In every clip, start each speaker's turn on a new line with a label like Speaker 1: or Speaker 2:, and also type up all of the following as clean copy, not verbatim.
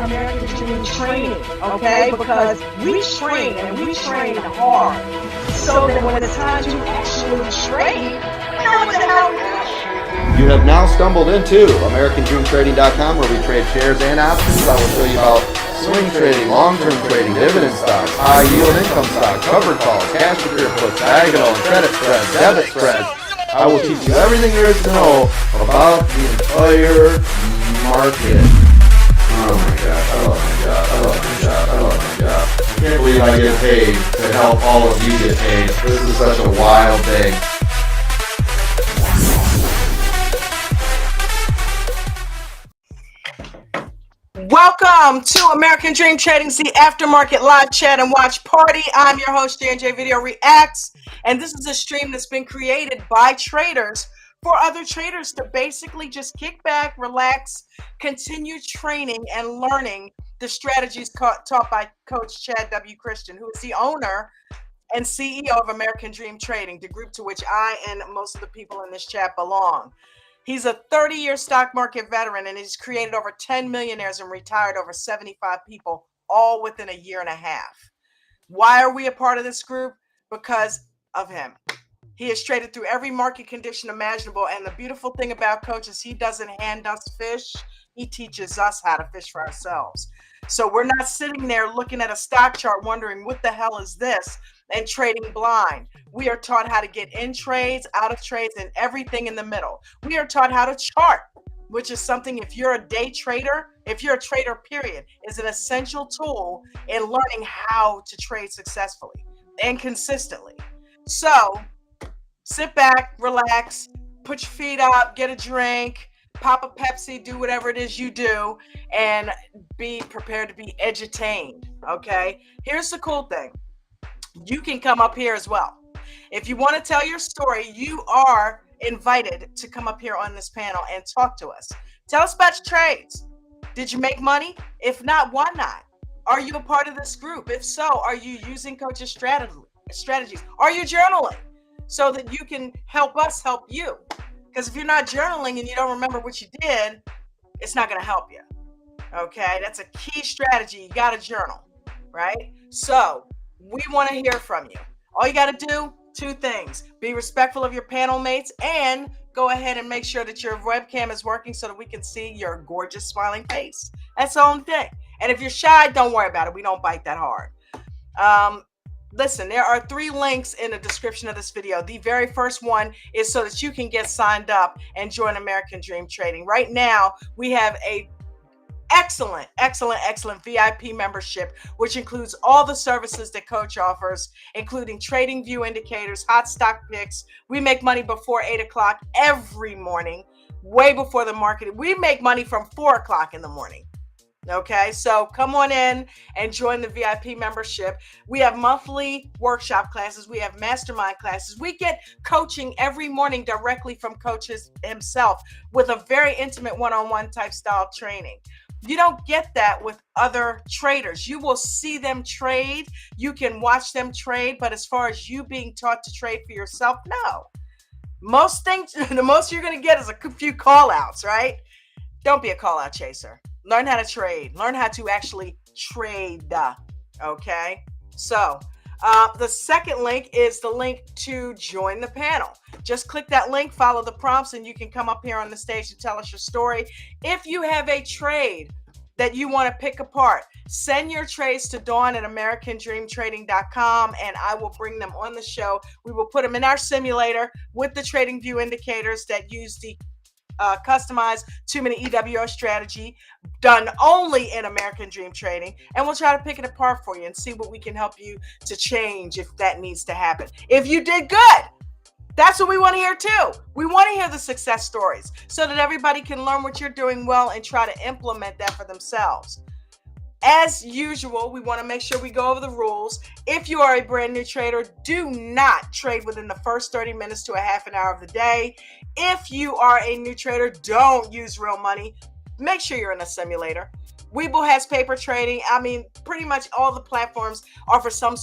Speaker 1: about American Dream training, okay? Because we train and we train hard so that when it's time to actually trade, we know what the hell we're doing.
Speaker 2: You have now stumbled into AmericanDreamTrading.com, where we trade shares and options. I will show you about swing trading, long-term trading, dividend stocks, high-yield income stocks, covered calls, cash secure puts, diagonal, credit spreads, debit spreads. I will teach you everything there is to know about the entire market. Oh my god, oh my god, oh my god, oh my god. I can't believe I get paid to help all of you get paid. This is such a wild thing.
Speaker 1: Welcome to American Dream Trading's the Aftermarket live chat and watch party. I'm your host, J&J Video Reacts, and this is a stream that's been created by traders for other traders to basically just kick back, relax, continue training and learning the strategies taught by Coach Chad W. Christian, who is the owner and CEO of American Dream Trading, the group to which I and most of the people in this chat belong. He's a 30-year stock market veteran, and he's created over 10 millionaires and retired over 75 people, all within a year and a half. Why are we a part of this group? Because of him. He has traded through every market condition imaginable, and the beautiful thing about Coach is he doesn't hand us fish. He teaches us how to fish for ourselves. So we're not sitting there looking at a stock chart wondering what the hell is this and trading blind. We are taught how to get in trades, out of trades, and everything in the middle. We are taught how to chart, which is something, if you're a day trader, if you're a trader, period, is an essential tool in learning how to trade successfully and consistently. So sit back, relax, put your feet up, get a drink, pop a Pepsi, do whatever it is you do, and be prepared to be edutained, okay? Here's the cool thing. You can come up here as well. If you want to tell your story, you are invited to come up here on this panel and talk to us. Tell us about your trades. Did you make money? If not, why not? Are you a part of this group? If so, are you using Coach's strategies? Are you journaling so that you can help us help you? Because if you're not journaling and you don't remember what you did, it's not going to help you. Okay, that's a key strategy. You got to journal, right? So we want to hear from you. All you got to do, two things: be respectful of your panel mates and go ahead and make sure that your webcam is working so that we can see your gorgeous smiling face. That's the only thing. And if you're shy, don't worry about it. We don't bite that hard. Listen, there are 3 links in the description of this video. The very first one is so that you can get signed up and join American Dream Trading. Right now, we have a excellent VIP membership, which includes all the services that Coach offers, including trading view indicators, hot stock picks. We make money before 8 o'clock every morning, way before the market. We make money from 4 o'clock in the morning. Okay, so come on in and join the VIP membership. We have monthly workshop classes. We have mastermind classes. We get coaching every morning directly from Coach himself with a very intimate one-on-one type style training. You don't get that with other traders. You will see them trade. You can watch them trade. But as far as you being taught to trade for yourself, no. Most things, the most you're going to get is a few call outs, right? Don't be a call out chaser. Learn how to trade. Learn how to actually trade. Okay. So the second link is the link to join the panel. Just click that link, follow the prompts, and you can come up here on the stage to tell us your story. If you have a trade that you want to pick apart, send your trades to Dawn at AmericanDreamTrading.com, and I will bring them on the show. We will put them in our simulator with the trading view indicators that use the customized 2-minute EWO strategy done only in American Dream Trading, and we'll try to pick it apart for you and see what we can help you to change if that needs to happen. If you did good, that's what we want to hear too. We want to hear the success stories so that everybody can learn what you're doing well and try to implement that for themselves. As usual, we want to make sure we go over the rules. If you are a brand new trader, do not trade within the first 30 minutes to a half an hour of the day. If you are a new trader, don't use real money. Make sure you're in a simulator. Webull has paper trading. I mean, pretty much all the platforms offer some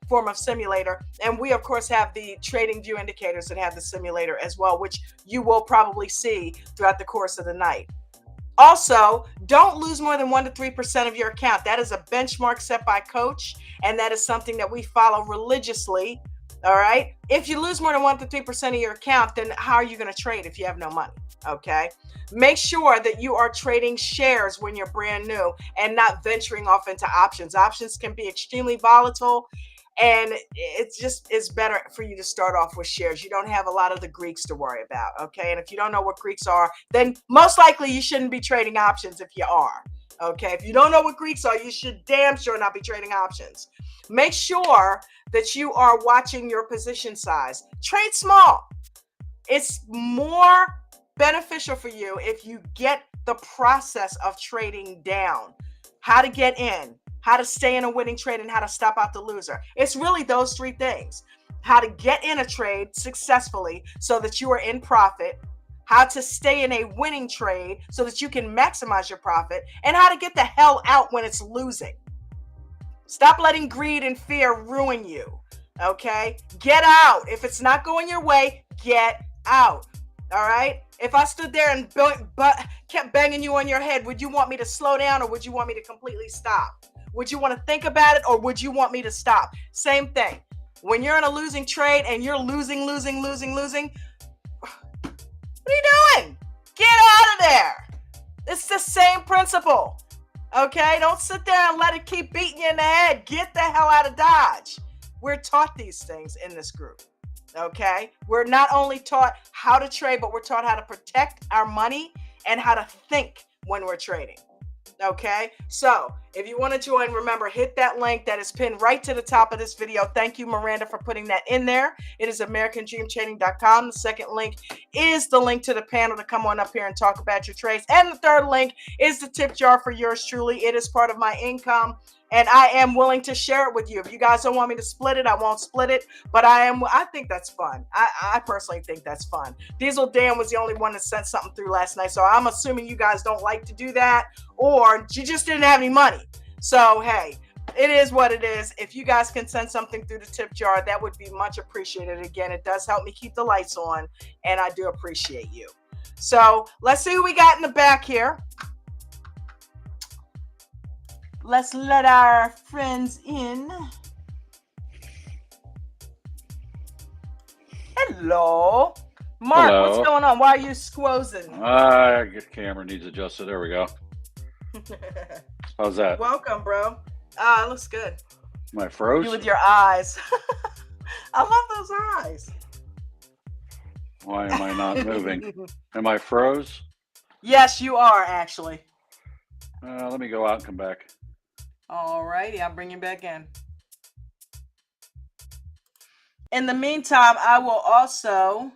Speaker 1: form of simulator. And we, of course, have the trading view indicators that have the simulator as well, which you will probably see throughout the course of the night. Also, don't lose more than 1 to 3% of your account. That is a benchmark set by coach, and that is something that we follow religiously. All right. If you lose more than 1 to 3% of your account, then how are you going to trade if you have no money? Okay. Make sure that you are trading shares when you're brand new and not venturing off into options. Options can be extremely volatile, and it's better for you to start off with shares. You don't have a lot of the Greeks to worry about. Okay. And if you don't know what Greeks are, then most likely you shouldn't be trading options if you are. Okay. If you don't know what Greeks are, you should damn sure not be trading options. Make sure that you are watching your position size. Trade small. It's more beneficial for you if you get the process of trading down. How to get in, how to stay in a winning trade, and how to stop out the loser. It's really those three things. How to get in a trade successfully so that you are in profit, how to stay in a winning trade so that you can maximize your profit, and how to get the hell out when it's losing. Stop letting greed and fear ruin you. Okay? Get out. If it's not going your way, get out. All right? If I stood there and kept banging you on your head, would you want me to slow down or would you want me to completely stop? Would you want to think about it or would you want me to stop? Same thing. When you're in a losing trade and you're losing, what are you doing? Get out of there. It's the same principle. Okay? Don't sit there and let it keep beating you in the head. Get the hell out of Dodge. We're taught these things in this group. Okay? We're not only taught how to trade, but we're taught how to protect our money and how to think when we're trading. Okay, so if you want to join, remember, hit that link that is pinned right to the top of this video. Thank you, Miranda, for putting that in there. It is AmericanDreamTrading.com. The second link is the link to the panel to come on up here and talk about your trades. And the third link is the tip jar for yours truly. It is part of my income, and I am willing to share it with you. If you guys don't want me to split it, I won't split it. But I think that's fun. I personally think that's fun. Diesel Dan was the only one that sent something through last night. So I'm assuming you guys don't like to do that, or you just didn't have any money. So, hey, it is what it is. If you guys can send something through the tip jar, that would be much appreciated. Again, it does help me keep the lights on, and I do appreciate you. So let's see who we got in the back here. Let's let our friends in. Hello. Mark,
Speaker 3: Hello.
Speaker 1: What's going on? Why are you squozing?
Speaker 3: Your camera needs adjusted. There we go. How's that?
Speaker 1: Welcome, bro. It looks good.
Speaker 3: Am I froze?
Speaker 1: You with your eyes. I love those eyes.
Speaker 3: Why am I not moving? Am I froze?
Speaker 1: Yes, you are, actually.
Speaker 3: Let me go out and come back.
Speaker 1: All righty, I'll bring you back in. In the meantime, I will also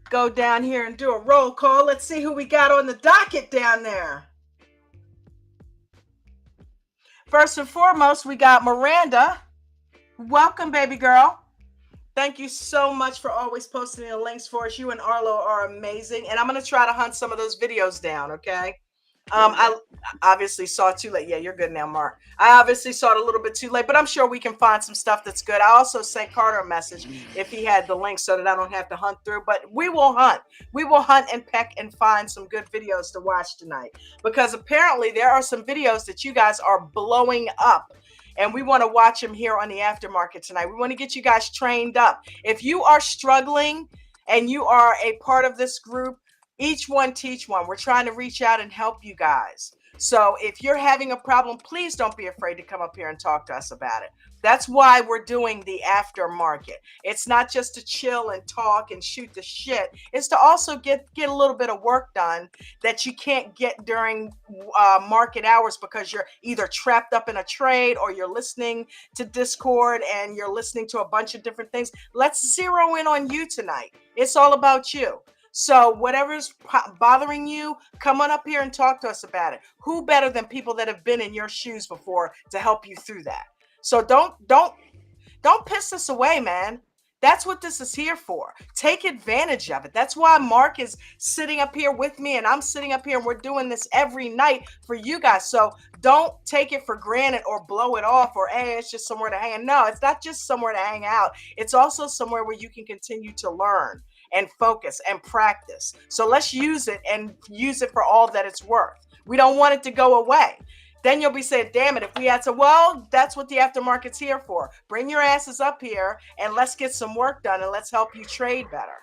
Speaker 1: go down here and do a roll call. Let's see who we got on the docket down there. First and foremost, we got Miranda. Welcome, baby girl. Thank you so much for always posting the links for us. You and Arlo are amazing. And I'm going to try to hunt some of those videos down, okay? I obviously saw it too late. Yeah, you're good now, Mark. I obviously saw it a little bit too late, but I'm sure we can find some stuff that's good. I also sent Carter a message if he had the link so that I don't have to hunt through. But we will hunt. We will hunt and peck and find some good videos to watch tonight. Because apparently there are some videos that you guys are blowing up. And we want to watch them here on the Aftermarket tonight. We want to get you guys trained up. If you are struggling and you are a part of this group, each one teach one. We're trying to reach out and help you guys. So if you're having a problem, please don't be afraid to come up here and talk to us about it. That's why we're doing the Aftermarket. It's not just to chill and talk and shoot the shit. It's to also get a little bit of work done that you can't get during market hours because you're either trapped up in a trade or you're listening to Discord and you're listening to a bunch of different things. Let's zero in on you tonight. It's all about you. So whatever's bothering you, come on up here and talk to us about it. Who better than people that have been in your shoes before to help you through that? So don't piss us away, man. That's what this is here for. Take advantage of it. That's why Mark is sitting up here with me and I'm sitting up here and we're doing this every night for you guys. So don't take it for granted or blow it off or, hey, it's just somewhere to hang out. No, it's not just somewhere to hang out. It's also somewhere where you can continue to learn and focus and practice. So let's use it and use it for all that it's worth. We don't want it to go away. Then you'll be saying, damn it, if we had to, well, that's what the aftermarket's here for. Bring your asses up here and let's get some work done and let's help you trade better,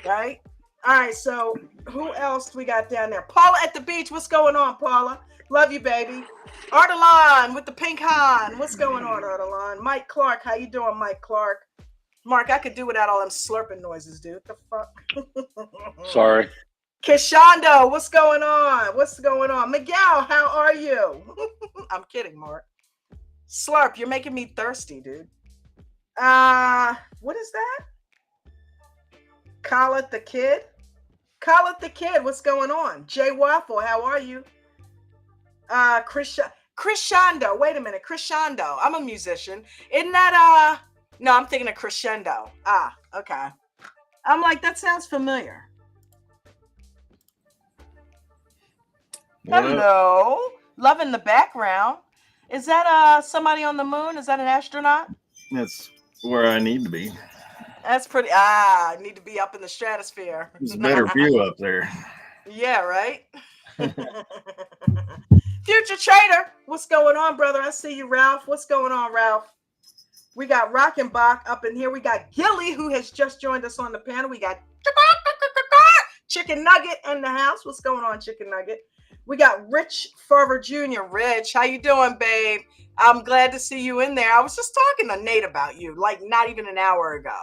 Speaker 1: right? All right, so who else we got down there? Paula at the beach. What's going on, Paula? Love you, baby. Ardalan with the pink Han. What's going on, Ardalan? Mike Clark. How you doing, Mike Clark? Mark, I could do without all them slurping noises, dude. The fuck?
Speaker 3: Sorry.
Speaker 1: Kishando, what's going on? What's going on? Miguel, how are you? I'm kidding, Mark. Slurp, you're making me thirsty, dude. What is that? Call it the kid. Call it the kid. What's going on? Jay Waffle, how are you? Crescendo. Wait a minute, Crescendo. I'm a musician. Isn't that No, I'm thinking of Crescendo. Okay. I'm like, that sounds familiar. Hello. Love in the background. Is that somebody on the moon? Is that an astronaut?
Speaker 4: That's where I need to be.
Speaker 1: That's pretty. I need to be up in the stratosphere.
Speaker 4: There's a better view up there.
Speaker 1: Yeah, right? Future Trader, what's going on, brother? I see you, Ralph. What's going on, Ralph? We got Rockenbach up in here. We got Gilly, who has just joined us on the panel. We got Chicken Nugget in the house. What's going on, Chicken Nugget? We got Rich Ferver Jr. Rich, how you doing, babe? I'm glad to see you in there. I was just talking to Nate about you, like not even an hour ago.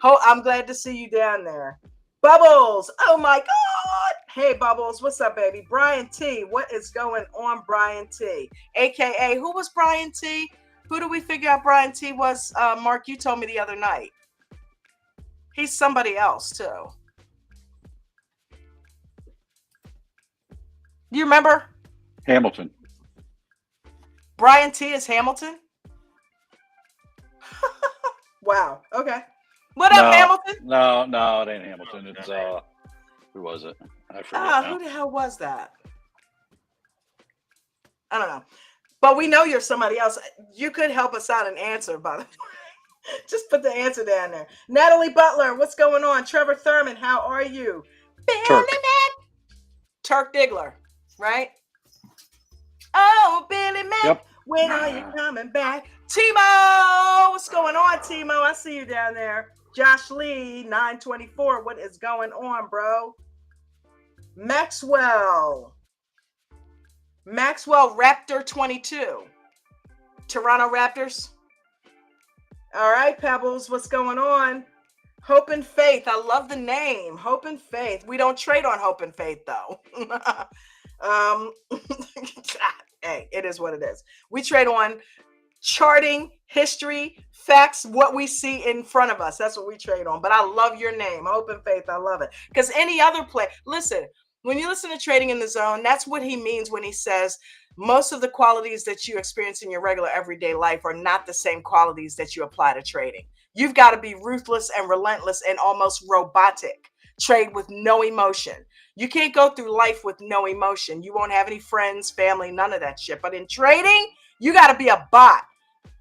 Speaker 1: I'm glad to see you down there. Bubbles, oh my God. Hey, Bubbles, what's up, baby? Brian T, what is going on, Brian T? AKA, who was Brian T? Who do we figure out Brian T was? Mark, you told me the other night. He's somebody else, too. Do you remember?
Speaker 3: Hamilton.
Speaker 1: Brian T is Hamilton? Wow. Okay. What up, Hamilton?
Speaker 3: No, it ain't Hamilton. It's who was it? I forget now.
Speaker 1: Who the hell was that? I don't know. But we know you're somebody else. You could help us out and answer, by the way. Just put the answer down there. Natalie Butler, what's going on? Trevor Thurman, how are you? Turk Diggler, right? Oh, Billy Mac,
Speaker 3: yep.
Speaker 1: When are you coming back? Timo, what's going on, Timo? I see you down there. Josh Lee, 924, what is going on, bro? Maxwell Raptor 22. Toronto Raptors. All right, Pebbles, what's going on? Hope and Faith. I love the name. Hope and Faith. We don't trade on Hope and Faith, though. Hey, it is what it is. We trade on charting, history, facts, what we see in front of us. That's what we trade on. But I love your name. Hope and Faith. I love it. Because any other play, listen, when you listen to Trading in the Zone, that's what he means when he says most of the qualities that you experience in your regular everyday life are not the same qualities that you apply to trading. You've got to be ruthless and relentless and almost robotic. Trade with no emotion. You can't go through life with no emotion. You won't have any friends, family, none of that shit. But in trading, you got to be a bot.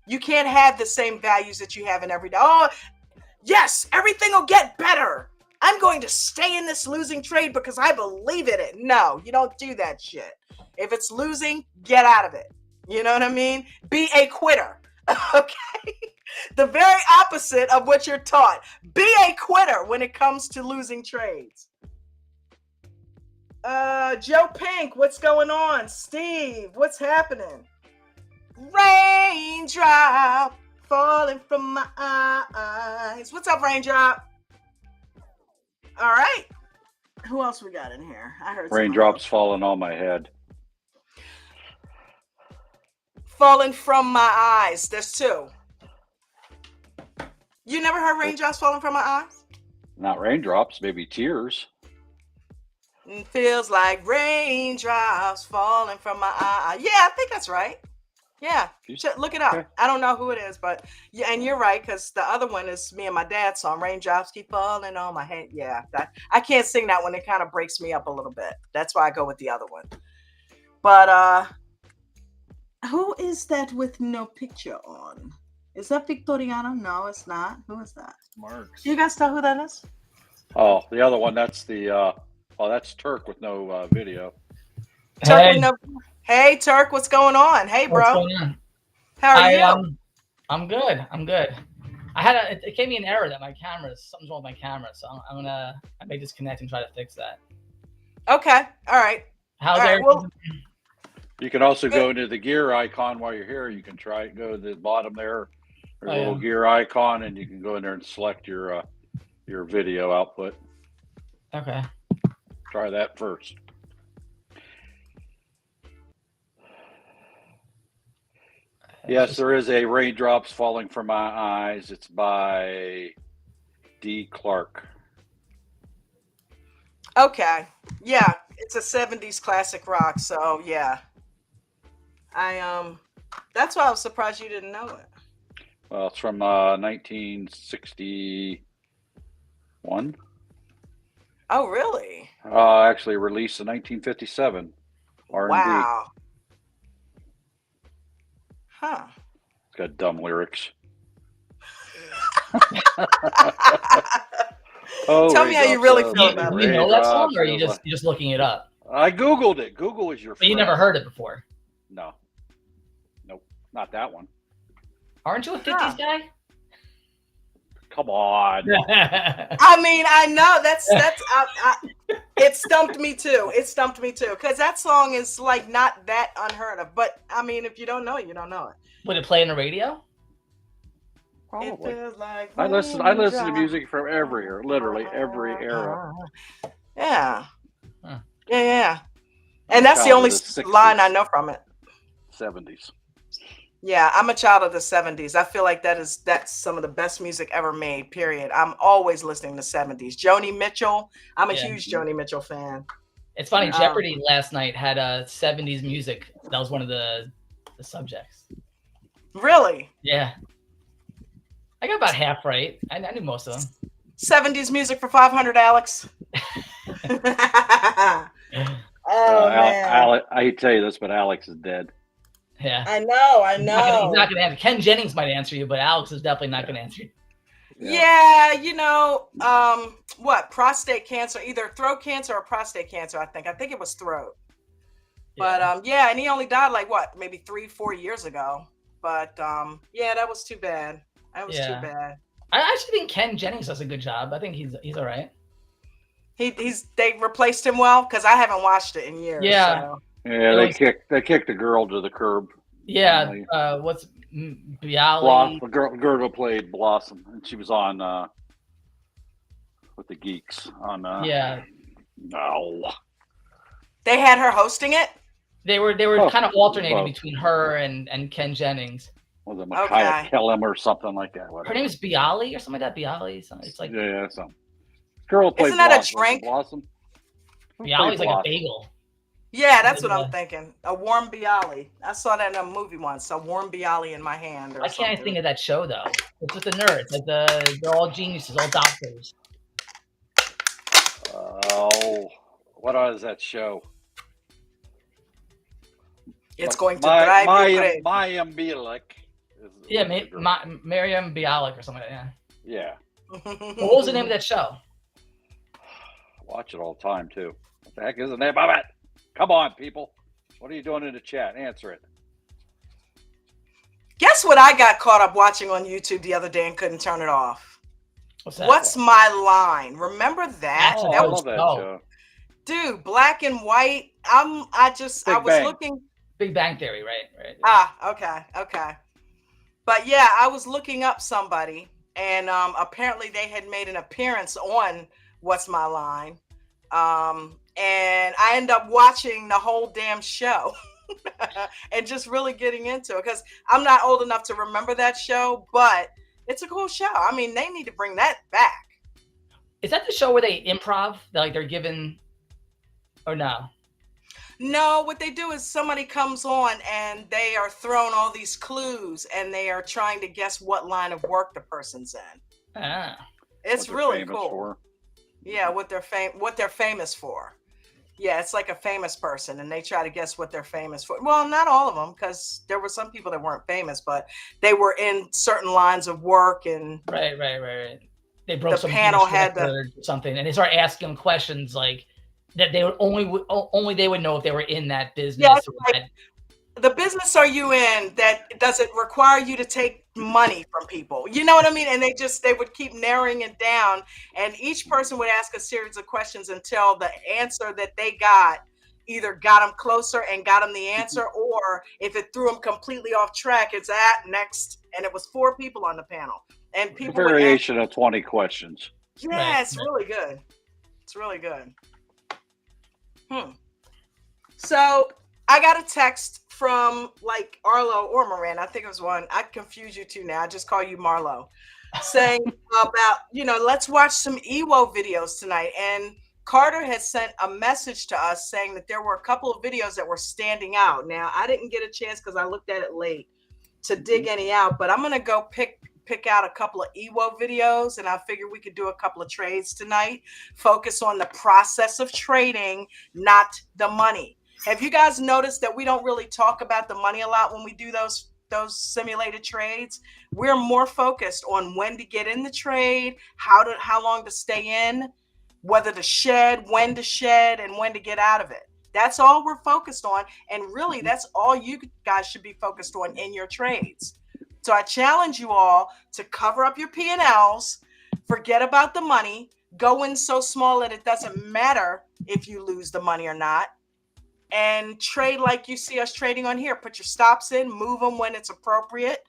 Speaker 1: You can't have the same values that you have in every day. Oh, yes, everything will get better. I'm going to stay in this losing trade because I believe in it. No, you don't do that shit. If it's losing, get out of it. You know what I mean? Be a quitter. Okay? The very opposite of what you're taught. Be a quitter when it comes to losing trades. Joe Pink, what's going on? Steve, what's happening? Raindrop falling from my eyes. What's up, Raindrop? All right. Who else we got in here? I heard
Speaker 3: Raindrops falling on my head.
Speaker 1: Falling from my eyes. There's two. You never heard raindrops falling from my eyes?
Speaker 3: Not raindrops, maybe tears.
Speaker 1: It feels like raindrops falling from my eye. Yeah, I think that's right. Yeah, look it up. Okay. I don't know who it is, but yeah, and you're right, because the other one is me and my dad's song, Raindrops Keep Falling on My Head. Yeah, I can't sing that one. It kind of breaks me up a little bit. That's why I go with the other one. But who is that with no picture on? Is that Victoriano? No, it's not. Who is that?
Speaker 4: Marks.
Speaker 1: You guys know who that is?
Speaker 3: Oh, the other one, that's the, that's Turk with no video.
Speaker 1: Turk
Speaker 5: Hey,
Speaker 1: with no. Hey, Turk, what's going on? Hey,
Speaker 5: what's
Speaker 1: bro.
Speaker 5: going on?
Speaker 1: How are you?
Speaker 5: I'm good. I'm good. It gave me an error that something's wrong with my camera, so I may disconnect and try to fix that.
Speaker 1: Okay. All right.
Speaker 5: How's
Speaker 1: All right.
Speaker 5: everything?
Speaker 1: Well,
Speaker 3: You can also go into the gear icon while you're here. You can go to the bottom there. There's a little gear icon, and you can go in there and select your video output.
Speaker 5: Okay.
Speaker 3: Try that first. Yes, there is a Raindrops Falling from My Eyes. It's by D. Clark.
Speaker 1: okay. Yeah, it's a 70s classic rock, so yeah. That's why I was surprised you didn't know it.
Speaker 3: Well, it's from 1961.
Speaker 1: Oh, really?
Speaker 3: Actually released in 1957. R&B.
Speaker 1: Wow. Huh.
Speaker 3: It's got dumb lyrics. Oh,
Speaker 1: Tell me how you really feel about
Speaker 5: Do
Speaker 1: it.
Speaker 5: you know that song, or are you just looking it up?
Speaker 3: I Googled it. Google is your friend.
Speaker 5: But you never heard it before.
Speaker 3: No. Nope. Not that one.
Speaker 5: Aren't you a 50s guy?
Speaker 3: Come on.
Speaker 1: I mean, I know it stumped me too. It stumped me too, because that song is like not that unheard of. But I mean, if you don't know it, you don't know it.
Speaker 5: Would it play on the radio?
Speaker 3: Probably.
Speaker 1: It feels like
Speaker 3: I listen to music from every era, literally every era.
Speaker 1: Yeah.
Speaker 5: Huh.
Speaker 1: Yeah. And that's the only line I know from it.
Speaker 3: 70s.
Speaker 1: Yeah, I'm a child of the 70s. I feel like that's some of the best music ever made, period. I'm always listening to 70s. Joni Mitchell. I'm a huge Joni Mitchell fan.
Speaker 5: It's funny, Jeopardy last night had 70s music. That was one of the subjects.
Speaker 1: Really?
Speaker 5: Yeah. I got about half right. I knew most of them.
Speaker 1: 70s music for 500, Alex. Man.
Speaker 3: I hate to tell you this, but Alex is dead.
Speaker 5: Yeah.
Speaker 1: I know.
Speaker 5: He's not going to answer. Ken Jennings might answer you, but Alex is definitely not going to answer you.
Speaker 1: Yeah, what? Prostate cancer, either throat cancer or prostate cancer, I think. I think it was throat. But and he only died like what, maybe 3-4 years ago. But that was too bad. That was too bad.
Speaker 5: I actually think Ken Jennings does a good job. I think he's all right.
Speaker 1: They replaced him well, because I haven't watched it in years.
Speaker 5: Yeah.
Speaker 1: So.
Speaker 3: Yeah, they kicked the girl to the curb.
Speaker 5: Yeah. What's Bialy?
Speaker 3: The girl who played Blossom, and she was on with the Geeks on.
Speaker 5: Yeah.
Speaker 3: No.
Speaker 1: They had her hosting it.
Speaker 5: They were kind of alternating between her and Ken Jennings.
Speaker 3: Was it Micaiah Kellum or something like that? Whatever.
Speaker 5: Her name is Bialy or something like that. Bialy. It's like
Speaker 3: something. Girl played
Speaker 1: Isn't that
Speaker 3: Blossom.
Speaker 1: a drink?
Speaker 3: Blossom.
Speaker 5: Bialy's like a bagel.
Speaker 1: Yeah, that's what I'm thinking. A warm Bialy. I saw that in a movie once. A warm Bialy in my hand.
Speaker 5: I can't think of that show though. It's with the nerds. Like they're all geniuses, all doctors.
Speaker 3: Oh, what is that show?
Speaker 1: It's going to drive you crazy.
Speaker 3: Mayim Bialik.
Speaker 5: Yeah, Miriam Bialik or something like that.
Speaker 3: Yeah.
Speaker 5: What was the name of that show?
Speaker 3: Watch it all the time too. What the heck is the name of it? Come on, people. What are you doing in the chat? Answer it.
Speaker 1: Guess what I got caught up watching on YouTube the other day and couldn't turn it off?
Speaker 5: What's that?
Speaker 1: What's My Line? Remember that?
Speaker 5: Oh,
Speaker 1: that
Speaker 3: I
Speaker 1: was
Speaker 3: love that show.
Speaker 1: Dude, black and white. I was looking.
Speaker 5: Big Bang Theory, right?
Speaker 1: Okay. But yeah, I was looking up somebody, and apparently they had made an appearance on What's My Line. And I ended up watching the whole damn show and just really getting into it, because I'm not old enough to remember that show, but it's a cool show. I mean, they need to bring that back.
Speaker 5: Is that the show where they improv? They're given, or no?
Speaker 1: No, what they do is somebody comes on and they are thrown all these clues and they are trying to guess what line of work the person's in.
Speaker 5: Ah.
Speaker 1: It's really cool. Yeah, what they're famous for. Yeah, it's like a famous person, and they try to guess what they're famous for. Well, not all of them, because there were some people that weren't famous, but they were in certain lines of work. And
Speaker 5: Right. they broke
Speaker 1: the
Speaker 5: some
Speaker 1: panel
Speaker 5: Guinness
Speaker 1: had
Speaker 5: record or something, and they started asking them questions like that they would only they would know if they were in that business.
Speaker 1: Yeah, like, the business are you in that does it require you to take money from people? You know what I mean? And they would keep narrowing it down, and each person would ask a series of questions until the answer that they got either got them closer and got them the answer, or if it threw them completely off track, it's next. And it was 4 people on the panel, and
Speaker 3: It's a
Speaker 1: people would ask,
Speaker 3: variation of 20 questions.
Speaker 1: yeah,
Speaker 5: Right.
Speaker 1: it's really good. It's really good. So I got a text from like Arlo or Moran. I think it was one. I confuse you two now. I just call you Marlo. Saying about, let's watch some EWO videos tonight. And Carter had sent a message to us saying that there were a couple of videos that were standing out. Now, I didn't get a chance because I looked at it late to dig any out, but I'm going to go pick out a couple of EWO videos, and I figure we could do a couple of trades tonight. Focus on the process of trading, not the money. Have you guys noticed that we don't really talk about the money a lot when we do those simulated trades? We're more focused on when to get in the trade, how long to stay in, whether to shed, when to shed, and when to get out of it. That's all we're focused on. And really, that's all you guys should be focused on in your trades. So I challenge you all to cover up your P&Ls, forget about the money, go in so small that it doesn't matter if you lose the money or not, and trade like you see us trading on here. Put your stops in, move them when it's appropriate.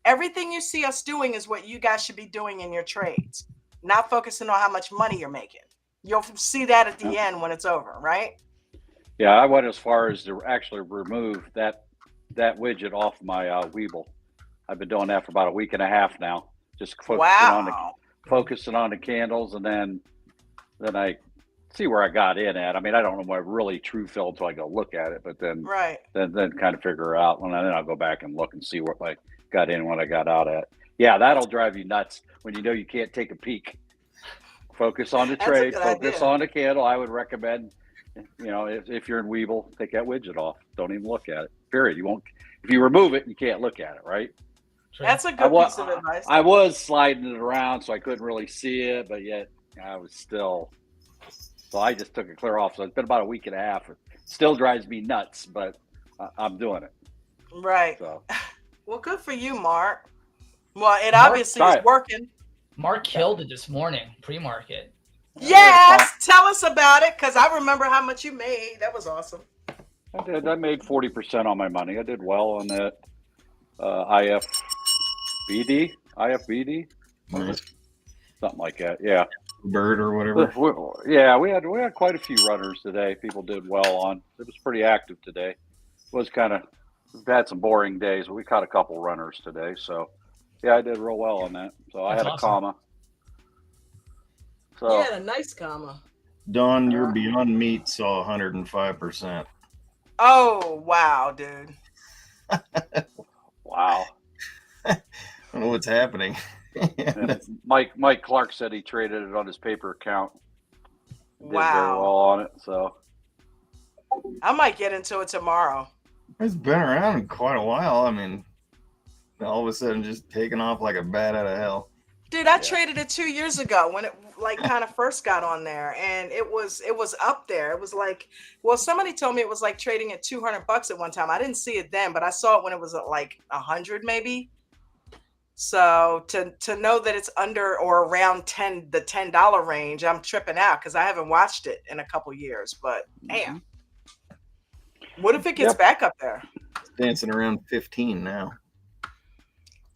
Speaker 1: Everything you see us doing is what you guys should be doing in your trades, not focusing on how much money you're making. You'll see that at the end when it's over, right?
Speaker 3: Yeah, I went as far as to actually remove that widget off my Weeble. I've been doing that for about a week and a half now. Just focusing on the candles, and then I see where I got in at. I mean, I don't know what really true fill until I go look at it, but then then kind of figure out, and then I'll go back and look and see what I got in, what I got out at. Yeah, that'll drive you nuts when you know you can't take a peek. Focus on the trade, focus on the candle. I would recommend, if you're in Weeble, take that widget off. Don't even look at it. Period. You won't. If you remove it, you can't look at it, right?
Speaker 1: That's a good piece of advice.
Speaker 3: I was sliding it around, so I couldn't really see it, but yet I was still. So I just took it clear off. So it's been about a week and a half. It still drives me nuts, but I'm doing it.
Speaker 1: Right. So. Well, good for you, Mark. Well, it obviously is working.
Speaker 5: Mark killed it this morning, pre-market.
Speaker 1: Yes, tell us about it, because I remember how much you made. That was awesome.
Speaker 3: I did. I made 40% on my money. I did well on that IFBD, something like that. Yeah.
Speaker 4: Bird or whatever.
Speaker 3: Yeah, we had quite a few runners today. People did well on. It was pretty active today. It was we've had some boring days, but we caught a couple runners today. So yeah, I did real well on that. So I had a comma. So
Speaker 1: you had a nice comma.
Speaker 4: Dawn, your Beyond Meat saw 105%.
Speaker 1: Oh wow, dude.
Speaker 3: Wow.
Speaker 4: I don't know what's happening.
Speaker 3: Mike Clark said he traded it on his paper account. Did
Speaker 1: wow.
Speaker 3: very well on it. So
Speaker 1: I might get into it tomorrow.
Speaker 4: It's been around quite a while. I mean, all of a sudden just taking off like a bat out of hell.
Speaker 1: Dude, I traded it 2 years ago when it kind of first got on there, and it was up there. It was like, well, somebody told me it was like trading at $200 at one time. I didn't see it then, but I saw it when it was at like 100 maybe. So to know that it's under or around the $10 range, I'm tripping out because I haven't watched it in a couple years. But damn, what if it gets back up there?
Speaker 4: It's dancing around 15 now.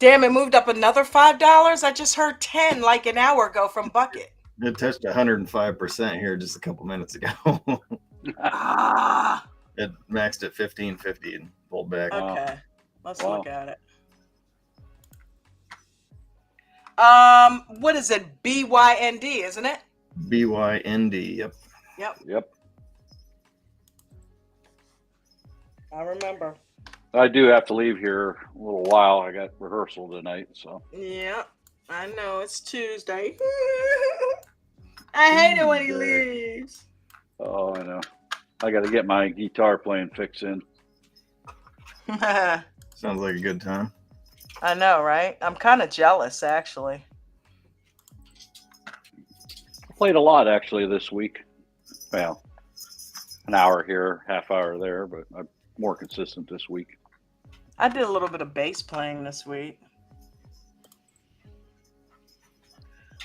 Speaker 1: Damn, it moved up another $5. I just heard 10 like an hour ago from Bucket.
Speaker 4: It touched 105% here just a couple minutes ago. It maxed at 15.50 and pulled back.
Speaker 1: Okay, let's look at it. What is it? BYND, isn't it?
Speaker 4: BYND.
Speaker 1: Yep. I remember.
Speaker 3: I do have to leave here a little while. I got rehearsal tonight, so.
Speaker 1: Yep, I know it's Tuesday. I hate it when he leaves.
Speaker 3: Oh, I know. I got to get my guitar playing fix in.
Speaker 4: Sounds like a good time.
Speaker 1: I know, right? I'm kind of jealous, actually.
Speaker 3: Played a lot actually this week. Well, an hour here, half hour there, but I'm more consistent this week.
Speaker 1: I did a little bit of bass playing this week.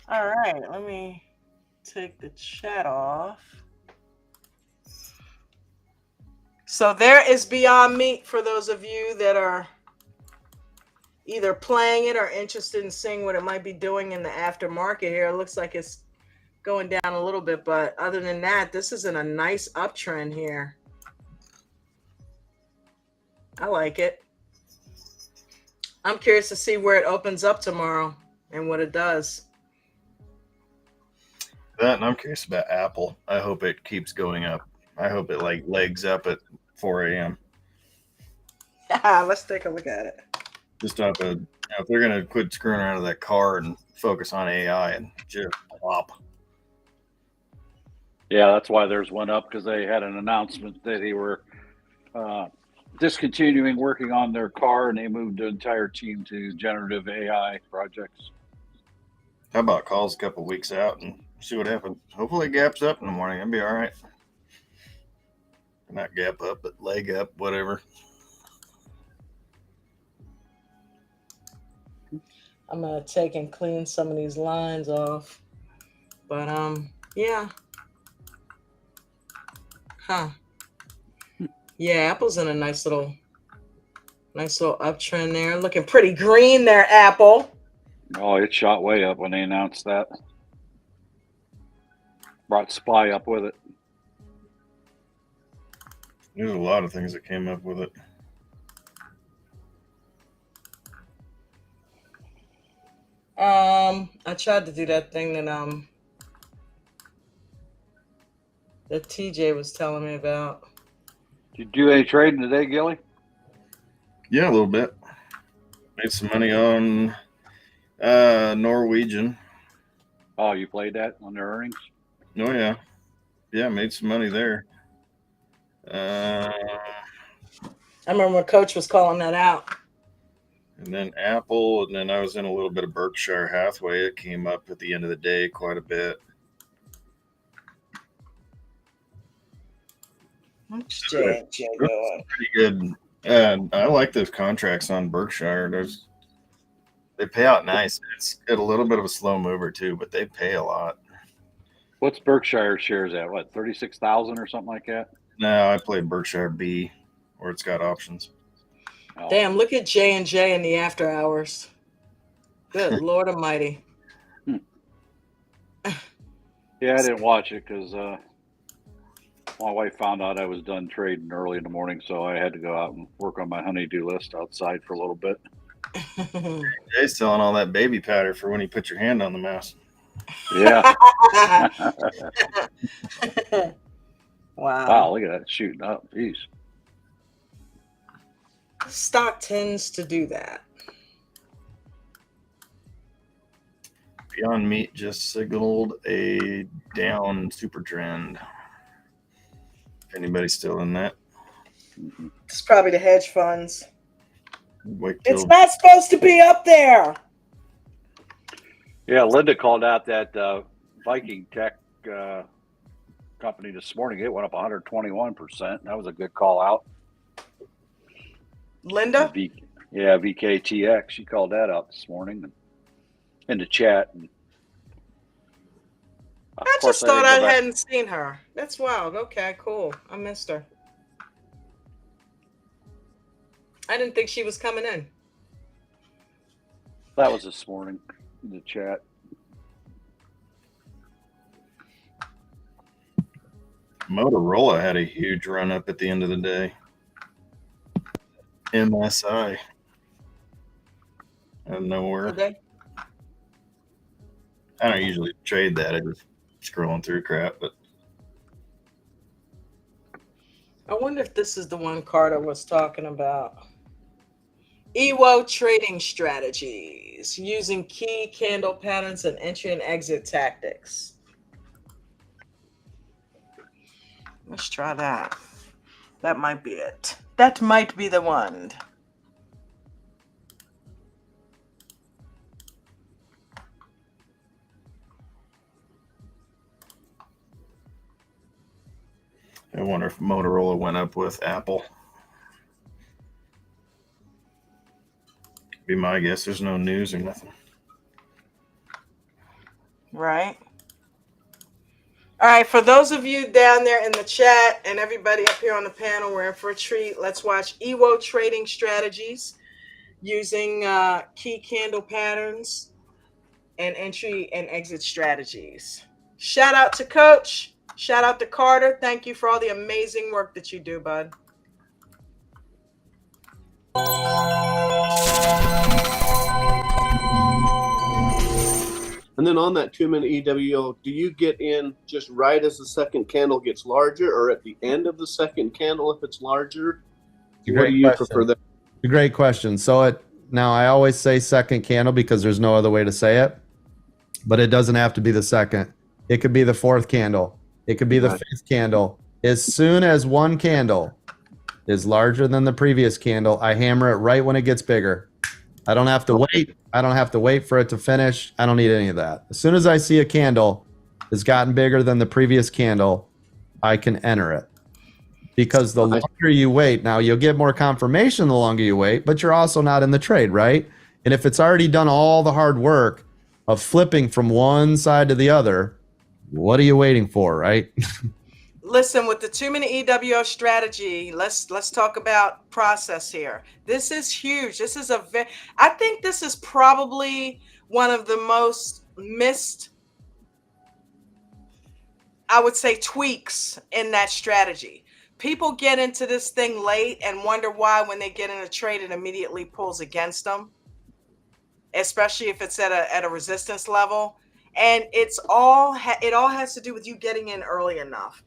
Speaker 1: All right, let me take the chat off. So there is Beyond Meat for those of you that are either playing it or interested in seeing what it might be doing in the aftermarket here. It looks like it's going down a little bit, but other than that, this is in a nice uptrend here. I like it. I'm curious to see where it opens up tomorrow and what it does.
Speaker 4: That, and I'm curious about Apple. I hope it keeps going up. I hope it like legs up at 4 a.m.
Speaker 1: Let's take a look at it.
Speaker 4: Just off of, if they're gonna quit screwing around with that car and focus on AI and just pop.
Speaker 3: Yeah, that's why there's one up, because they had an announcement that they were discontinuing working on their car, and they moved the entire team to generative AI projects.
Speaker 4: How about calls a couple weeks out and see what happens? Hopefully it gaps up in the morning. That'd be all right. Not gap up, but leg up, whatever.
Speaker 1: I'm gonna take and clean some of these lines off. But yeah. Huh. Yeah, Apple's in a nice little uptrend there. Looking pretty green there, Apple.
Speaker 3: Oh, it shot way up when they announced that. Brought Spy up with it.
Speaker 4: There's a lot of things that came up with it.
Speaker 1: I tried to do that thing that TJ was telling me about.
Speaker 3: Did you do any trading today, Gilly?
Speaker 4: Yeah, a little bit. Made some money on Norwegian.
Speaker 3: Oh, you played that on their earnings?
Speaker 4: Oh yeah. Yeah, made some money there.
Speaker 1: I remember when Coach was calling that out.
Speaker 4: And then Apple, and then I was in a little bit of Berkshire Hathaway. It came up at the end of the day quite a bit.
Speaker 1: Pretty
Speaker 4: good. I like those contracts on Berkshire. They pay out nice. It's a little bit of a slow mover too, but they pay a lot.
Speaker 3: What's Berkshire shares at? What, 36,000 or something like that?
Speaker 4: No, I played Berkshire B, where it's got options.
Speaker 1: Oh. Damn! Look at J&J in the after hours. Good Lord Almighty.
Speaker 3: Yeah, I didn't watch it because my wife found out I was done trading early in the morning, so I had to go out and work on my honey-do list outside for a little bit.
Speaker 4: Jay's selling all that baby powder for when you put your hand on the mouse.
Speaker 3: Yeah.
Speaker 1: Wow,
Speaker 3: look at that shooting up. Jeez.
Speaker 1: Stock tends to do that.
Speaker 4: Beyond Meat just signaled a down super trend. If anybody's still in that.
Speaker 1: It's probably the hedge funds.
Speaker 4: Wait till...
Speaker 1: It's not supposed to be up there.
Speaker 3: Yeah, Linda called out that Viking Tech company this morning. It went up 121%. That was a good call out.
Speaker 1: Linda?
Speaker 3: VKTX. She called that out this morning in the chat. And
Speaker 1: I just thought I hadn't seen her. That's wild. Okay, cool. I missed her. I didn't think she was coming in.
Speaker 3: That was this morning in the chat.
Speaker 4: Motorola had a huge run up at the end of the day. MSI. Out of nowhere.
Speaker 1: Okay.
Speaker 4: I don't usually trade that. I just scrolling through crap, but
Speaker 1: I wonder if this is the one Carter was talking about. EWO trading strategies using key candle patterns and entry and exit tactics. Let's try that. That might be it. That might be the one.
Speaker 4: I wonder if Motorola went up with Apple. Be my guess. There's no news or nothing.
Speaker 1: Right. All right, for those of you down there in the chat and everybody up here on the panel, we're in for a treat. Let's watch EWO trading strategies using key candle patterns and entry and exit strategies. Shout out to Coach. Shout out to Carter. Thank you for all the amazing work that you do, bud.
Speaker 6: And then on that 2-minute EWO, do you get in just right as the second candle gets larger, or at the end of the second candle if it's larger? What do you prefer that?
Speaker 2: A great question. So now I always say second candle because there's no other way to say it, but it doesn't have to be the second. It could be the fourth candle. It could be the fifth candle. As soon as one candle is larger than the previous candle, I hammer it right when it gets bigger. I don't have to wait. I don't have to wait for it to finish. I don't need any of that. As soon as I see a candle has gotten bigger than the previous candle, I can enter it. Because the longer you wait, now you'll get more confirmation the longer you wait, but you're also not in the trade, right? And if it's already done all the hard work of flipping from one side to the other, what are you waiting for, right?
Speaker 1: Listen, with the 2-minute EWO strategy, let's talk about process here. This is huge. This is I think this is probably one of the most missed, I would say, tweaks in that strategy. People get into this thing late and wonder why when they get in a trade, it immediately pulls against them, especially if it's at a resistance level. And it all has to do with you getting in early enough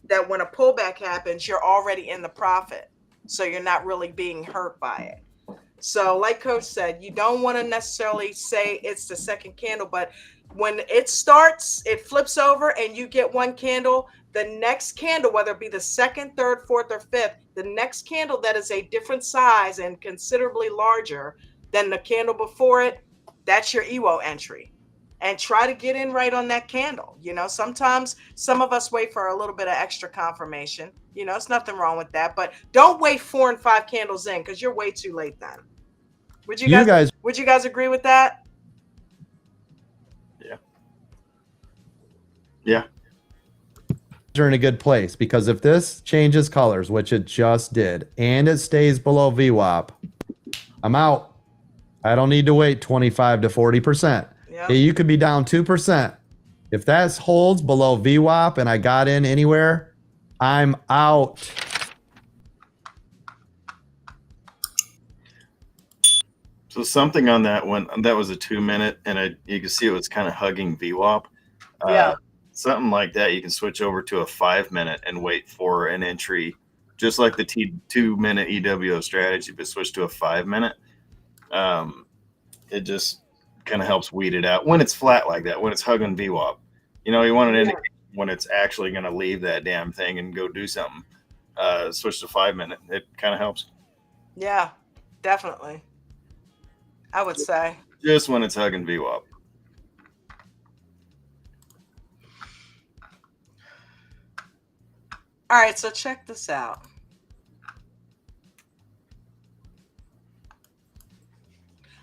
Speaker 1: that when a pullback happens, you're already in the profit. So you're not really being hurt by it. So like Coach said, you don't want to necessarily say it's the second candle, but when it starts, it flips over and you get one candle, the next candle, whether it be the second, third, fourth, or fifth, the next candle that is a different size and considerably larger than the candle before it, that's your EWO entry. And try to get in right on that candle. You know, sometimes some of us wait for a little bit of extra confirmation. You know, it's nothing wrong with that. But don't wait 4 and 5 candles in because you're way too late then. Would you guys agree with that?
Speaker 4: Yeah. Yeah.
Speaker 2: You're in a good place because if this changes colors, which it just did, and it stays below VWAP, I'm out. I don't need to wait 25 to 40%.
Speaker 1: Yep.
Speaker 2: You could be down 2%. If that holds below VWAP and I got in anywhere, I'm out.
Speaker 4: So something on that one, that was a 2-minute, and you can see it was kind of hugging VWAP.
Speaker 1: Yeah.
Speaker 4: Something like that, you can switch over to a 5-minute and wait for an entry, just like the 2-minute EWO strategy, but switch to a 5-minute. It just kind of helps weed it out when it's flat like that, when it's hugging VWAP. You know, you want an indication when it's actually going to leave that damn thing and go do something. Switch to 5-minute. It kind of helps.
Speaker 1: Yeah, definitely. I would say.
Speaker 4: Just when it's hugging VWAP.
Speaker 1: All right, so check this out.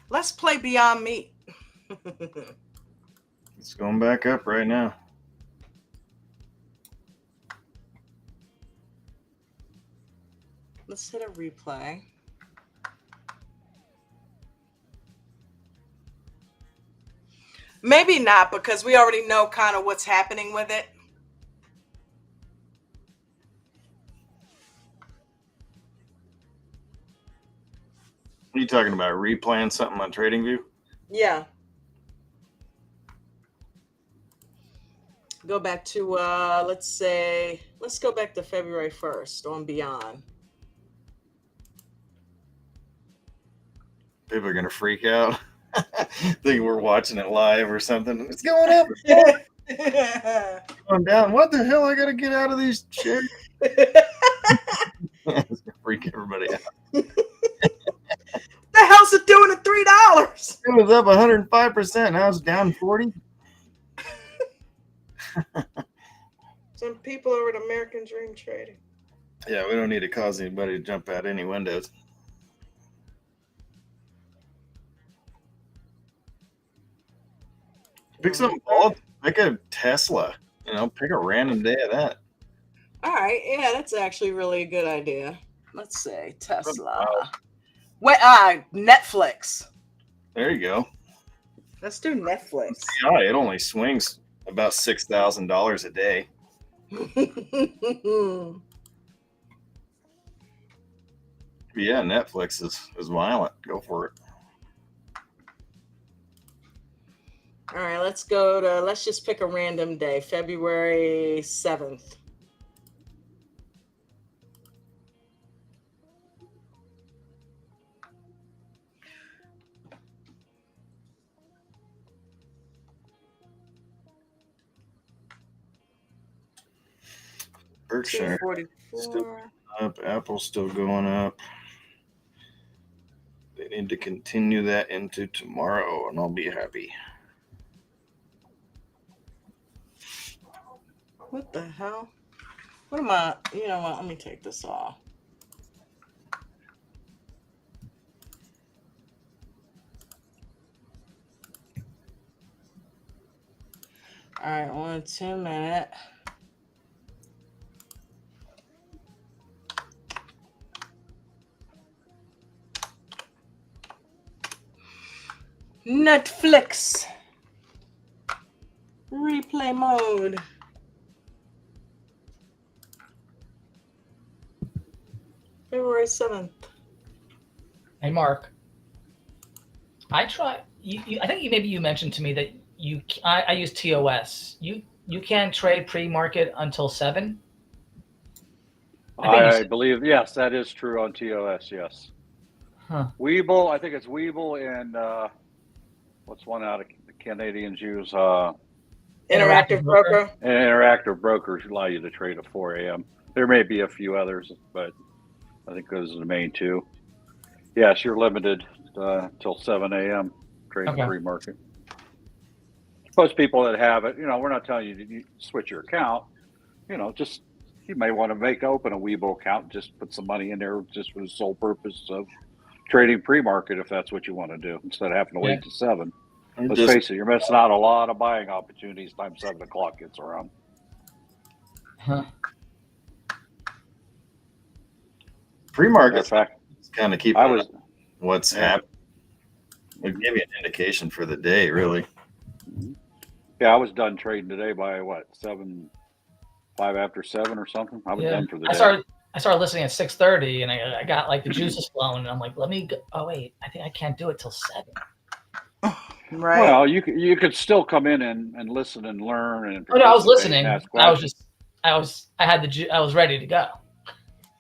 Speaker 1: Let's play Beyond Meat.
Speaker 4: It's going back up right now.
Speaker 1: Let's hit a replay. Maybe not, because we already know kind of what's happening with it.
Speaker 4: Are you talking about replaying something on TradingView?
Speaker 1: Yeah. Go back to, let's go back to February 1st on Beyond.
Speaker 4: People are going to freak out. Think we're watching it live or something. It's going up. It's going down. What the hell? I got to get out of these chairs. It's going to freak everybody out.
Speaker 1: The hell's it doing at $3?
Speaker 4: It was up 105%. Now it's down 40.
Speaker 1: Some people over at American Dream Trading.
Speaker 4: Yeah, we don't need to cause anybody to jump out any windows. Pick something bold. Pick a Tesla. You know, pick a random day of that.
Speaker 1: All right. Yeah, that's actually really a good idea. Let's say Tesla. Wait, Netflix.
Speaker 4: There you go.
Speaker 1: Let's do Netflix.
Speaker 4: Yeah, it only swings about $6,000 a day. Yeah, Netflix is violent. Go for it.
Speaker 1: All right, let's just pick a random day, February 7th.
Speaker 4: Berkshire still up. Apple's still going up. They need to continue that into tomorrow, and I'll be happy.
Speaker 1: What the hell? What am I? You know what? Let me take this off. All right, 1 2 minute. Netflix. Replay mode. February 7th.
Speaker 5: Hey, Mark. I try. I think maybe you mentioned to me that I use TOS. You can't trade pre-market until 7.
Speaker 3: I believe, yes, that is true on TOS. Yes.
Speaker 5: Huh.
Speaker 3: Webull, I think it's Webull and what's one out of the Canadians use?
Speaker 1: Interactive Broker.
Speaker 3: And Interactive Brokers allow you to trade at 4 a.m. There may be a few others, but I think those are the main two. Yes, you're limited till 7 a.m. trading pre-market. Most people that have it, we're not telling you to switch your account. Just you may want to open a Webull account and just put some money in there just for the sole purpose of trading pre-market if that's what you want to do instead of having to wait to 7. Let's face it, you're missing out a lot of buying opportunities time 7 o'clock gets around.
Speaker 5: Huh.
Speaker 4: Pre-market kind of keep what's happening. It give you an indication for the day, really.
Speaker 3: Yeah, I was done trading today by 5 after 7 or something. I was done for the day.
Speaker 5: I started listening at 6:30, and I got like the juices flowing, and I'm like, let me go. Oh wait, I think I can't do it till 7.
Speaker 3: Right. Well, you could still come in and listen and learn and.
Speaker 5: Oh no, I was listening. I was ready to go.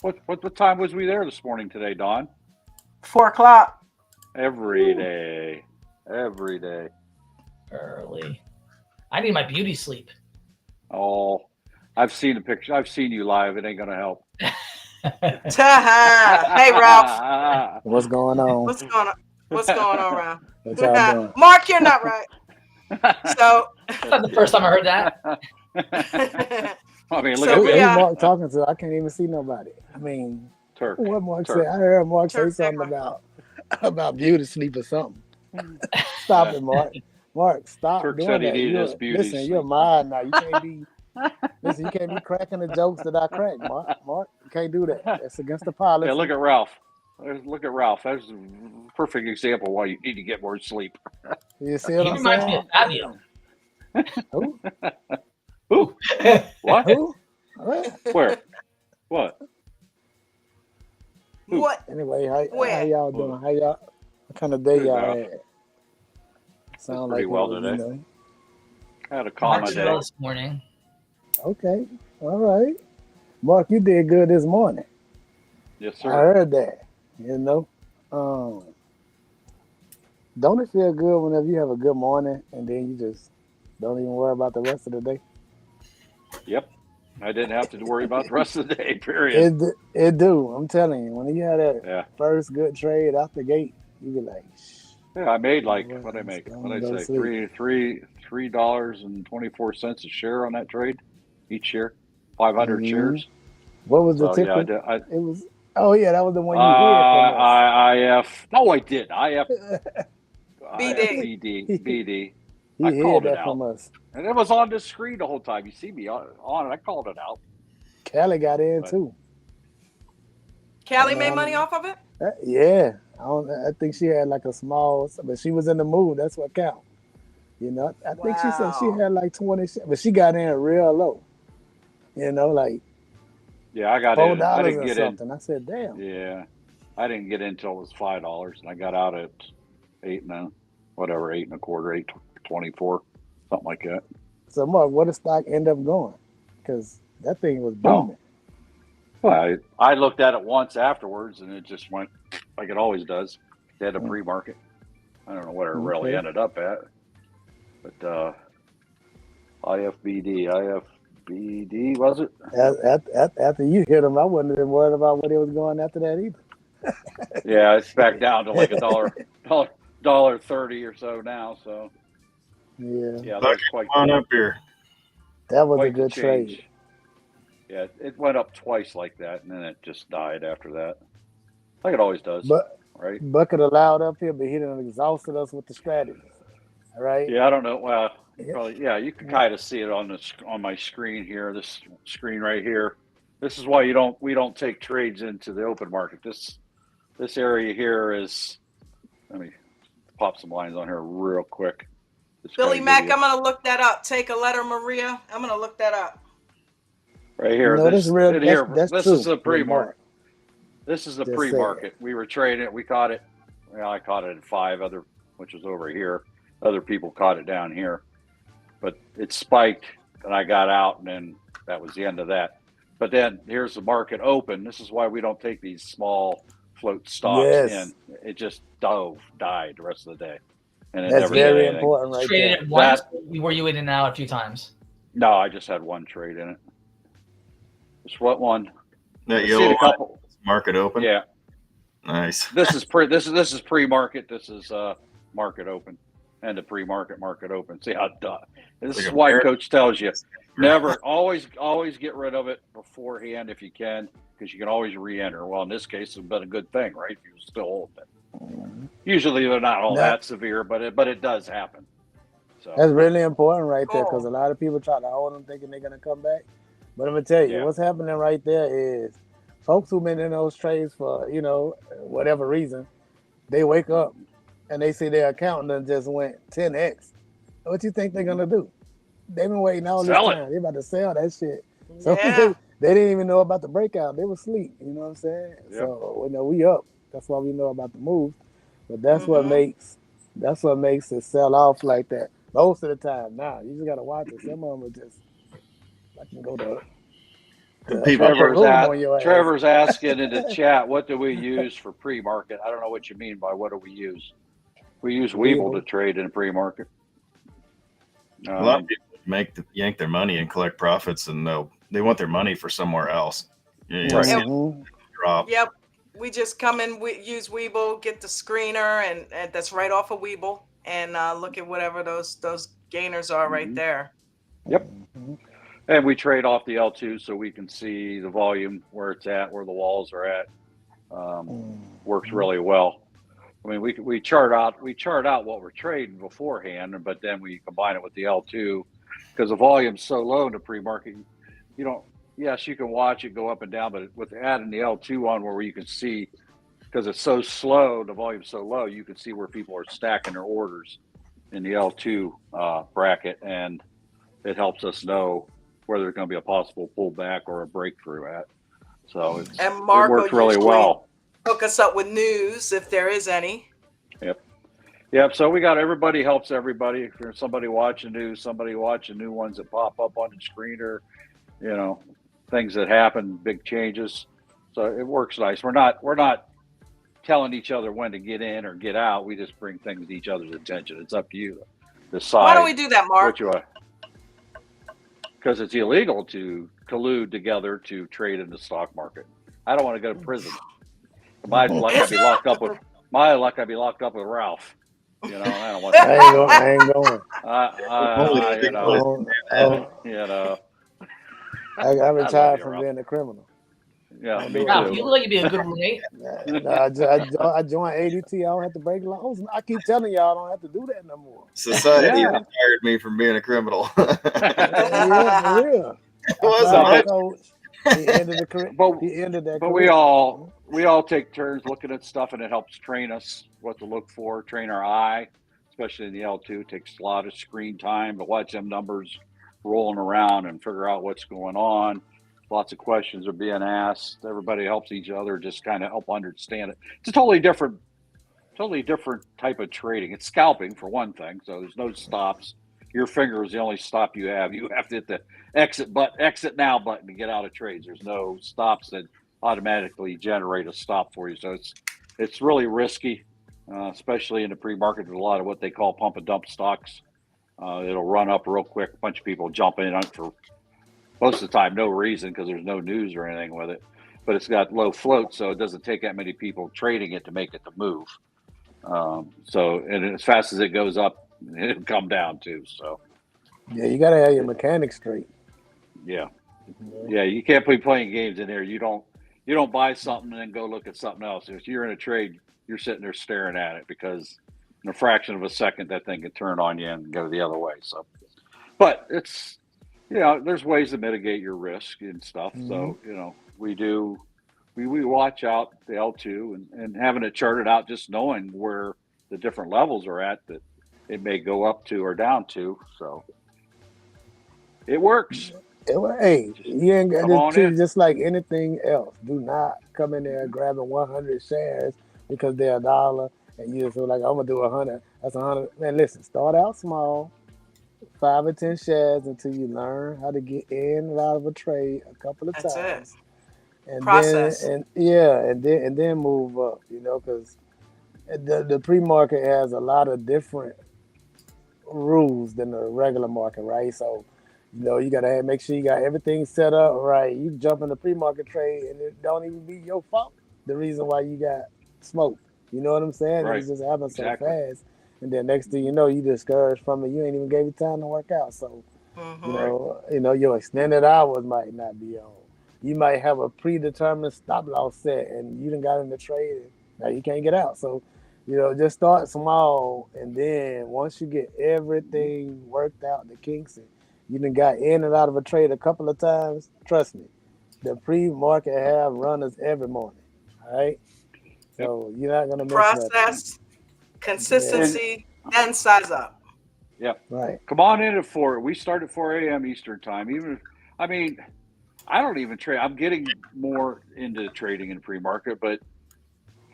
Speaker 3: What time was we there this morning today, Dawn?
Speaker 1: 4 o'clock.
Speaker 3: Every day.
Speaker 5: Early. I need my beauty sleep.
Speaker 3: Oh, I've seen the picture. I've seen you live. It ain't gonna help.
Speaker 1: Hey, Ralph.
Speaker 7: What's going on?
Speaker 1: What's going on, Ralph?
Speaker 7: What y'all doing?
Speaker 1: Mark, you're not right. So
Speaker 5: that's not the first time I heard that.
Speaker 3: I mean,
Speaker 7: look at who Mark talking to. I can't even see nobody. I mean, what Mark said. I heard Mark say something about beauty sleep or something. Stop it, Mark. Mark, stop
Speaker 3: Turk
Speaker 7: doing
Speaker 3: said
Speaker 7: that.
Speaker 3: Listen,
Speaker 7: you're mine now. You can't be. Listen, you can't be cracking the jokes that I crack, Mark. Mark, you can't do that. That's against the policy.
Speaker 3: Yeah, look at Ralph. That's a perfect example why you need to get more sleep.
Speaker 7: You see what I'm
Speaker 5: reminds
Speaker 7: saying?
Speaker 5: Me of Fabio.
Speaker 3: Who? What?
Speaker 7: Who? What?
Speaker 3: Where? What?
Speaker 1: Who? What?
Speaker 7: Anyway, how y'all doing? What kind of day y'all had? Sound
Speaker 3: pretty
Speaker 7: like
Speaker 3: well today. I had a calm day
Speaker 5: this morning.
Speaker 7: Okay, all right. Mark, you did good this morning.
Speaker 3: Yes, sir.
Speaker 7: I heard that. Don't it feel good whenever you have a good morning and then you just don't even worry about the rest of the day?
Speaker 3: Yep. I didn't have to worry about the rest of the day, period.
Speaker 7: It do. I'm telling you, when you had that first good trade out the gate, you be like,
Speaker 3: yeah, I made what did I make? What did I say? $3.24 a share on that trade each year. 500 shares.
Speaker 7: What was the ticker? Yeah, it was. Oh yeah, that was the one you hid from us.
Speaker 3: IF. No, I did. IF.
Speaker 1: BD.
Speaker 3: BD.
Speaker 7: He hid that from us.
Speaker 3: And it was on the screen the whole time. You see me on it. I called it out.
Speaker 7: Callie got in too.
Speaker 1: Callie made money off of it?
Speaker 7: Yeah. I think she had like a small, but she was in the mood. That's what counts. You know, I think she said she had like 20, but she got in real low. You know, like
Speaker 3: I got in.
Speaker 7: I didn't get something. I said, damn.
Speaker 3: Yeah, I didn't get in until it was $5, and I got out at 8 and whatever, 8 1/4, 8.24, something like that.
Speaker 7: So, Mark, what did stock end up going? Because that thing was booming.
Speaker 3: Well, I looked at it once afterwards, and it just went like it always does. They had a pre-market. I don't know what it really ended up at, but IFBD was it?
Speaker 7: After you hit them, I wasn't even worried about what it was going after that either.
Speaker 3: Yeah, it's back down to like $1.30 or so now. So yeah, that's quite
Speaker 4: on up here.
Speaker 7: That was a good trade.
Speaker 3: Yeah, it went up twice like that, and then it just died after that, like it always does.
Speaker 7: But
Speaker 3: right,
Speaker 7: Bucket allowed up here, but he done exhausted us with the strategy. Right?
Speaker 3: Yeah, I don't know. Well, probably, you can kind of see it on my screen here. This screen right here. This is why we don't take trades into the open market. This area here is. Let me pop some lines on here real quick.
Speaker 1: Billy Mack, I'm gonna look that up. Take a letter, Maria. I'm gonna look that up.
Speaker 3: Right here.
Speaker 7: No,
Speaker 3: this is the pre-market.
Speaker 7: This
Speaker 3: is the pre-market. We were trading it. We caught it. Well, I caught it at 5, which was over here. Other people caught it down here, but it spiked, and I got out, and then that was the end of that. But then here's the market open. This is why we don't take these small float stocks in. It just died the rest of the day, and it
Speaker 7: that's very important. Right
Speaker 5: traded
Speaker 7: there.
Speaker 5: It once. Were you in and out a few times?
Speaker 3: No, I just had one trade in it. Just one.
Speaker 4: That yellow market open.
Speaker 3: Yeah,
Speaker 4: nice.
Speaker 3: This is pre-market. This is market open. And the pre-market market open. See how this is why Coach tells you never always get rid of it beforehand if you can, because you can always re-enter. Well, in this case, it's been a good thing, right? If you're still holding it. Usually they're not all that severe, but it does happen. So
Speaker 7: that's really important right there, because a lot of people try to hold them thinking they're gonna come back. But I'm gonna tell you, what's happening right there is folks who've been in those trades for whatever reason, they wake up and they see their account and just went 10x. What you think they're gonna do? They've been waiting all this time. They're about to sell that shit. So they didn't even know about the breakout. They were asleep. You know what I'm saying? Yep. So we up. That's why we know about the move. But that's what makes it sell off like that most of the time. Now you just gotta watch it. Some of them are just I can go to.
Speaker 3: Trevor's asking in the chat, what do we use for pre-market? I don't know what you mean by what do we use. We use Webull to trade in pre-market.
Speaker 4: A lot of people yank their money and collect profits, and they want their money for somewhere else. Drop.
Speaker 1: Yep. We just come in, we use Webull, get the screener, and that's right off of Webull, and look at whatever those gainers are right there.
Speaker 3: Yep. And we trade off the L2 so we can see the volume, where it's at, where the walls are at. Works really well. I mean, we chart out what we're trading beforehand, but then we combine it with the L2 because the volume's so low in the pre-market. You don't. Yes, you can watch it go up and down, but with adding the L2 on, where you can see, because it's so slow, the volume's so low, you can see where people are stacking their orders in the L2 bracket, and it helps us know where there's going to be a possible pullback or a breakthrough at. So it works really well.
Speaker 1: Hook us up with news if there is any.
Speaker 3: Yep. So we got everybody helps everybody. If there's somebody watching news, somebody watching new ones that pop up on the screen, or things that happen, big changes. So it works nice. We're not telling each other when to get in or get out. We just bring things to each other's attention. It's up to you to decide.
Speaker 1: Why don't we do that, Mark?
Speaker 3: Because it's illegal to collude together to trade in the stock market. I don't want to go to prison. My luck, I'd be locked up with Ralph. I don't want that.
Speaker 7: I ain't going. I retired from being a criminal.
Speaker 3: Yeah, me
Speaker 5: Ralph,
Speaker 3: too.
Speaker 5: you look like you'd be a good roommate.
Speaker 7: No, I joined ADT. I don't have to break laws. I keep telling y'all I don't have to do that no more.
Speaker 4: Society retired me from being a criminal.
Speaker 7: Yeah, for real. My coach. He ended the career. He ended that
Speaker 3: but
Speaker 7: career.
Speaker 3: we all take turns looking at stuff, and it helps train us what to look for, train our eye, especially in the L2. It takes a lot of screen time to watch them numbers rolling around and figure out what's going on. Lots of questions are being asked. Everybody helps each other, just kind of help understand it. It's a totally different type of trading. It's scalping for one thing, so there's no stops. Your finger is the only stop you have. You have to hit the exit now button to get out of trades. There's no stops that automatically generate a stop for you. So it's really risky, especially in the pre-market. There's a lot of what they call pump and dump stocks. It'll run up real quick. A bunch of people jump in on it for most of the time no reason because there's no news or anything with it. But it's got low float, so it doesn't take that many people trading it to make it to move. And as fast as it goes up, it'll come down too. So
Speaker 7: yeah, you gotta have your mechanics straight.
Speaker 3: Yeah, you can't be playing games in there. You don't buy something and then go look at something else. If you're in a trade, you're sitting there staring at it because in a fraction of a second that thing can turn on you and go the other way. So, but it's there's ways to mitigate your risk and stuff. So we watch out the L2 and having it charted out, just knowing where the different levels are at that it may go up to or down to. So it works.
Speaker 7: Hey, you ain't got to just like anything else. Do not come in there grabbing 100 shares because they're $1 and you just feel like I'm gonna do 100. That's 100. Man, listen, start out small, 5 or 10 shares until you learn how to get in and out of a trade a couple of times.
Speaker 1: That's it.
Speaker 7: And
Speaker 1: Process.
Speaker 7: and then move up, because the pre-market has a lot of different rules than the regular market, right? So, you gotta make sure you got everything set up right. You jump in the pre-market trade and it don't even be your fault. The reason why you got smoked, you know what I'm saying?
Speaker 3: Right.
Speaker 7: It's just happening so fast, and then next thing you know, you discouraged from it. You ain't even gave you time to work out. So, your extended hours might not be on. You might have a predetermined stop loss set and you done got in the trade and now you can't get out. So, just start small, and then once you get everything worked out, the kinks, and you done got in and out of a trade a couple of times, trust me, the pre-market have runners every morning, all right? So you're not going to miss
Speaker 1: process, consistency, and size up.
Speaker 3: Yep.
Speaker 7: Right.
Speaker 3: Come on in at 4. We start at 4 a.m. Eastern time. I don't even trade. I'm getting more into trading in pre-market, but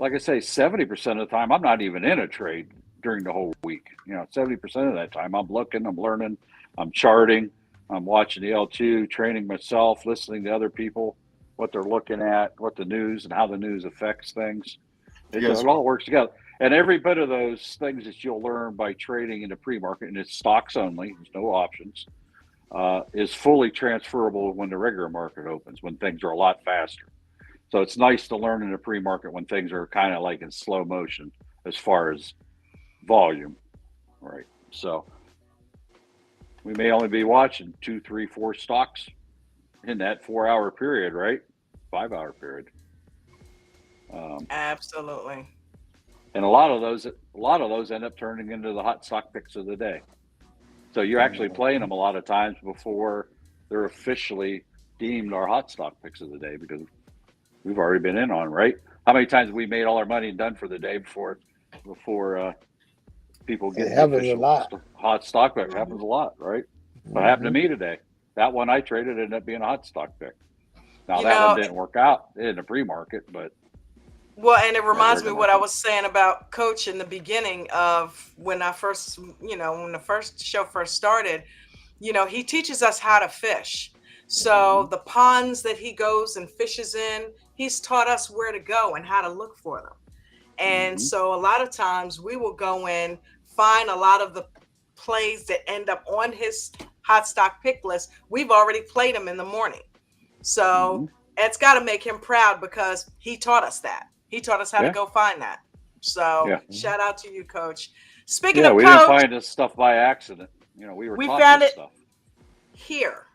Speaker 3: like I say, 70% of the time, I'm not even in a trade during the whole week. 70% of that time, I'm looking, I'm learning, I'm charting, I'm watching the L2, training myself, listening to other people, what they're looking at, what the news and how the news affects things. It all works together. And every bit of those things that you'll learn by trading in the pre-market, and it's stocks only, there's no options, is fully transferable when the regular market opens, when things are a lot faster. So it's nice to learn in the pre-market when things are kind of like in slow motion as far as volume, right? So we may only be watching 2, 3, 4 stocks in that 4-hour period, right? 5-hour period.
Speaker 1: Absolutely.
Speaker 3: And a lot of those end up turning into the hot stock picks of the day. So you're actually playing them a lot of times before they're officially deemed our hot stock picks of the day because we've already been in on, right? How many times have we made all our money and done for the day before people get the official hot stock pick? It happens a lot, right? What happened to me today? That one I traded ended up being a hot stock pick. Now that one didn't work out in the pre-market, but
Speaker 1: and it reminds me of what I was saying about Coach in the beginning of when I first, when the show first started. He teaches us how to fish. So the ponds that he goes and fishes in, he's taught us where to go and how to look for them. And so a lot of times we will go in, find a lot of the plays that end up on his hot stock pick list. We've already played them in the morning. So it's got to make him proud because he taught us that. He taught us how to go find that. So shout out to you, Coach. Speaking of
Speaker 3: we
Speaker 1: Coach,
Speaker 3: didn't find this stuff by accident. We were taught
Speaker 1: found
Speaker 3: this
Speaker 1: it
Speaker 3: stuff
Speaker 1: here.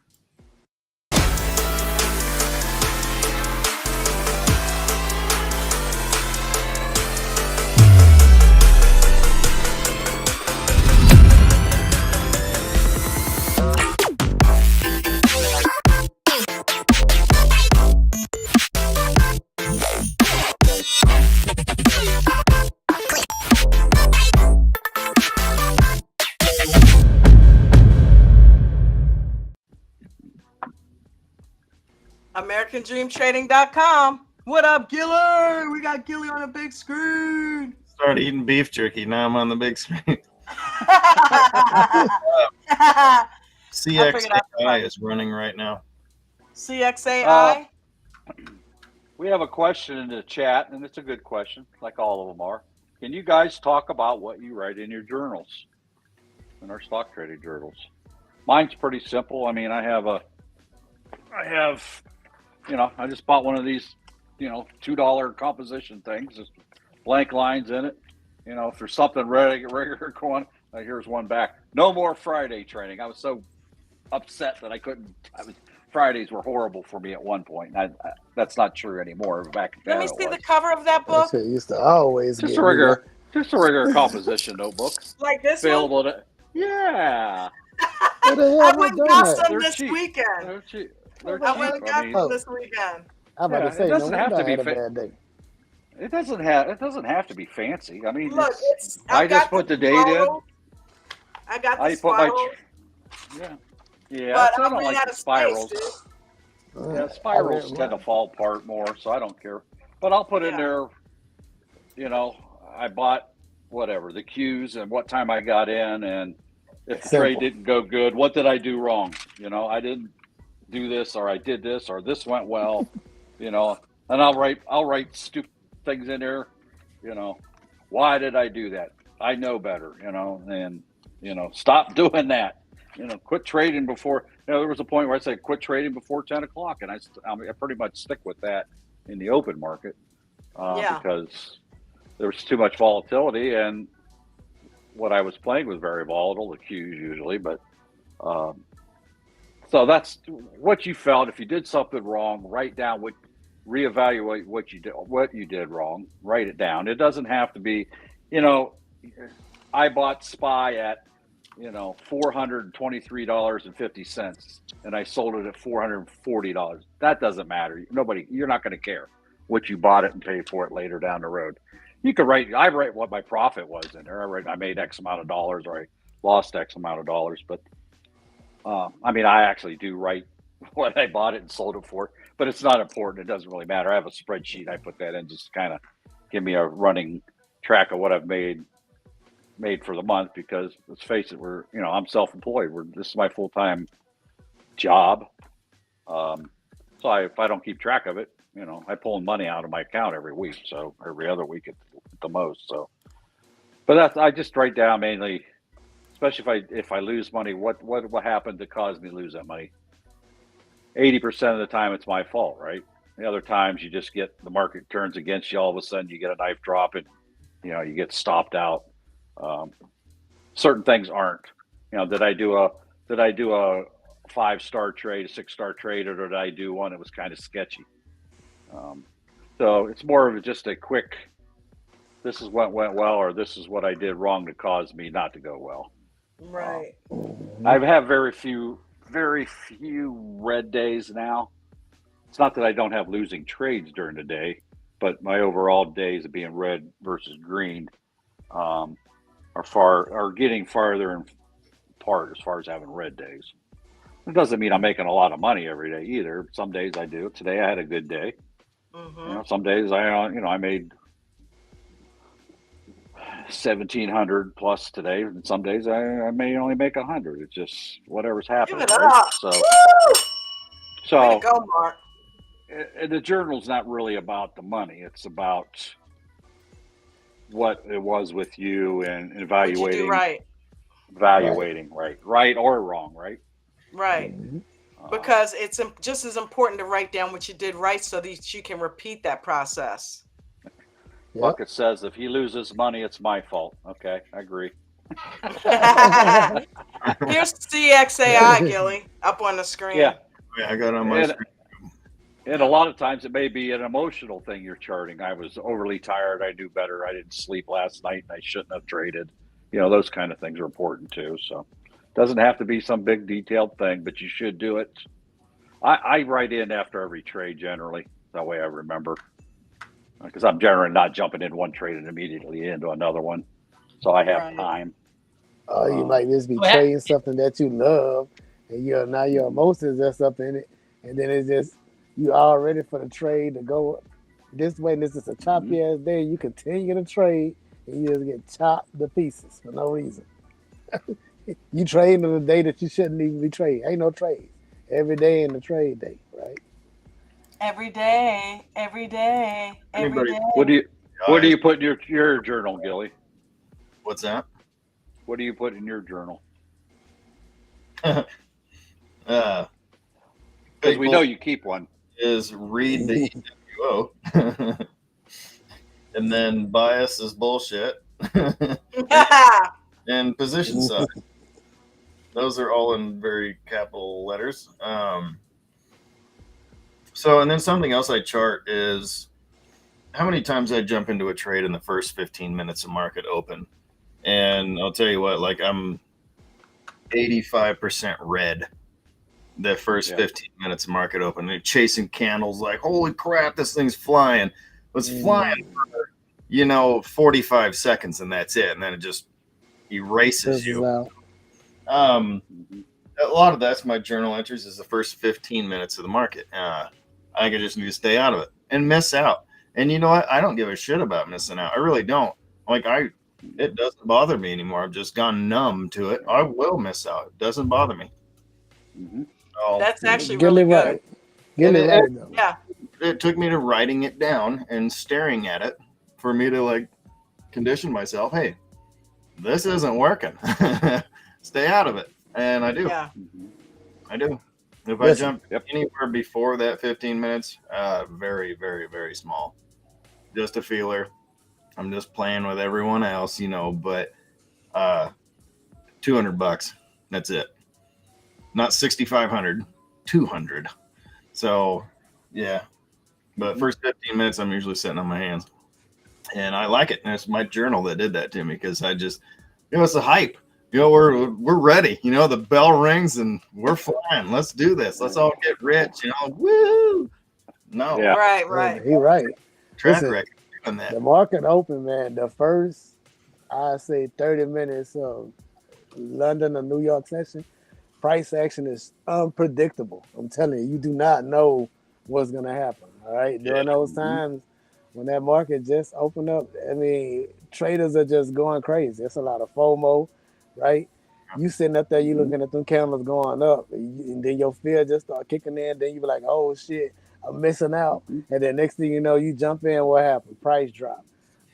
Speaker 1: AmericanDreamTrading.com. What up, Gilly? We got Gilly on a big screen.
Speaker 4: Started eating beef jerky. Now I'm on the big screen. CXAI is running right now.
Speaker 1: CXAI?
Speaker 3: We have a question in the chat, and it's a good question, like all of them are. Can you guys talk about what you write in your journals, in our stock trading journals? Mine's pretty simple. I mean, I just bought one of these, $2 composition things, just blank lines in it. If there's something regular going, here's one back. No more Friday trading. I was so upset that I couldn't. Fridays were horrible for me at one point. That's not true anymore. Back then,
Speaker 1: let me see the cover of that book.
Speaker 7: That shit used to always
Speaker 3: just a regular composition notebook.
Speaker 1: Like this
Speaker 3: available
Speaker 1: one?
Speaker 3: Yeah.
Speaker 1: I went and got some this weekend.
Speaker 3: They're cheap.
Speaker 1: I went and got some this weekend.
Speaker 7: I'm about to say,
Speaker 3: it doesn't have to be
Speaker 7: bad day.
Speaker 3: It doesn't have to be fancy. I mean,
Speaker 1: look,
Speaker 3: I just put the date in.
Speaker 1: I got the spiral.
Speaker 3: Yeah,
Speaker 1: but
Speaker 3: I don't like the spirals. Spirals tend to fall apart more, so I don't care. But I'll put in there, I bought whatever, the Qs and what time I got in, and if the trade didn't go good, what did I do wrong? I didn't do this, or I did this, or this went well, and I'll write stupid things in there, why did I do that? I know better, and stop doing that. Quit trading before. There was a point where I said quit trading before 10 o'clock, and I pretty much stick with that in the open market because there was too much volatility, and what I was playing was very volatile. The Qs usually, but so that's what you felt. If you did something wrong, write down reevaluate what you did wrong. Write it down. It doesn't have to be, I bought SPY at $423.50, and I sold it at $440. That doesn't matter. You're not going to care what you bought it and pay for it later down the road. You could I write what my profit was in there. I made X amount of dollars, or I lost X amount of dollars. But I actually do write what I bought it and sold it for, but it's not important. It doesn't really matter. I have a spreadsheet. I put that in just kind of give me a running track of what I've made for the month, because let's face it, I'm self-employed. This is my full-time job. So if I don't keep track of it, I pull money out of my account every week. So every other week at the most. So, but I just write down mainly, especially if I lose money, what happened to cause me to lose that money? 80% of the time it's my fault, right? The other times you just get the market turns against you. All of a sudden you get a knife drop and you get stopped out. Certain things aren't. Did I do a 5-star trade, a 6-star trade, or did I do one that was kind of sketchy? So it's more of just a quick, this is what went well, or this is what I did wrong that caused me not to go well.
Speaker 1: Right.
Speaker 3: I have very few red days now. It's not that I don't have losing trades during the day, but my overall days of being red versus green are getting farther and apart as far as having red days. It doesn't mean I'm making a lot of money every day either. Some days I do. Today I had a good day.
Speaker 1: Mm-hmm.
Speaker 3: Some days I made 1,700 plus today, and some days I may only make 100. It's just whatever's happening.
Speaker 1: Give it up.
Speaker 3: So
Speaker 1: way to go, Mark.
Speaker 3: The journal's not really about the money. It's about what it was with you and evaluating.
Speaker 1: What you do right.
Speaker 3: Evaluating right or wrong, right?
Speaker 1: Right. Because it's just as important to write down what you did right so that you can repeat that process.
Speaker 3: Bucket says if he loses money, it's my fault. Okay, I agree.
Speaker 1: Here's CXAI, Gilly, up on the screen.
Speaker 4: Yeah, I got it on my screen.
Speaker 3: And a lot of times it may be an emotional thing you're charting. I was overly tired. I knew better. I didn't sleep last night and I shouldn't have traded. Those kind of things are important too. So it doesn't have to be some big detailed thing, but you should do it. I write in after every trade generally. That way I remember. Because I'm generally not jumping in one trade and immediately into another one. So I have time.
Speaker 7: You might just be trading something that you love, and now your emotions are up in it, and then it's just you all ready for the trade to go this way, and this is a choppy ass day. You continue to trade, and you just get chopped to pieces for no reason. You trade on the day that you shouldn't even be trading. Ain't no trade. Every day in the trade day, right?
Speaker 1: Every day, every day, every day.
Speaker 3: What do you put in your journal, Gilly?
Speaker 4: What's that?
Speaker 3: What do you put in your journal?
Speaker 4: Because
Speaker 3: we know you keep one.
Speaker 4: Is read the EWO, and then bias is bullshit, and position size. Those are all in very capital letters. So, and then something else I chart is how many times I jump into a trade in the first 15 minutes of market open. And I'll tell you what, like I'm 85% red the first 15 minutes of market open. They're chasing candles like, holy crap, this thing's flying. It was flying for, 45 seconds and that's it. And then it just erases you. A lot of that's my journal entries is the first 15 minutes of the market. I just need to stay out of it and miss out. And you know what? I don't give a shit about missing out. I really don't. It doesn't bother me anymore. I've just gone numb to it. I will miss out. It doesn't bother me. So,
Speaker 1: that's actually really good.
Speaker 7: Yeah.
Speaker 4: It took me to writing it down and staring at it for me to condition myself. Hey, this isn't working. Stay out of it. And I do.
Speaker 1: Yeah.
Speaker 4: I do. If I jump anywhere before that 15 minutes, very, very, very small. Just a feeler. I'm just playing with everyone else, but $200. That's it. Not 6,500, 200. So, yeah. But first 15 minutes, I'm usually sitting on my hands. And I like it. And it's my journal that did that to me because I just, it's the hype. We're ready. The bell rings and we're flying. Let's do this. Let's all get rich. Woo! No.
Speaker 1: Yeah. Right.
Speaker 7: He right.
Speaker 4: Track record on that.
Speaker 7: The market open, man. The first, I say, 30 minutes of London or New York session, price action is unpredictable. I'm telling you, you do not know what's gonna happen. All right. During those times when that market just opened up, traders are just going crazy. It's a lot of FOMO. Right, you sitting up there, you looking at them candles going up, and then your fear just start kicking in. Then you be like, "Oh shit, I'm missing out." And then next thing you know, you jump in. What happened? Price drop.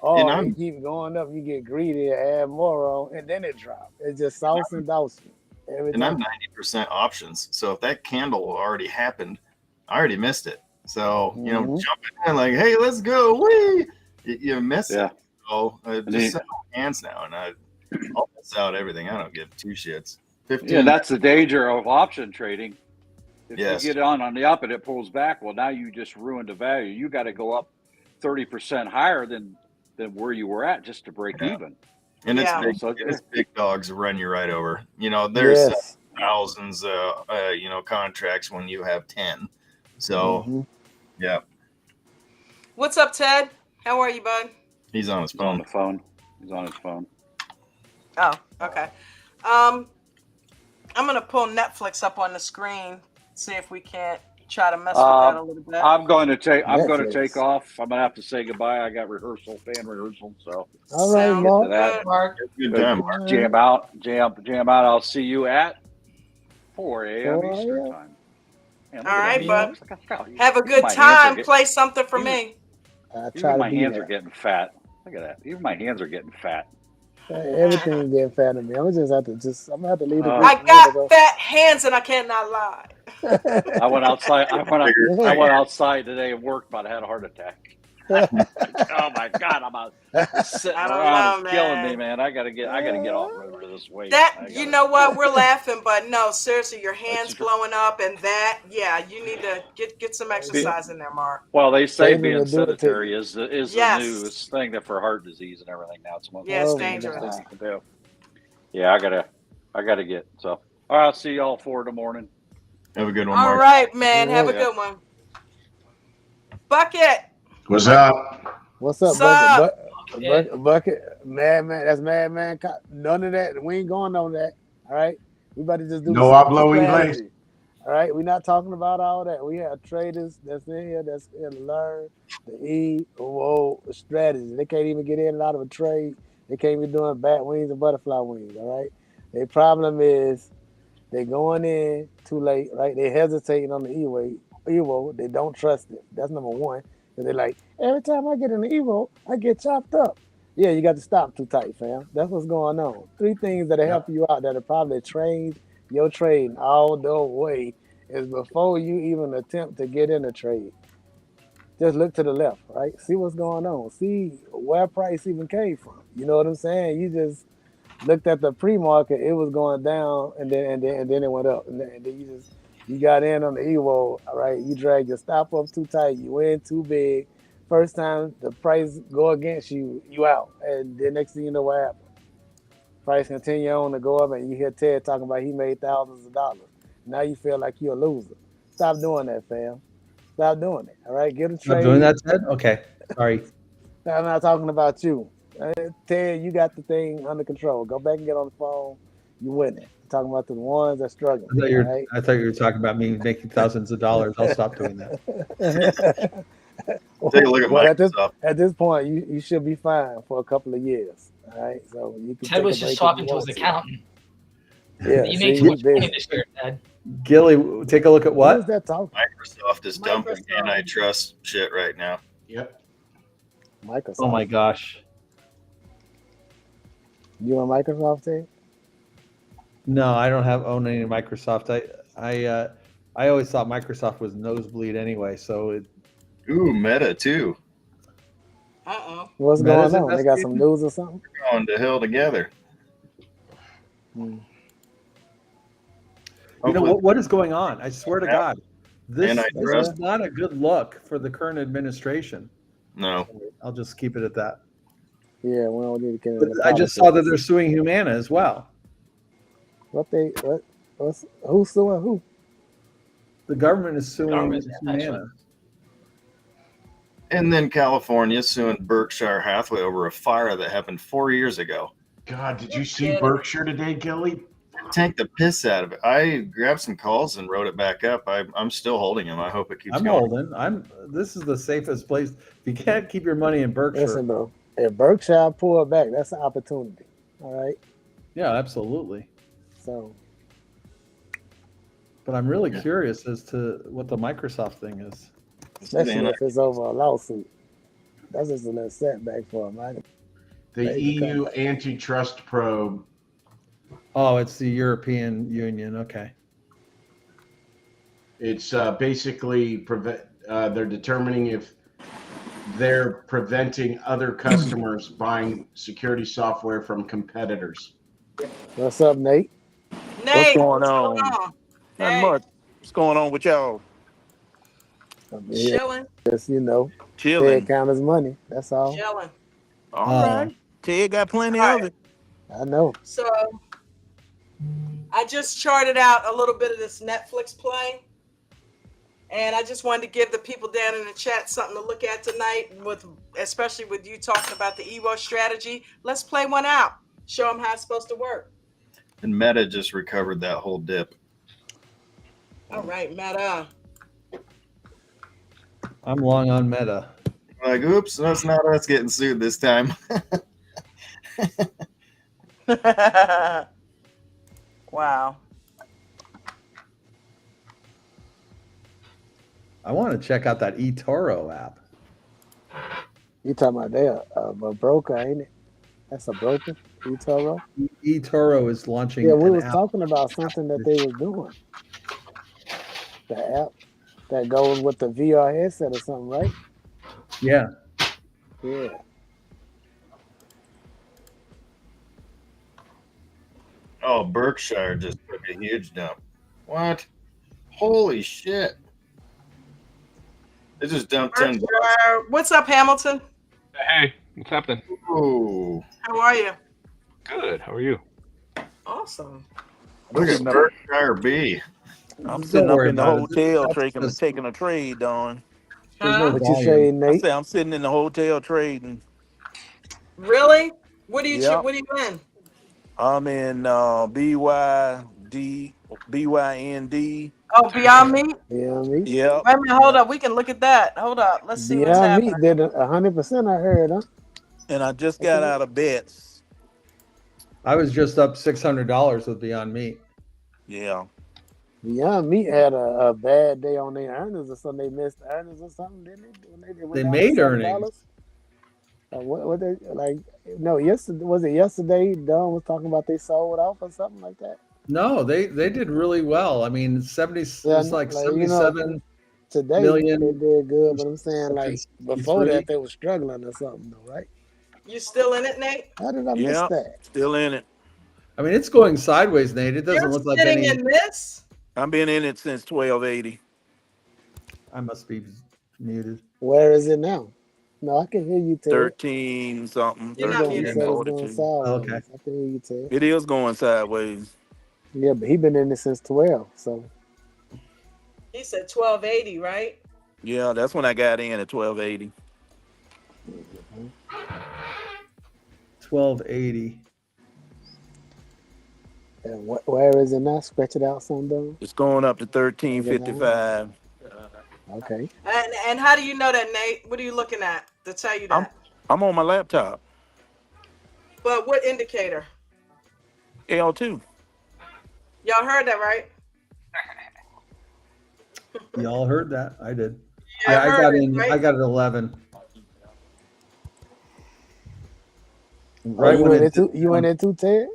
Speaker 7: Oh, it keep going up. You get greedy, add more on, and then it drop. It's just sauce and dose.
Speaker 4: And I'm 90% options. So if that candle already happened, I already missed it. So jumping in like, "Hey, let's go!" Wee, you miss it. So just set my hands now, and I'll miss out everything. I don't give two shits. 15.
Speaker 3: Yeah, that's the danger of option trading. If you get on the up and it pulls back, well, now you just ruined the value. You got to go up 30% higher than where you were at just to break even.
Speaker 4: And it's big dogs run you right over. There's thousands of contracts when you have 10. So yeah.
Speaker 1: What's up, Ted? How are you, bud?
Speaker 4: He's on his phone.
Speaker 3: He's on his phone.
Speaker 1: Oh, okay. I'm gonna pull Netflix up on the screen, see if we can't try to mess with that a little bit.
Speaker 3: I'm going to take off. I'm gonna have to say goodbye. I got band rehearsal. So
Speaker 7: all right,
Speaker 3: Mark. Good time, Mark. Jam out. I'll see you at 4 a.m. Eastern time.
Speaker 1: Man, all right, bud. Have a good time. Play something for me.
Speaker 3: Even my hands are getting fat. Look at that. Even my hands are getting fat.
Speaker 7: Everything getting fat in me. I'm gonna have to leave it.
Speaker 1: I got fat hands and I cannot lie.
Speaker 3: I went outside. I went outside today and worked, but I had a heart attack. Oh my God! I'm sitting around, killing me, man. I gotta get off of this weight.
Speaker 1: You know what? We're laughing, but no, seriously, your hands blowing up and that. Yeah, you need to get some exercise in there, Mark.
Speaker 3: Well, they say being sedentary is the newest thing that for heart disease and everything now.
Speaker 1: It's dangerous.
Speaker 3: You can do. Yeah, I gotta get so. All right, I'll see y'all 4 in the morning.
Speaker 4: Have a good one, Mark.
Speaker 1: All right, man. Have a good one. Bucket.
Speaker 8: What's up?
Speaker 7: What's up, Bucket? Madman. That's Madman. None of that. We ain't going on that. All right. We about to just do
Speaker 8: no hablo inglés.
Speaker 7: All right, we're not talking about all that. We have traders that's in here that's here to learn the EO strategy. They can't even get in and out of a trade. They can't be doing bat wings and butterfly wings. All right, their problem is they going in too late. Right, they hesitating on the EVO. They don't trust it. That's number one. And they're like, every time I get in the EVO, I get chopped up. Yeah, you got to stop too tight, fam. That's what's going on. 3 things that'll help you out that'll probably train your trading all the way is before you even attempt to get in a trade. Just look to the left, right? See what's going on. See where price even came from. You know what I'm saying? You just looked at the pre-market, it was going down, and then it went up, and then you got in on the EVO, all right? You drag your stop up too tight, you in too big. First time the price go against you, you out, and the next thing you know what happened. Price continue on to go up, and you hear Ted talking about he made thousands of dollars. Now you feel like you're a loser. Stop doing that, fam. Stop doing it. All right, get a trade.
Speaker 8: Stop doing that, Ted? Okay, sorry.
Speaker 7: I'm not talking about you. Ted, you got the thing under control. Go back and get on the phone. You winning. I'm talking about the ones that struggling.
Speaker 8: I thought you were talking about me making thousands of dollars. I'll stop doing that.
Speaker 4: Take a look at Microsoft.
Speaker 7: At this point, you should be fine for a couple of years. All right, so you can.
Speaker 5: Ted was just talking to his accountant.
Speaker 7: Yeah,
Speaker 5: you made too much money this year, Ted.
Speaker 8: Gilly, take a look at what?
Speaker 7: Who's that talking?
Speaker 4: Microsoft is dumping antitrust shit right now.
Speaker 9: Yep.
Speaker 7: Microsoft.
Speaker 8: Oh my gosh.
Speaker 7: You on Microsoft, Ted?
Speaker 8: No, I don't own any Microsoft. I always thought Microsoft was nosebleed anyway. So
Speaker 4: Ooh, Meta too.
Speaker 7: What's going on? They got some news or something?
Speaker 4: We're going to hell together.
Speaker 8: You know what is going on? I swear to God, this is not a good look for the current administration.
Speaker 4: No,
Speaker 8: I'll just keep it at that.
Speaker 7: Yeah, we don't need to get into
Speaker 8: I just saw that they're suing Humana as well.
Speaker 7: Who's suing who?
Speaker 8: The government is suing Humana.
Speaker 4: And then California suing Berkshire Hathaway over a fire that happened 4 years ago.
Speaker 9: God, did you see Berkshire today, Gilly?
Speaker 4: Take the piss out of it. I grabbed some calls and wrote it back up. I'm still holding them. I hope it keeps going.
Speaker 8: Holding. This is the safest place. If you can't keep your money in Berkshire.
Speaker 7: Listen, bro. If Berkshire pull back, that's an opportunity. All right.
Speaker 8: Yeah, absolutely.
Speaker 7: So.
Speaker 8: But I'm really curious as to what the Microsoft thing is.
Speaker 7: Especially if it's over a lawsuit. That's just a little setback for them, right?
Speaker 9: The EU antitrust probe.
Speaker 8: Oh, it's the European Union. Okay.
Speaker 9: It's basically they're determining if they're preventing other customers buying security software from competitors.
Speaker 7: What's up, Nate?
Speaker 10: What's going on? Not much. What's going on with y'all?
Speaker 1: Chilling.
Speaker 7: Just,
Speaker 10: chilling.
Speaker 7: Ted count his money. That's all.
Speaker 1: Chilling.
Speaker 10: All right. Ted got plenty of it.
Speaker 7: I know.
Speaker 1: So I just charted out a little bit of this Netflix play. And I just wanted to give the people down in the chat something to look at tonight, especially with you talking about the EVO strategy. Let's play one out. Show them how it's supposed to work.
Speaker 4: And Meta just recovered that whole dip.
Speaker 1: All right, Meta.
Speaker 8: I'm long on Meta.
Speaker 4: Like, oops, that's not us getting sued this time.
Speaker 1: Wow.
Speaker 8: I want to check out that eToro app.
Speaker 7: You talking about they a broker, ain't it? That's a broker, eToro?
Speaker 8: eToro is launching.
Speaker 7: Yeah, we was talking about something that they was doing. The app that goes with the VR headset or something, right?
Speaker 8: Yeah.
Speaker 7: Yeah.
Speaker 4: Oh, Berkshire just took a huge dump. What? Holy shit. It just dumped 10 bucks.
Speaker 1: What's up, Hamilton?
Speaker 11: Hey, what's happening?
Speaker 4: Ooh.
Speaker 1: How are you?
Speaker 11: Good. How are you?
Speaker 1: Awesome.
Speaker 4: Look at Berkshire B.
Speaker 10: I'm sitting up in the hotel taking a trade, Don.
Speaker 7: What you say, Nate?
Speaker 10: I say I'm sitting in the hotel trading.
Speaker 1: Really? What are you in?
Speaker 10: I'm in BYD BYND.
Speaker 1: Oh, Beyond Meat.
Speaker 7: Beyond Meat.
Speaker 10: Yep.
Speaker 1: Wait a minute, hold up. We can look at that. Hold up. Let's see what's
Speaker 7: Beyond
Speaker 1: happening.
Speaker 7: Meat did 100%. I heard, huh?
Speaker 10: And I just got out of bets.
Speaker 8: I was just up $600 with Beyond Meat.
Speaker 10: Yeah.
Speaker 7: Beyond Meat had a bad day on their earnings or something. They missed earnings or something, didn't they? When they went
Speaker 8: They
Speaker 7: down
Speaker 8: made
Speaker 7: to
Speaker 8: earnings.
Speaker 7: What they like? No, yesterday was it yesterday? Don was talking about they sold off or something like that.
Speaker 8: No, they did really well. I mean, 70.
Speaker 7: Yeah,
Speaker 8: It's like
Speaker 7: you know,
Speaker 8: 77
Speaker 7: today
Speaker 8: million.
Speaker 7: they did good, but I'm saying like before
Speaker 8: 63.
Speaker 7: that they were struggling or something, though, right?
Speaker 1: You still in it, Nate?
Speaker 7: How did I miss that?
Speaker 10: Still in it.
Speaker 8: I mean, it's going sideways, Nate. It doesn't
Speaker 1: You're
Speaker 8: look like
Speaker 1: sitting
Speaker 8: any.
Speaker 1: in this?
Speaker 10: I've been in it since 1280.
Speaker 8: I must be muted.
Speaker 7: Where is it now? No, I can hear you, Ted.
Speaker 10: 13 something.
Speaker 1: You're not
Speaker 10: 13
Speaker 1: muted.
Speaker 7: Said it's going
Speaker 10: 42.
Speaker 7: sideways.
Speaker 8: Okay.
Speaker 7: I can hear you, Ted.
Speaker 10: It is going sideways.
Speaker 7: Yeah, but he been in it since 12. So
Speaker 1: He said 1280, right?
Speaker 10: Yeah, that's when I got in at 1280.
Speaker 8: 1280.
Speaker 7: and where is it now? Stretch it out some, though.
Speaker 10: It's going up to 1355.
Speaker 7: Okay.
Speaker 1: And how do you know that, Nate? What are you looking at to tell you that?
Speaker 10: I'm on my laptop.
Speaker 1: But what indicator?
Speaker 10: L2.
Speaker 1: Y'all heard that, right?
Speaker 8: Y'all heard that? I did.
Speaker 1: Yeah,
Speaker 8: I got
Speaker 1: it,
Speaker 8: in.
Speaker 1: right?
Speaker 8: I got it 11.
Speaker 7: Right. You went into Ted?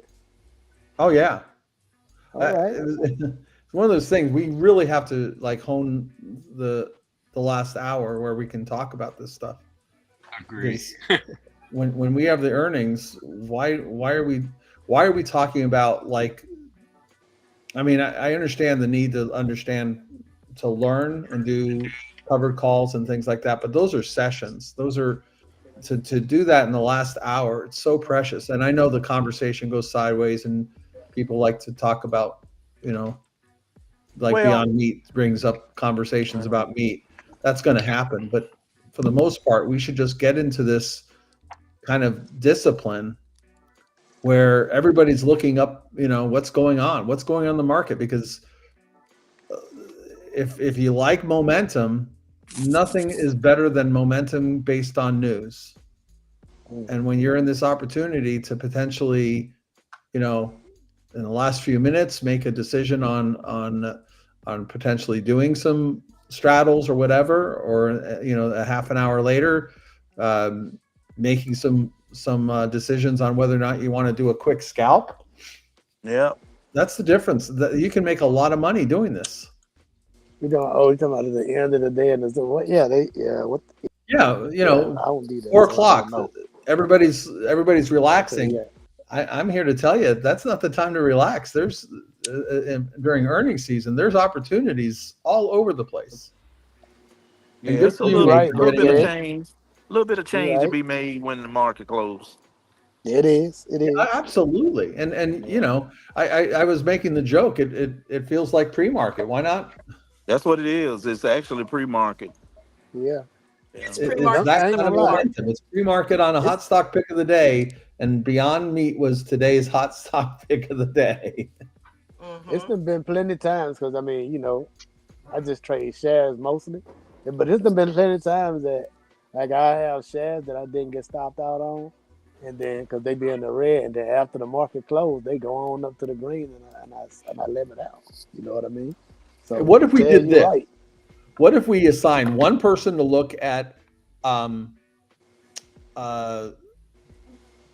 Speaker 8: Oh yeah.
Speaker 7: All right.
Speaker 8: It's one of those things we really have to like hone the last hour where we can talk about this stuff.
Speaker 11: Agree.
Speaker 8: when we have the earnings, why are we talking about like? I mean, I understand the need to learn and do covered calls and things like that, but those are sessions. Those are to do that in the last hour. It's so precious, and I know the conversation goes sideways, and people like to talk about, Beyond Meat brings up conversations about meat. That's going to happen, but for the most part, we should just get into this kind of discipline where everybody's looking up, what's going on in the market, because if you like momentum, nothing is better than momentum based on news. And when you're in this opportunity to potentially, in the last few minutes, make a decision on potentially doing some straddles or whatever, or a half an hour later, making some decisions on whether or not you want to do a quick scalp.
Speaker 10: Yeah,
Speaker 8: that's the difference. That you can make a lot of money doing this.
Speaker 7: You're talking about at the end of the day, and it's what? Yeah, what?
Speaker 8: Yeah,
Speaker 7: I won't do that.
Speaker 8: 4 o'clock. Everybody's relaxing.
Speaker 7: Okay, yeah.
Speaker 8: I'm here to tell you that's not the time to relax. There's during earnings season, there's opportunities all over the place.
Speaker 10: Yeah, it's a little bit of change to be made when the market closed.
Speaker 7: It is.
Speaker 8: Yeah, absolutely. And I was making the joke. It feels like pre-market. Why not?
Speaker 10: That's what it is. It's actually pre-market.
Speaker 7: Yeah.
Speaker 1: It's
Speaker 8: pre-market. That kind of momentum. It's pre-market on a hot stock pick of the day, and Beyond Meat was today's hot stock pick of the day.
Speaker 1: Mm-hmm.
Speaker 7: It's been plenty of times because I just trade shares mostly, but it's been plenty of times that like I have shares that I didn't get stopped out on, and then because they be in the red, and then after the market closed, they go on up to the green, and I let it out. You know what I mean? So
Speaker 8: what if we did this?
Speaker 7: Right.
Speaker 8: What if we assign one person to look at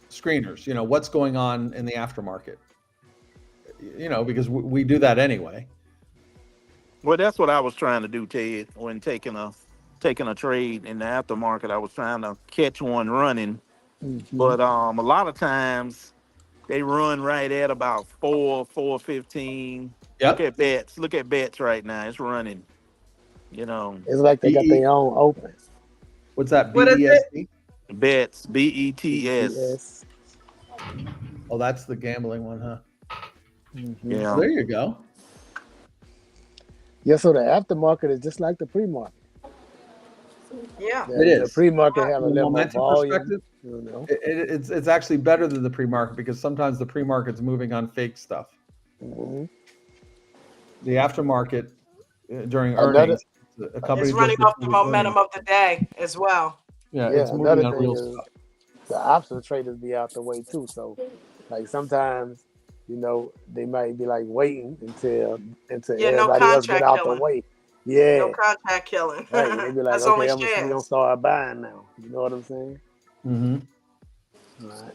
Speaker 8: screeners? What's going on in the aftermarket? Because we do that anyway.
Speaker 10: Well, that's what I was trying to do, Ted, when taking a trade in the aftermarket. I was trying to catch one running, but a lot of times they run right at about 4:15.
Speaker 8: Yep.
Speaker 10: Look at bets right now. It's running.
Speaker 7: It's like they got their own open.
Speaker 8: What's that?
Speaker 1: What is
Speaker 8: BEST?
Speaker 10: Bets, BETS.
Speaker 8: Oh, that's the gambling one, huh?
Speaker 10: Yeah.
Speaker 8: There you go.
Speaker 7: Yeah, so the aftermarket is just like the pre-market.
Speaker 1: Yeah,
Speaker 8: it is.
Speaker 7: The pre-market have a little more
Speaker 8: momentum
Speaker 7: volume.
Speaker 8: It's actually better than the pre-market because sometimes the pre-market's moving on fake stuff.
Speaker 7: Mm-hmm.
Speaker 8: the aftermarket during
Speaker 7: Another
Speaker 8: earnings. A company
Speaker 1: It's
Speaker 8: just
Speaker 1: running off the
Speaker 8: reported
Speaker 1: momentum
Speaker 8: earnings.
Speaker 1: of the day as well.
Speaker 8: Yeah,
Speaker 7: yeah,
Speaker 8: it's moving
Speaker 7: another
Speaker 8: on
Speaker 7: thing
Speaker 8: real
Speaker 7: is
Speaker 8: stuff.
Speaker 7: the option traders be out the way too. So like sometimes, you know, they might be like waiting until
Speaker 1: Yeah, no
Speaker 7: everybody else get
Speaker 1: contract
Speaker 7: out the
Speaker 1: killing.
Speaker 7: way.
Speaker 1: No
Speaker 7: Yeah.
Speaker 1: contract killing.
Speaker 7: Right. And they be like,
Speaker 1: That's only
Speaker 7: okay, we gonna
Speaker 1: shares.
Speaker 7: start buying now. You know what I'm saying?
Speaker 8: Mm-hmm.
Speaker 7: All right.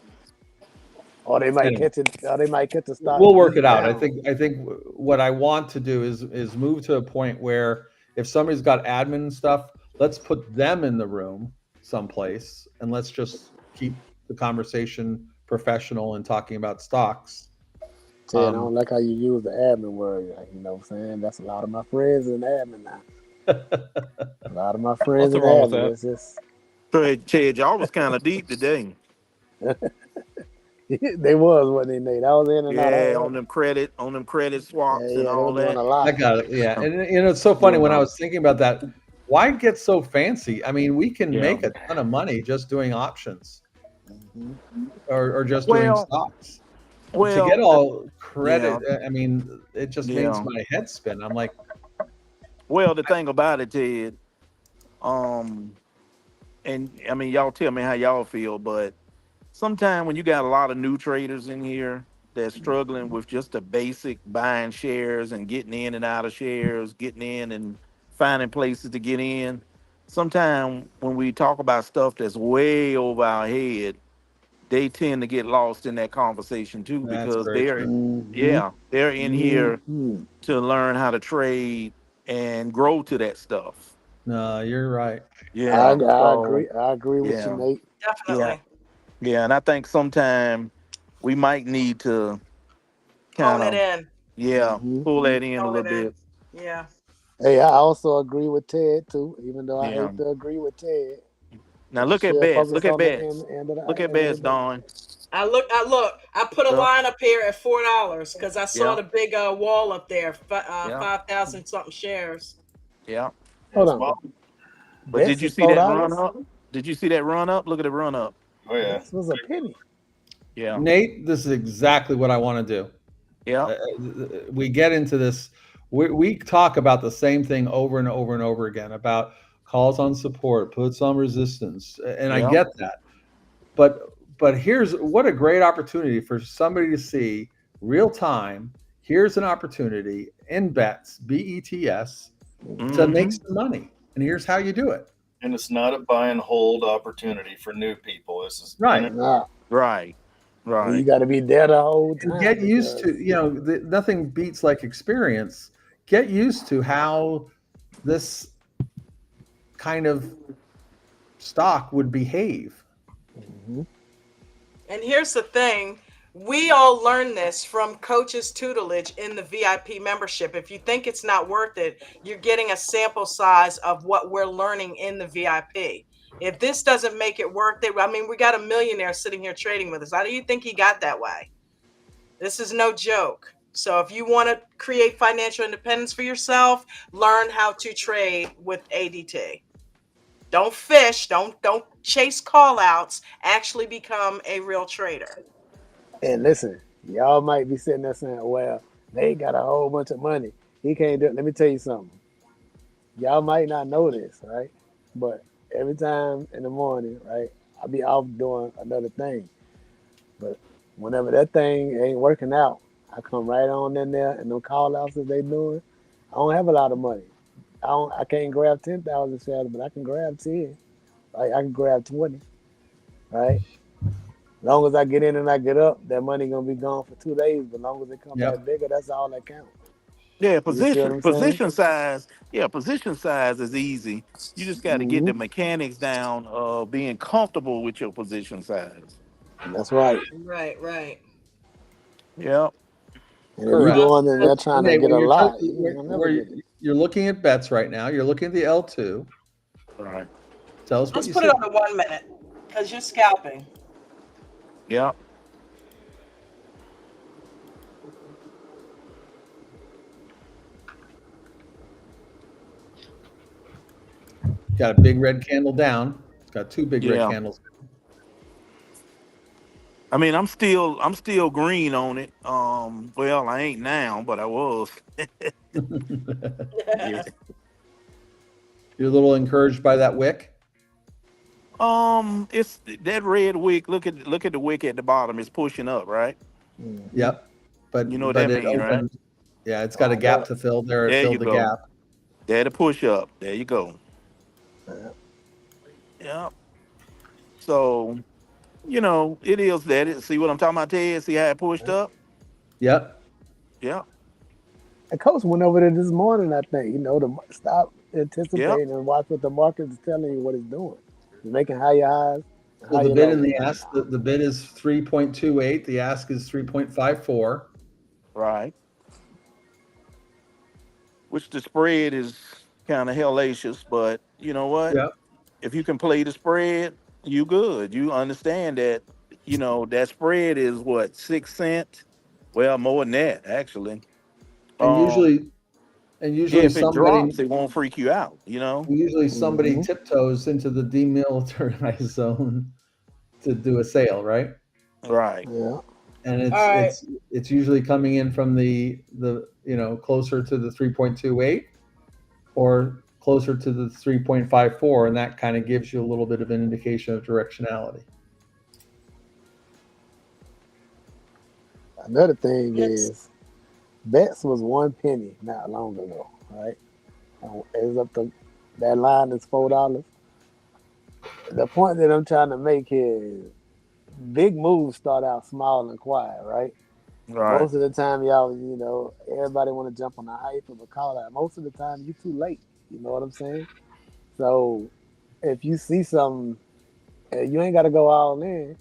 Speaker 7: Or they might
Speaker 8: Anyway,
Speaker 7: catch it. Or they might catch the stock
Speaker 8: we'll work
Speaker 7: deep
Speaker 8: it out.
Speaker 7: down.
Speaker 8: I think what I want to do is move to a point where if somebody's got admin stuff, let's put them in the room someplace and let's just keep the conversation professional and talking about stocks.
Speaker 7: Ted, I don't like how you use the admin word. Like, you know what I'm saying? That's a lot of my friends in admin now. A lot of my friends in
Speaker 11: Nothing wrong with
Speaker 7: admin.
Speaker 11: that.
Speaker 7: It's just
Speaker 10: Ted, y'all was kind of deep today.
Speaker 7: they wasn't they, Nate? I was in and out.
Speaker 10: Yeah, on them credit swaps and
Speaker 7: Yeah, they were
Speaker 10: all
Speaker 7: doing
Speaker 10: that.
Speaker 7: a lot.
Speaker 8: I got it. Yeah. And you know, it's so funny
Speaker 10: You
Speaker 8: when I
Speaker 10: know.
Speaker 8: was thinking about that, why get so fancy? I mean, we can
Speaker 10: Yeah.
Speaker 8: make a ton of money just doing options or just doing
Speaker 10: Well,
Speaker 8: stocks. To get all credit, I mean, it just makes
Speaker 10: Yeah.
Speaker 8: my head spin. I'm like,
Speaker 10: Well, the thing about it, Ted, and I mean, y'all tell me how y'all feel, but sometimes when you got a lot of new traders in here that's struggling with just the basic buying shares and getting in and out of shares, getting in and finding places to get in, sometimes when we talk about stuff that's way over our head, they tend to get lost in that conversation too
Speaker 8: that's
Speaker 10: because
Speaker 8: very true.
Speaker 10: they're in here to learn how to trade and grow to that stuff.
Speaker 8: No, you're right.
Speaker 10: Yeah.
Speaker 7: I
Speaker 10: So
Speaker 7: agree. I agree with you,
Speaker 10: yeah.
Speaker 7: Nate.
Speaker 10: Yeah.
Speaker 1: Definitely.
Speaker 10: Yeah. And I think sometime we might need to kind
Speaker 1: Hone it
Speaker 10: of,
Speaker 1: in.
Speaker 10: pull that in a
Speaker 1: Hone
Speaker 10: little
Speaker 1: it in.
Speaker 10: bit.
Speaker 1: Yeah.
Speaker 7: Hey, I also agree with Ted too, even though I
Speaker 10: Yeah.
Speaker 7: hate to agree with Ted.
Speaker 10: Now
Speaker 7: But you
Speaker 10: look at
Speaker 7: should
Speaker 10: Bess.
Speaker 7: focus
Speaker 10: Look at
Speaker 7: on the
Speaker 10: Bess.
Speaker 7: end of
Speaker 10: Look at
Speaker 7: the
Speaker 10: Bess,
Speaker 7: day.
Speaker 10: Dawn.
Speaker 1: I look. I put a
Speaker 10: Yeah.
Speaker 1: line up here at $4 because I saw
Speaker 10: Yeah.
Speaker 1: the big wall up there.
Speaker 10: Yeah.
Speaker 1: 5,000 something shares.
Speaker 10: Yeah.
Speaker 7: Hold on.
Speaker 10: But did
Speaker 7: Best
Speaker 10: you
Speaker 7: is
Speaker 10: see that run
Speaker 7: $4.
Speaker 10: up? Did you see that run up? Look at the run up.
Speaker 4: Oh yeah.
Speaker 7: Best was a penny.
Speaker 10: Yeah.
Speaker 8: Nate, this is exactly what I want to do.
Speaker 10: Yeah.
Speaker 8: We get into this. We talk about the same thing over and over and over again about calls on support, puts on resistance, and I
Speaker 10: Yeah.
Speaker 8: get that. But here's what a great opportunity for somebody to see real time. Here's an opportunity in bets, BETS, to make some money, and here's how you do it.
Speaker 4: And it's not a buy and hold opportunity for new people. This is
Speaker 8: Right.
Speaker 10: Right.
Speaker 7: And you got to be there the whole time.
Speaker 8: Get used to, you know, nothing beats like experience. Get used to how this kind of stock would behave.
Speaker 1: And here's the thing. We all learn this from coaches tutelage in the VIP membership. If you think it's not worth it, you're getting a sample size of what we're learning in the VIP. If this doesn't make it worth it, I mean, we got a millionaire sitting here trading with us. How do you think he got that way? This is no joke. So if you want to create financial independence for yourself, learn how to trade with ADT. Don't fish, don't chase call outs, actually become a real trader.
Speaker 7: And listen, y'all might be sitting there saying, well, they got a whole bunch of money. He can't do it. Let me tell you something. Y'all might not know this, right? But every time in the morning, right, I'll be off doing another thing. But whenever that thing ain't working out, I come right on in there and no call outs that they doing. I don't have a lot of money. I can't grab 10,000 shares, but I can grab 10. Like I can grab 20. Right? As long as I get in and I get up, that money gonna be gone for 2 days. But as long as it come back bigger, that's all that counts.
Speaker 10: Yeah,
Speaker 7: You see what I'm saying?
Speaker 10: size. Yeah, position size is easy. You just got to get the mechanics down of being comfortable with your position size.
Speaker 7: That's right.
Speaker 1: Right.
Speaker 10: Yeah.
Speaker 7: And if you go in there trying to get a lot, you'll never get it.
Speaker 8: You're looking at bets right now. You're looking at the L2.
Speaker 10: Right.
Speaker 8: Tell us what
Speaker 1: Let's
Speaker 8: you
Speaker 1: put
Speaker 8: see.
Speaker 1: it on the 1 minute because you're scalping.
Speaker 10: Yeah.
Speaker 8: Got a big red candle down. It's got two big red candles.
Speaker 10: I mean, I'm still green on it. Well, I ain't now, but I was. Yeah.
Speaker 8: You're a little encouraged by that wick.
Speaker 10: It's that red wick. Look at the wick at the bottom. It's pushing up, right?
Speaker 8: Yep.
Speaker 10: You know what
Speaker 8: But
Speaker 10: that
Speaker 8: it
Speaker 10: mean, right?
Speaker 8: opened. Yeah, it's got a gap to fill there. It
Speaker 10: There you
Speaker 8: filled the
Speaker 10: go.
Speaker 8: gap.
Speaker 10: There to push up. There you go. Yeah. So it is that. See what I'm talking about, Ted? See how it pushed up?
Speaker 8: Yep.
Speaker 10: Yeah.
Speaker 7: And Coach went over there this morning, I think, to stop
Speaker 10: Yep.
Speaker 7: anticipating and watch what the market is telling you what it's doing. It's making higher highs,
Speaker 8: So the
Speaker 7: higher
Speaker 8: bid and
Speaker 7: lows
Speaker 8: the
Speaker 7: right
Speaker 8: ask,
Speaker 7: now.
Speaker 8: the bid is 3.28. The ask is 3.54.
Speaker 10: Right. Which the spread is kind of hellacious, but you know what?
Speaker 8: Yep.
Speaker 10: If you can play the spread, you good. You understand that, that spread is what, 6 cents? Well, more than that, actually.
Speaker 8: And
Speaker 10: Um, yeah,
Speaker 8: usually
Speaker 10: if it
Speaker 8: somebody
Speaker 10: drops, it won't freak you out.
Speaker 8: usually somebody
Speaker 7: Mm-hmm.
Speaker 8: tiptoes into the demilitarized zone to do a sale, right?
Speaker 10: Right.
Speaker 7: Yeah.
Speaker 8: And
Speaker 1: All right.
Speaker 8: it's usually coming in from the closer to the 3.28 or closer to the 3.54, and that kind of gives you a little bit of an indication of directionality.
Speaker 7: Another thing
Speaker 1: Let's
Speaker 7: is, Bets was 1 penny not long ago, right? It's up to that line is $4. The point that I'm trying to make here is big moves start out small and quiet, right?
Speaker 10: Right.
Speaker 7: Most of the time, y'all, everybody want to jump on the hype of a call out. Most of the time, you too late. You know what I'm saying? So if you see something, you ain't got to go all in.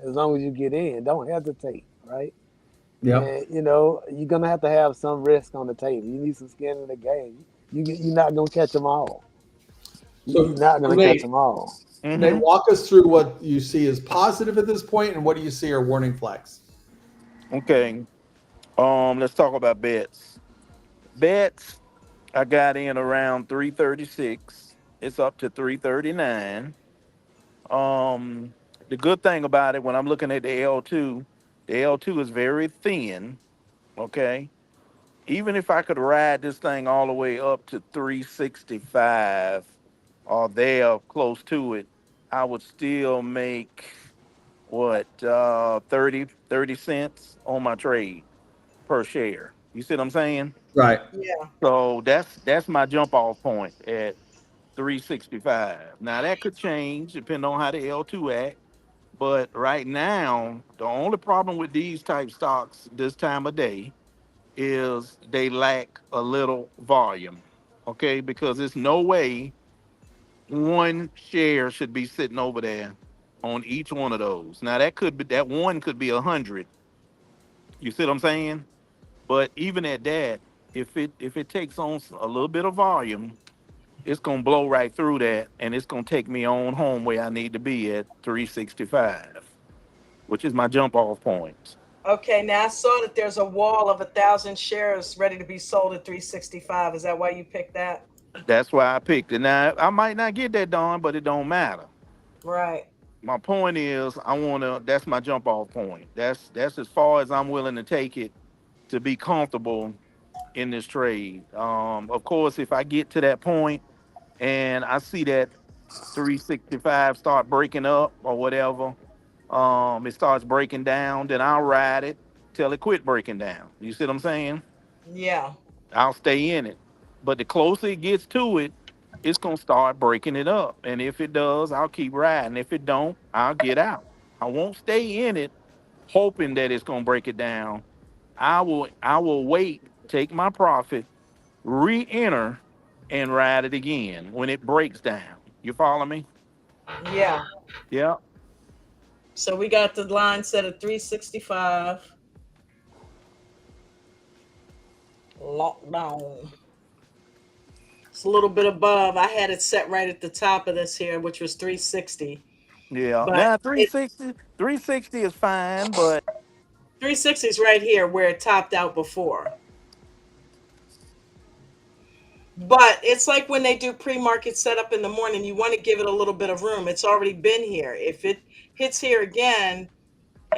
Speaker 7: As long as you get in, don't hesitate, right?
Speaker 8: Yep.
Speaker 7: And you're gonna have to have some risk on the table. You need some skin in the game. You're not gonna catch them all. You're
Speaker 8: So,
Speaker 7: not gonna catch
Speaker 8: Nate,
Speaker 7: them all.
Speaker 10: Mm-hmm.
Speaker 8: walk us through what you see as positive at this point, and what do you see are warning flags?
Speaker 10: Okay. Let's talk about bets. Bets, I got in around 336. It's up to 339. Um, the good thing about it, when I'm looking at the L2 is very thin. Okay. Even if I could ride this thing all the way up to 365 or there close to it, I would still make what 30 cents on my trade per share. You see what I'm saying?
Speaker 8: Right.
Speaker 1: yeah.
Speaker 10: So that's my jump off point at 365. Now that could change depending on how the L2 act. But right now, the only problem with these type stocks this time of day is they lack a little volume. Okay, because there's no way one share should be sitting over there on each one of those. Now that one could be 100. You see what I'm saying? But even at that, if it takes on a little bit of volume, it's gonna blow right through that, and it's gonna take me on home where I need to be at 365, which is my jump off point.
Speaker 1: Okay. Now I saw that there's a wall of 1,000 shares ready to be sold at 365. Is that why you picked that?
Speaker 10: That's why I picked it. Now I might not get that done, but it don't matter.
Speaker 1: Right.
Speaker 10: My point is, I wanna. That's my jump off point. That's as far as I'm willing to take it to be comfortable in this trade. Of course, if I get to that point and I see that 365 start breaking up or whatever, it starts breaking down, then I'll ride it till it quit breaking down. You see what I'm saying?
Speaker 1: Yeah.
Speaker 10: I'll stay in it. But the closer it gets to it, it's gonna start breaking it up. And if it does, I'll keep riding. If it don't, I'll get out. I won't stay in it hoping that it's gonna break it down. I will wait, take my profit, re-enter, and ride it again when it breaks down. You follow me?
Speaker 1: Yeah.
Speaker 10: Yeah.
Speaker 1: So we got the line set at 365. Lockdown. It's a little bit above. I had it set right at the top of this here, which was 360.
Speaker 10: Yeah.
Speaker 1: But
Speaker 10: Now
Speaker 1: it
Speaker 10: 360 is fine, but
Speaker 1: 360 is right here where it topped out before. But it's like when they do pre-market setup in the morning, you want to give it a little bit of room. It's already been here. If it hits here again,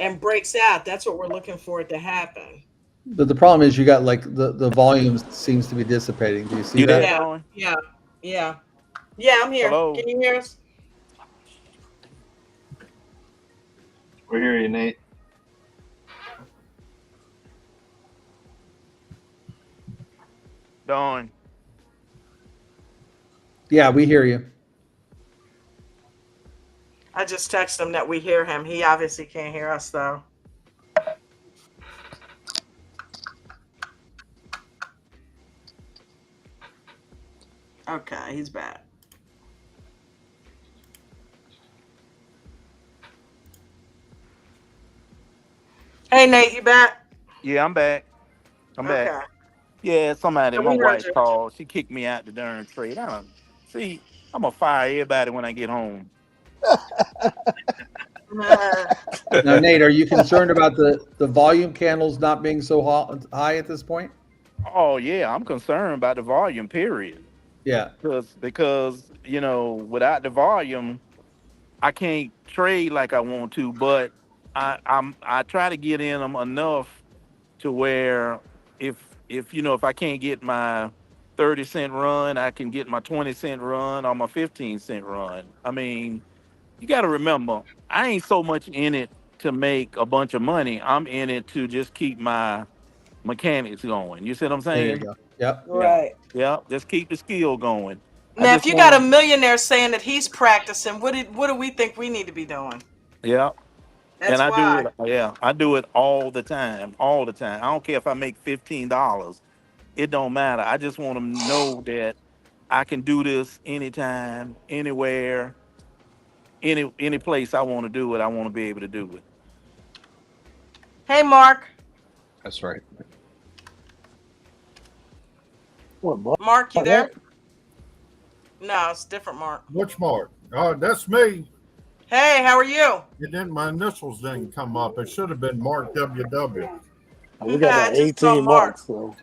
Speaker 1: and breaks out. That's what we're looking for it to happen.
Speaker 8: But the problem is you got like the volume seems to be dissipating. Do you see
Speaker 10: You there,
Speaker 8: that?
Speaker 1: Yeah,
Speaker 10: Dawn?
Speaker 1: yeah, I'm here.
Speaker 10: Hello.
Speaker 1: Can you hear us?
Speaker 4: We hear you, Nate.
Speaker 10: Dawn.
Speaker 8: Yeah, we hear you.
Speaker 1: I just texted him that we hear him. He obviously can't hear us though. Okay, he's back. Hey Nate, you back?
Speaker 10: Yeah, I'm back. I'm back.
Speaker 1: Okay.
Speaker 10: Yeah, somebody,
Speaker 1: Yeah,
Speaker 10: my
Speaker 1: we heard
Speaker 10: wife
Speaker 1: you.
Speaker 10: called. She kicked me out the darn trade. See, I'm gonna fire everybody when I get home.
Speaker 8: Now, Nate, are you concerned about the volume candles not being so high at this point?
Speaker 10: Oh yeah, I'm concerned about the volume. Period.
Speaker 8: Yeah.
Speaker 10: Because without the volume, I can't trade like I want to. But I try to get in them enough to where if I can't get my 30-cent run, I can get my 20-cent run or my 15-cent run. I mean, you got to remember, I ain't so much in it to make a bunch of money. I'm in it to just keep my mechanics going. You see what I'm
Speaker 8: There you
Speaker 10: saying?
Speaker 8: go. Yep.
Speaker 10: Yeah.
Speaker 1: Right.
Speaker 10: Yeah. Just keep the skill going. I
Speaker 1: Now, if
Speaker 10: just
Speaker 1: you got a
Speaker 10: want
Speaker 1: millionaire saying that he's practicing, what do we think we need to be doing?
Speaker 10: to, yeah. And
Speaker 1: That's
Speaker 10: I do
Speaker 1: why.
Speaker 10: it. Yeah. I do it all the time. All the time. I don't care if I make $15. It don't matter. I just want them to know that I can do this anytime, anywhere, any place I want to do it. I want to be able to do it.
Speaker 1: Hey, Mark.
Speaker 11: That's right.
Speaker 7: What,
Speaker 1: Mark, you there?
Speaker 7: Mark?
Speaker 1: No, it's different Mark.
Speaker 12: Which Mark? That's me.
Speaker 1: Hey, how are you?
Speaker 12: It didn't. My initials didn't come up. It should have been Mark WW.
Speaker 7: We got
Speaker 1: I
Speaker 7: like
Speaker 1: just saw
Speaker 7: 18
Speaker 1: Mark.
Speaker 7: marks, so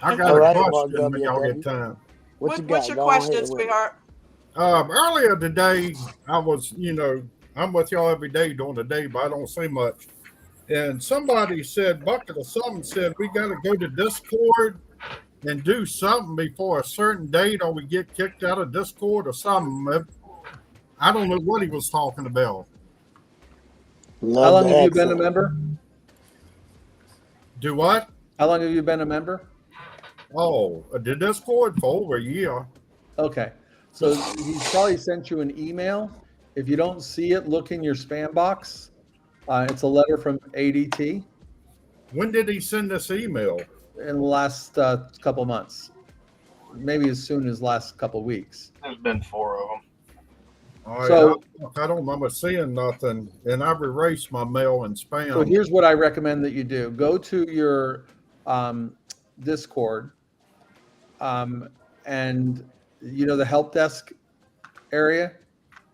Speaker 12: I got
Speaker 7: all
Speaker 12: a
Speaker 7: right, Mark
Speaker 12: question when y'all get
Speaker 7: WW.
Speaker 12: time.
Speaker 7: What you
Speaker 1: What's
Speaker 7: got?
Speaker 1: your
Speaker 7: Go on
Speaker 1: question,
Speaker 7: ahead with it.
Speaker 1: sweetheart?
Speaker 12: Earlier today, I was, I'm with y'all every day during the day, but I don't say much. And somebody said, Bucket or something said, we got to go to Discord and do something before a certain date or we get kicked out of Discord or something. I don't know what he was talking about.
Speaker 8: How long have you been a member?
Speaker 12: Do what?
Speaker 8: How long have you been a member?
Speaker 12: Oh, the Discord for over a year.
Speaker 8: Okay. So he's probably sent you an email. If you don't see it, look in your spam box. It's a letter from ADT.
Speaker 12: When did he send this email?
Speaker 8: In the last couple months. Maybe as soon as last couple weeks.
Speaker 4: There's been 4 of them.
Speaker 12: I don't remember seeing nothing, and I've erased my mail and spam.
Speaker 8: So here's what I recommend that you do. Go to your Discord, and the help desk area.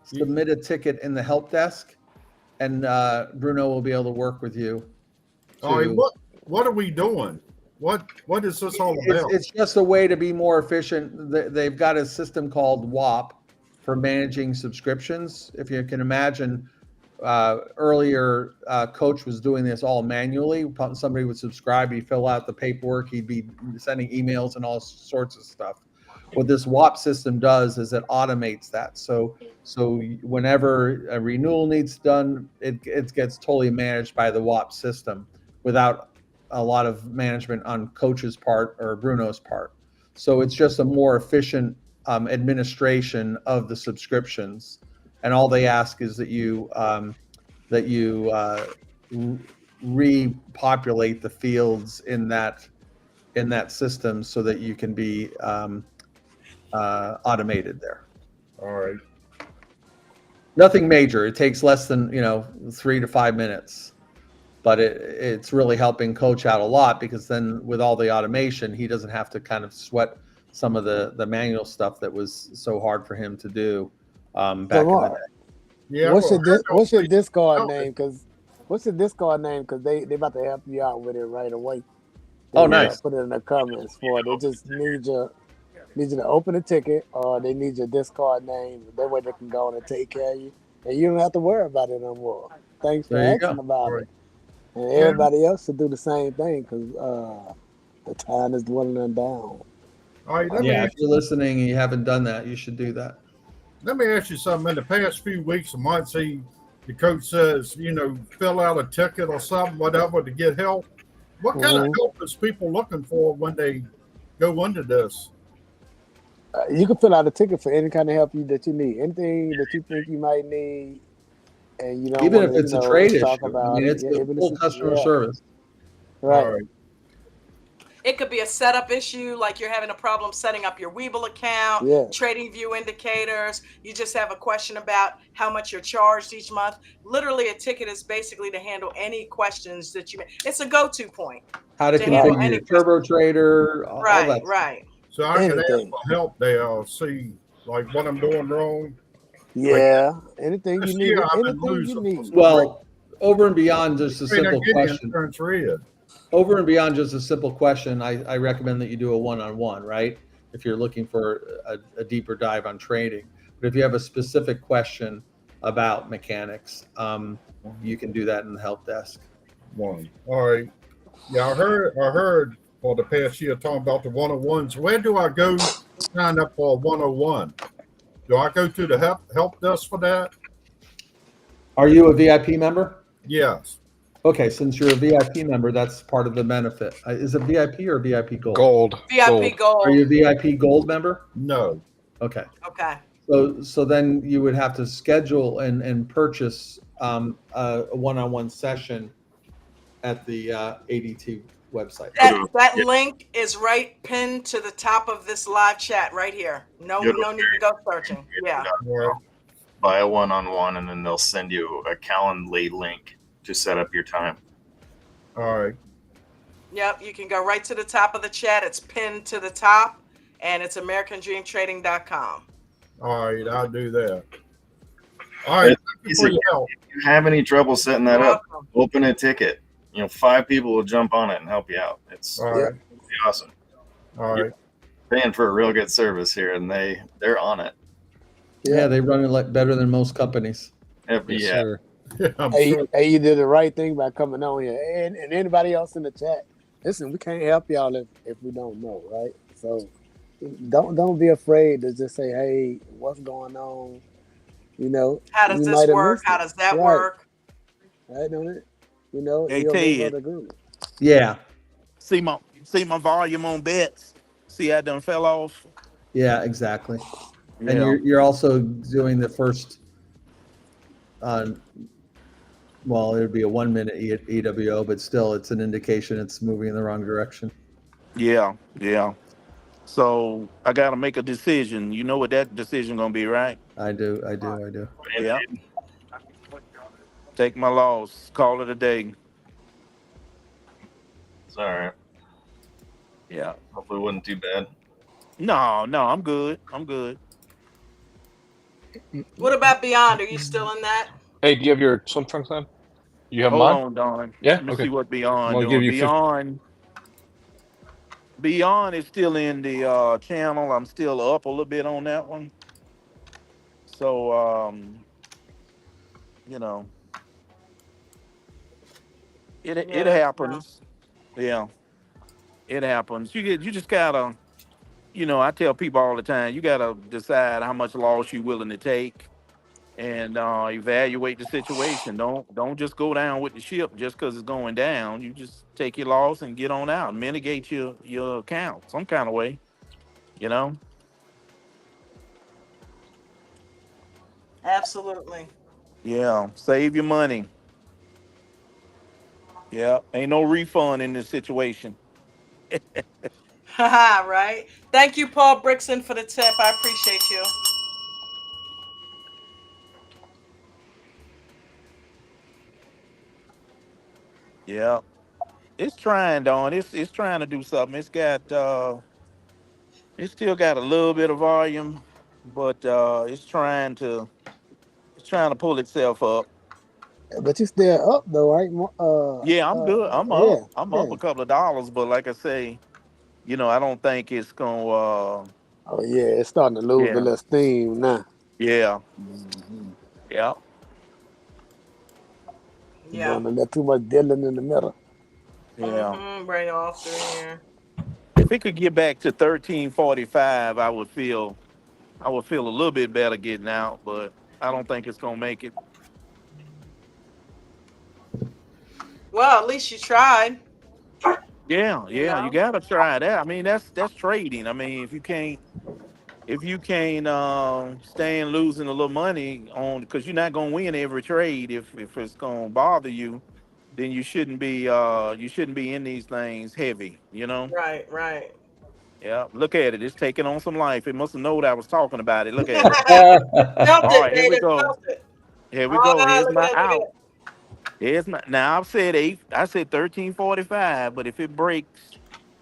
Speaker 8: Submit a ticket in the help desk, and Bruno will be able to work with you.
Speaker 12: What are we doing? What is this all about?
Speaker 8: It's just a way to be more efficient. They've got a system called WAP for managing subscriptions. If you can imagine, earlier Coach was doing this all manually. Somebody would subscribe, he'd fill out the paperwork, he'd be sending emails and all sorts of stuff. What this WAP system does is it automates that. So whenever a renewal needs done, it gets totally managed by the WAP system without a lot of management on Coach's part or Bruno's part. So it's just a more efficient administration of the subscriptions, and all they ask is that you repopulate the fields in that system so that you can be automated there.
Speaker 12: All right.
Speaker 8: Nothing major. It takes less than 3 to 5 minutes, but it's really helping Coach out a lot, because then with all the automation, he doesn't have to kind of sweat some of the manual stuff that was so hard for him to do back in the day.
Speaker 12: Yeah.
Speaker 7: What's your Discord name? Because they about to help you out with it right away.
Speaker 8: Nice.
Speaker 7: Put it in the comments for it. They just need you to open a ticket, or they need your Discord name. That way they can go on and take care of you, and you don't have to worry about it no more. Thanks for asking about it. And everybody else should do the same thing because the time is dwindling down.
Speaker 12: All right,
Speaker 8: if you're listening and you haven't done that, you should do that.
Speaker 12: Let me ask you something. In the past few weeks or months, the coach says, fill out a ticket or something, whatever, to get help. What kind of help is people looking for when they go into this?
Speaker 7: You can fill out a ticket for any kind of help that you need. Anything that you think you might need, and you don't
Speaker 8: even
Speaker 7: want
Speaker 8: if it's a trade
Speaker 7: talk
Speaker 8: issue.
Speaker 7: about
Speaker 8: I mean, it's a full customer service.
Speaker 7: Right.
Speaker 12: All right.
Speaker 1: It could be a setup issue, like you're having a problem setting up your Webull account, trading view indicators. You just have a question about how much you're charged each month. Literally, a ticket is basically to handle any questions that you may. It's a go-to point.
Speaker 8: How to configure your turbo trader, all that.
Speaker 1: Right.
Speaker 12: So I can ask for help there, see like what I'm doing wrong.
Speaker 7: Yeah, anything you need. Anything you need.
Speaker 8: Well, over and beyond just a simple question. Over and beyond just a simple question, I recommend that you do a one-on-one, right? If you're looking for a deeper dive on trading. But if you have a specific question about mechanics, you can do that in the help desk.
Speaker 12: All right. Yeah, I heard for the past year talking about the 101s. Where do I go sign up for a 101? Do I go to the help desk for that?
Speaker 8: Are you a VIP member?
Speaker 12: Yes.
Speaker 8: Okay, since you're a VIP member, that's part of the benefit. Is it VIP or VIP Gold?
Speaker 11: Gold.
Speaker 1: VIP Gold.
Speaker 8: Are you a VIP Gold member?
Speaker 12: No.
Speaker 8: Okay.
Speaker 1: Okay.
Speaker 8: So then you would have to schedule and purchase a one-on-one session at the ADT website.
Speaker 1: That link is right pinned to the top of this live chat right here. No need to go searching. Yeah.
Speaker 4: Buy a one-on-one, and then they'll send you a Calendly link to set up your time.
Speaker 12: All right.
Speaker 1: Yep, you can go right to the top of the chat. It's pinned to the top, and it's AmericanDreamTrading.com.
Speaker 12: All right, I'll do that. All right.
Speaker 4: If you have any trouble setting that up, open a ticket. 5 people will jump on it and help you out. It's awesome.
Speaker 12: All right.
Speaker 4: You're paying for a real good service here, and they're on it.
Speaker 8: Yeah, they run it better than most companies.
Speaker 4: Yeah.
Speaker 7: Hey, you did the right thing by coming on here, and anybody else in the chat. Listen, we can't help y'all if we don't know, right? So don't be afraid to just say, "Hey, what's going on?"
Speaker 1: How does this work? How does that work?
Speaker 7: Right, don't it?
Speaker 10: Hey, Ted.
Speaker 8: Yeah.
Speaker 10: See my volume on bets. See, I done fell off.
Speaker 8: Yeah, exactly.
Speaker 10: Yeah.
Speaker 8: And you're also doing the first. Well, it would be a 1 minute EWO, but still, it's an indication it's moving in the wrong direction.
Speaker 10: Yeah. So I got to make a decision. You know what that decision gonna be, right?
Speaker 8: I do.
Speaker 10: Yeah. Take my loss. Call it a day.
Speaker 4: It's all right.
Speaker 10: Yeah.
Speaker 4: Hopefully, it wasn't too bad.
Speaker 10: No, I'm good.
Speaker 1: What about Beyond? Are you still in that?
Speaker 11: Hey, do you have your swim trunks on? You have
Speaker 10: Hold
Speaker 11: mine?
Speaker 10: on, Don.
Speaker 11: Yeah.
Speaker 10: Let me
Speaker 11: Okay.
Speaker 10: see what Beyond
Speaker 11: I'll
Speaker 10: doing.
Speaker 11: give you
Speaker 10: Beyond is still in the channel. I'm still up a little bit on that one. So it happens. Yeah. It happens. You just gotta, I tell people all the time, you gotta decide how much loss you're willing to take and evaluate the situation. Don't just go down with the ship just because it's going down. You just take your loss and get on out. Mitigate your account some kind of way.
Speaker 1: Absolutely.
Speaker 10: Yeah. Save your money. Yeah. Ain't no refund in this situation.
Speaker 1: Haha, right? Thank you, Paul Brickson, for the tip. I appreciate you.
Speaker 10: Yeah. It's trying, Dawn. It's trying to do something. It's still got a little bit of volume, but it's trying to pull itself up.
Speaker 7: But you still up though, right?
Speaker 10: Yeah, I'm good. I'm up. I'm up a couple of dollars, but like I say, I don't think it's gonna
Speaker 7: Oh yeah, it's starting to lose a little steam now.
Speaker 10: Yeah.
Speaker 1: Yeah,
Speaker 7: Yeah. Don't let too much diddling in the middle.
Speaker 10: Yeah.
Speaker 1: Right off through here.
Speaker 10: If it could get back to 1345, I would feel a little bit better getting out, but I don't think it's gonna make it.
Speaker 1: Well, at least you tried.
Speaker 10: Yeah,
Speaker 1: You know?
Speaker 10: you gotta try that. I mean, that's trading. I mean, if you can't stand losing a little money on, because you're not gonna win every trade if it's gonna bother you, then you shouldn't be in these things heavy, you know?
Speaker 1: Right, right.
Speaker 10: Yeah, look at it. It's taking on some life. It must have known I was talking about it. Look at it.
Speaker 1: Felt
Speaker 10: All
Speaker 1: it,
Speaker 10: right, here we
Speaker 1: Nate.
Speaker 10: go.
Speaker 1: Felt it.
Speaker 10: Here we go. Here's
Speaker 1: Look at
Speaker 10: my
Speaker 1: it, look at
Speaker 10: out.
Speaker 1: it.
Speaker 10: Here's my, now I've said 1345, but if it breaks,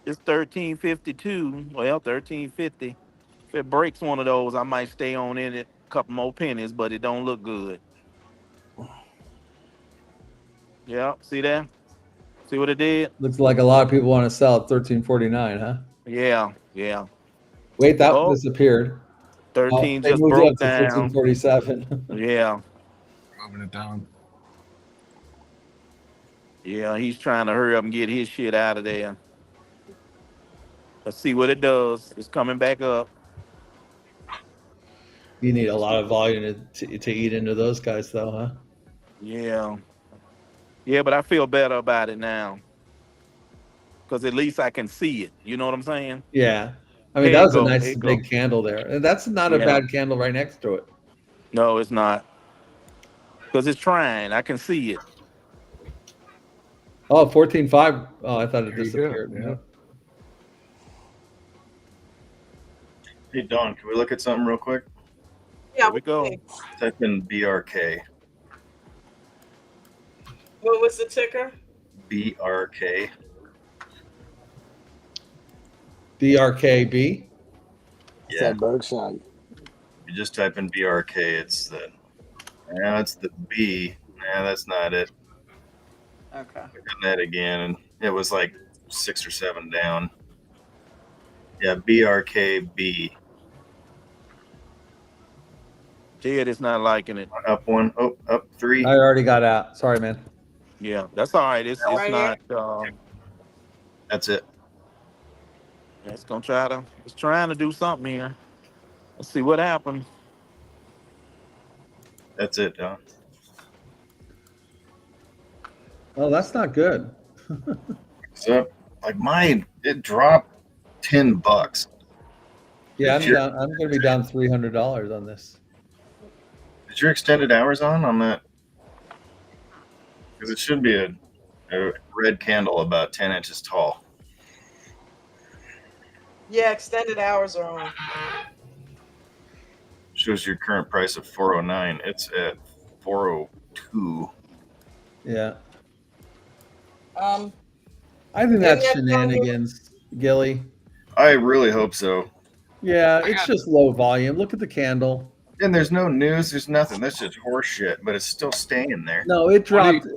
Speaker 10: it's 1352. Well, 1350. If it breaks one of those, I might stay on in it a couple more pennies, but it don't look good. Yeah, see that? See what it did?
Speaker 8: Looks like a lot of people want to sell at 1349, huh?
Speaker 10: Yeah.
Speaker 8: Wait, that
Speaker 10: Oh,
Speaker 8: disappeared.
Speaker 10: 13
Speaker 8: They
Speaker 10: just
Speaker 8: moved it
Speaker 10: broke
Speaker 8: up to
Speaker 10: down.
Speaker 8: 1347.
Speaker 10: Yeah.
Speaker 11: Moving it down.
Speaker 10: Yeah, he's trying to hurry up and get his shit out of there. Let's see what it does. It's coming back up.
Speaker 8: You need a lot of volume to eat into those guys, though, huh?
Speaker 10: Yeah. Yeah, but I feel better about it now. Because at least I can see it. You know what I'm saying?
Speaker 8: Yeah. I mean,
Speaker 10: There
Speaker 8: that
Speaker 10: you
Speaker 8: was a
Speaker 10: go. There
Speaker 8: nice
Speaker 10: you go.
Speaker 8: big candle there. And that's not a
Speaker 10: Yeah.
Speaker 8: bad candle right next to it.
Speaker 10: No, it's not. Because it's trying. I can see it.
Speaker 8: Oh, 14.5. Oh, I thought it
Speaker 11: There you go,
Speaker 8: disappeared.
Speaker 11: yeah.
Speaker 4: Hey, Don, can we look at something real quick?
Speaker 1: Yeah,
Speaker 10: Here we go.
Speaker 4: Type in BRK.
Speaker 1: What was the ticker?
Speaker 4: BRK.
Speaker 8: BRKB?
Speaker 7: Yeah. That Berkshire.
Speaker 4: You just type in BRK, it's the B. Nah, that's not it.
Speaker 1: Okay.
Speaker 4: Click on that again, and it was like 6 or 7 down. Yeah, BRKB.
Speaker 10: Ted is not liking it.
Speaker 4: Up 1. Oh, up 3.
Speaker 8: I already got out. Sorry, man.
Speaker 10: Yeah, that's all right. It's
Speaker 1: Right
Speaker 10: not.
Speaker 4: That's it.
Speaker 10: It's trying to do something here. Let's see what happens.
Speaker 4: That's it, Don.
Speaker 8: Oh, that's not good.
Speaker 4: So, like mine, it dropped $10.
Speaker 8: Yeah, I'm going to be down $300 on this.
Speaker 4: Is your extended hours on that? Because it should be a red candle about 10 inches tall.
Speaker 1: Yeah, extended hours are on.
Speaker 4: Shows your current price of 409. It's at 402.
Speaker 8: Yeah. I think that's shenanigans, Gilly.
Speaker 4: I really hope so.
Speaker 8: Yeah, it's just low volume. Look at the candle.
Speaker 4: And there's no news. There's nothing. That's just horse shit, but it's still staying there.
Speaker 8: No, it dropped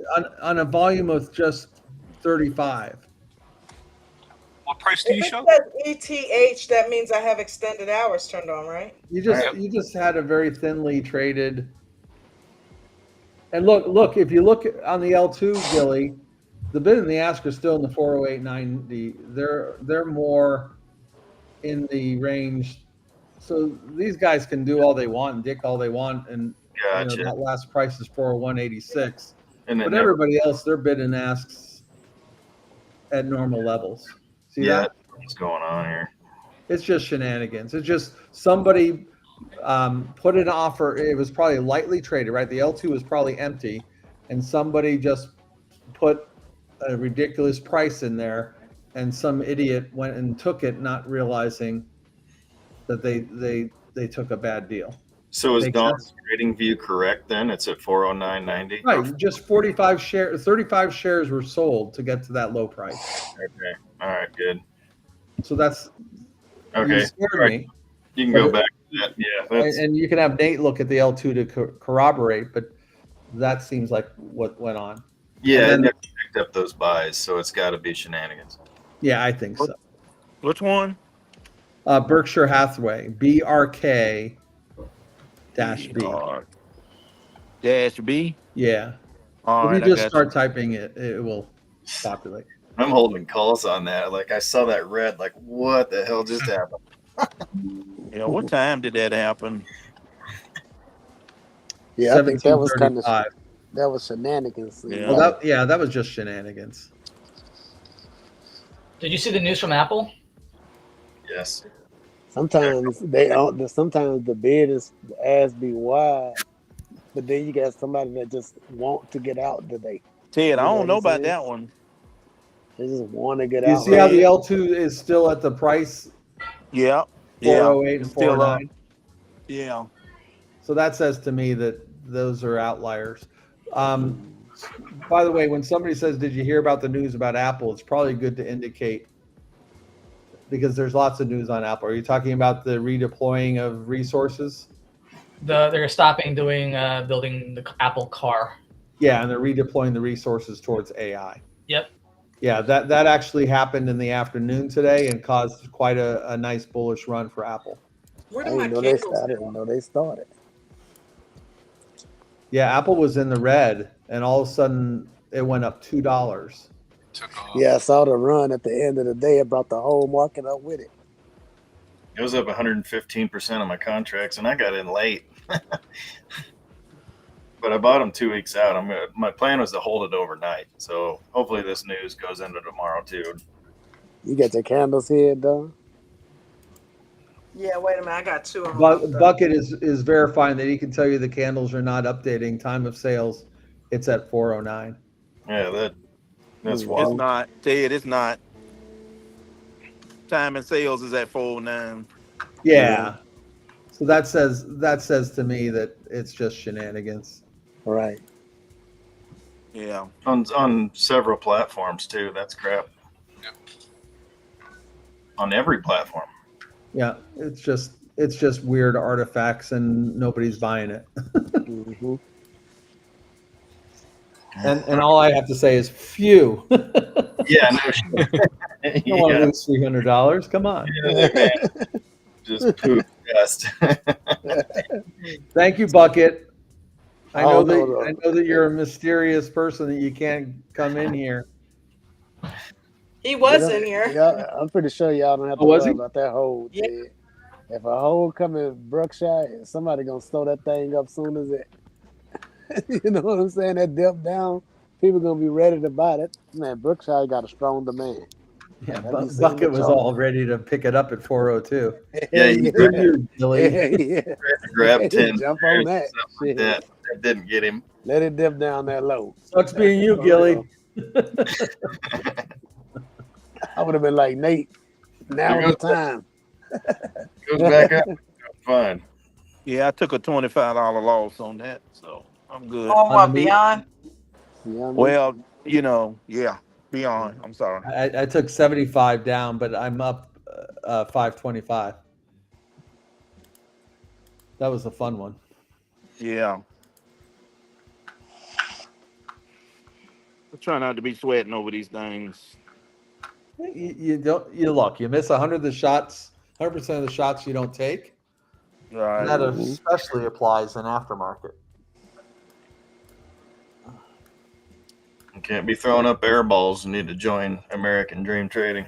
Speaker 8: on a volume of just 35.
Speaker 11: What price do you show?
Speaker 1: If it says ETH, that means I have extended hours turned on, right?
Speaker 8: You just had a very thinly traded. And look, if you look on the L2, Gilly, the bid and the ask are still in the 408.90. They're more in the range. So these guys can do all they want and dick all they want, and
Speaker 4: Gotcha.
Speaker 8: that last price is 401.86.
Speaker 4: And
Speaker 8: but everybody else, their bid and asks at normal levels. See that?
Speaker 4: What's going on here?
Speaker 8: It's just shenanigans. It's just somebody put an offer. It was probably lightly traded, right? The L2 was probably empty, and somebody just put a ridiculous price in there, and some idiot went and took it, not realizing that they took a bad deal.
Speaker 4: So is Don's trading view correct then? It's at 409.90?
Speaker 8: Right, just 35 shares were sold to get to that low price.
Speaker 4: Okay. All right, good.
Speaker 8: So that's
Speaker 4: okay.
Speaker 8: You scared me.
Speaker 4: You can go back to that. Yeah.
Speaker 8: And you can have Nate look at the L2 to corroborate, but that seems like what went on.
Speaker 4: Yeah, it never picked up those buys, so it's got to be shenanigans.
Speaker 8: Yeah, I think so.
Speaker 10: Which one?
Speaker 8: Berkshire Hathaway, BRK -B.
Speaker 10: -B?
Speaker 8: Yeah.
Speaker 10: All
Speaker 8: If
Speaker 10: right,
Speaker 8: you
Speaker 10: I
Speaker 8: just
Speaker 10: got
Speaker 8: start
Speaker 10: you.
Speaker 8: typing it, it will populate.
Speaker 4: I'm holding calls on that. Like I saw that red. Like what the hell just happened?
Speaker 10: Yeah, what time did that happen?
Speaker 7: Yeah, I think that was kind of
Speaker 8: 17:35.
Speaker 7: that was shenanigans.
Speaker 10: Yeah.
Speaker 8: Well, that was just shenanigans.
Speaker 5: Did you see the news from Apple?
Speaker 4: Yes.
Speaker 7: Sometimes sometimes the bid is the ass be wide, but then you got somebody that just want to get out today.
Speaker 10: Ted, I
Speaker 7: You know
Speaker 10: don't
Speaker 7: what
Speaker 10: know
Speaker 7: I'm
Speaker 10: about
Speaker 7: saying?
Speaker 10: that one.
Speaker 7: They just want to get
Speaker 8: You
Speaker 7: out
Speaker 8: see how
Speaker 7: right
Speaker 8: the
Speaker 7: now.
Speaker 8: L2 is still at the price
Speaker 10: Yeah.
Speaker 8: 408
Speaker 10: It's
Speaker 8: and
Speaker 10: still up.
Speaker 8: 409?
Speaker 10: Yeah.
Speaker 8: So that says to me that those are outliers. By the way, when somebody says, "Did you hear about the news about Apple?" It's probably good to indicate because there's lots of news on Apple. Are you talking about the redeploying of resources?
Speaker 5: They're stopping doing building the Apple car.
Speaker 8: Yeah, and they're redeploying the resources towards AI.
Speaker 5: Yep.
Speaker 8: Yeah, that actually happened in the afternoon today and caused quite a nice bullish run for Apple.
Speaker 1: Where
Speaker 7: I
Speaker 1: do my
Speaker 7: didn't know they
Speaker 1: candles
Speaker 7: started. I
Speaker 1: go?
Speaker 7: didn't know they started.
Speaker 8: Yeah, Apple was in the red, and all of a sudden it went up $2.
Speaker 11: Took off.
Speaker 7: Yeah, I saw the run at the end of the day. It brought the whole market up with it.
Speaker 4: It was up 115% on my contracts, and I got in late. But I bought them 2 weeks out. My plan was to hold it overnight. So hopefully this news goes into tomorrow too.
Speaker 7: You got your candles here, Don?
Speaker 1: Yeah, wait a minute. I got two of them.
Speaker 8: Bucket is verifying that he can tell you the candles are not updating. Time of sales, it's at 409.
Speaker 4: Yeah, that's
Speaker 10: It's
Speaker 4: wild.
Speaker 10: not. Ted, it's not. Time and sales is at 409.
Speaker 8: Yeah. So that says to me that it's just shenanigans.
Speaker 7: Right.
Speaker 10: Yeah.
Speaker 4: On several platforms too. That's crap.
Speaker 11: Yep.
Speaker 4: On every platform.
Speaker 8: Yeah, it's just weird artifacts and nobody's buying it.
Speaker 7: Mm-hmm.
Speaker 8: And all I have to say is phew.
Speaker 4: Yeah, no shit.
Speaker 8: I don't want to lose $300. Come on.
Speaker 4: Yeah, man. Just poop dust.
Speaker 8: Thank you, Bucket. I know
Speaker 7: no.
Speaker 8: that you're a mysterious person that you can't come in here.
Speaker 1: He was in here.
Speaker 7: Yeah, I'm pretty sure y'all don't have to
Speaker 8: Oh, was
Speaker 7: worry
Speaker 8: he?
Speaker 7: about that hole.
Speaker 1: Yeah.
Speaker 7: Ted. If a hole come in Brookshire, somebody gonna sew that thing up soon as it. You know what I'm saying? That dip down, people gonna be ready to buy it. Man, Brookshire got a strong demand.
Speaker 8: Yeah,
Speaker 7: Have you seen
Speaker 8: Bucket
Speaker 7: the
Speaker 8: was
Speaker 7: chart?
Speaker 8: all ready to pick it up at 402.
Speaker 4: Yeah,
Speaker 8: You, Billy.
Speaker 7: Yeah.
Speaker 4: grab 10
Speaker 7: Jump on that.
Speaker 4: like that. That didn't get him.
Speaker 7: Let it dip down that low.
Speaker 8: Sucks being you, Gilly.
Speaker 7: I would have been like, Nate, now's the time.
Speaker 4: Goes back up. Fine.
Speaker 10: Yeah, I took a $25 loss on that, so I'm good.
Speaker 1: On what, Beyond?
Speaker 10: Well, yeah, Beyond. I'm sorry.
Speaker 8: I took 75 down, but I'm up 525. That was a fun one.
Speaker 10: Yeah. I try not to be sweating over these things.
Speaker 8: You don't. You look. You miss 100 of the shots. 100% of the shots you don't take.
Speaker 10: Right.
Speaker 8: And that especially applies in aftermarket.
Speaker 4: You can't be throwing up air balls. You need to join American Dream Trading.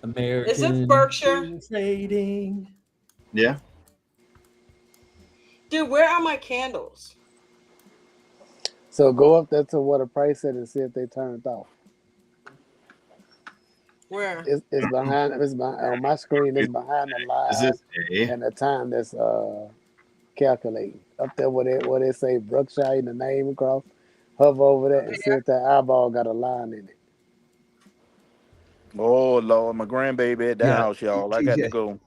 Speaker 8: American
Speaker 1: Is it Berkshire?
Speaker 8: Dream Trading.
Speaker 4: Yeah.
Speaker 1: Dude, where are my candles?
Speaker 7: So go up there to what a price said and see if they turned off.
Speaker 1: Where?
Speaker 7: It's behind. It's behind on my screen. It's behind the
Speaker 4: Is
Speaker 7: live
Speaker 4: this
Speaker 7: and the time that's calculating. Up there where they say Brookshire and the name across. Hover over there and see if that eyeball got a line in it.
Speaker 10: Oh Lord, my grandbaby at the house, y'all. I got to go.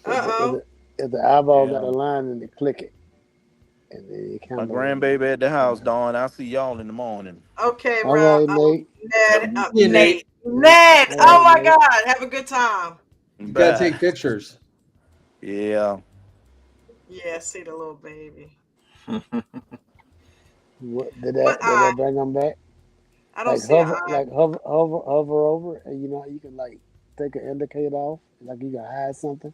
Speaker 7: If the eyeball got a line in it, click it. And then you count.
Speaker 10: My grandbaby at the house, Dawn. I'll see y'all in the morning.
Speaker 1: Okay,
Speaker 7: All
Speaker 1: bro.
Speaker 7: right, Nate.
Speaker 1: Nate. Ned. Oh my God. Have a good time.
Speaker 8: You gotta take pictures.
Speaker 10: Yeah.
Speaker 1: Yeah, see the little baby.
Speaker 7: What did that bring them back?
Speaker 1: I don't
Speaker 7: like
Speaker 1: see
Speaker 7: hover over, and you know you can like take an indicator off, like you can hide something.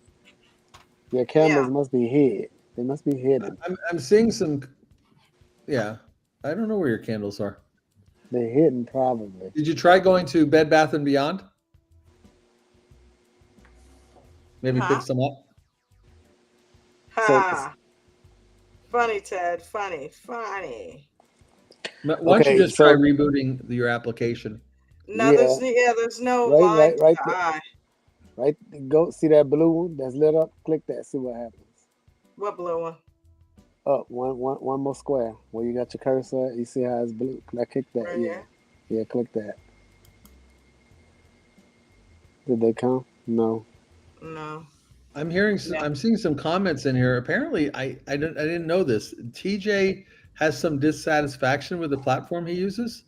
Speaker 7: Your cameras must be hid. They must be hidden.
Speaker 8: I'm seeing some. Yeah. I don't know where your candles are.
Speaker 7: They're hidden, probably.
Speaker 8: Did you try going to Bed Bath & Beyond? Maybe pick some up?
Speaker 1: Ha. Funny, Ted. Funny.
Speaker 8: Why don't you just try rebooting your application?
Speaker 1: No, there's no line to the eye.
Speaker 7: Right, go see that blue one that's lit up. Click that. See what happens.
Speaker 1: What blue one?
Speaker 7: Up one more square where you got your cursor. You see how it's blue? Click that.
Speaker 1: Right
Speaker 7: yeah, click that. Did they come? No.
Speaker 8: I'm seeing some comments in here. Apparently, I didn't know this. TJ has some dissatisfaction with the platform he uses.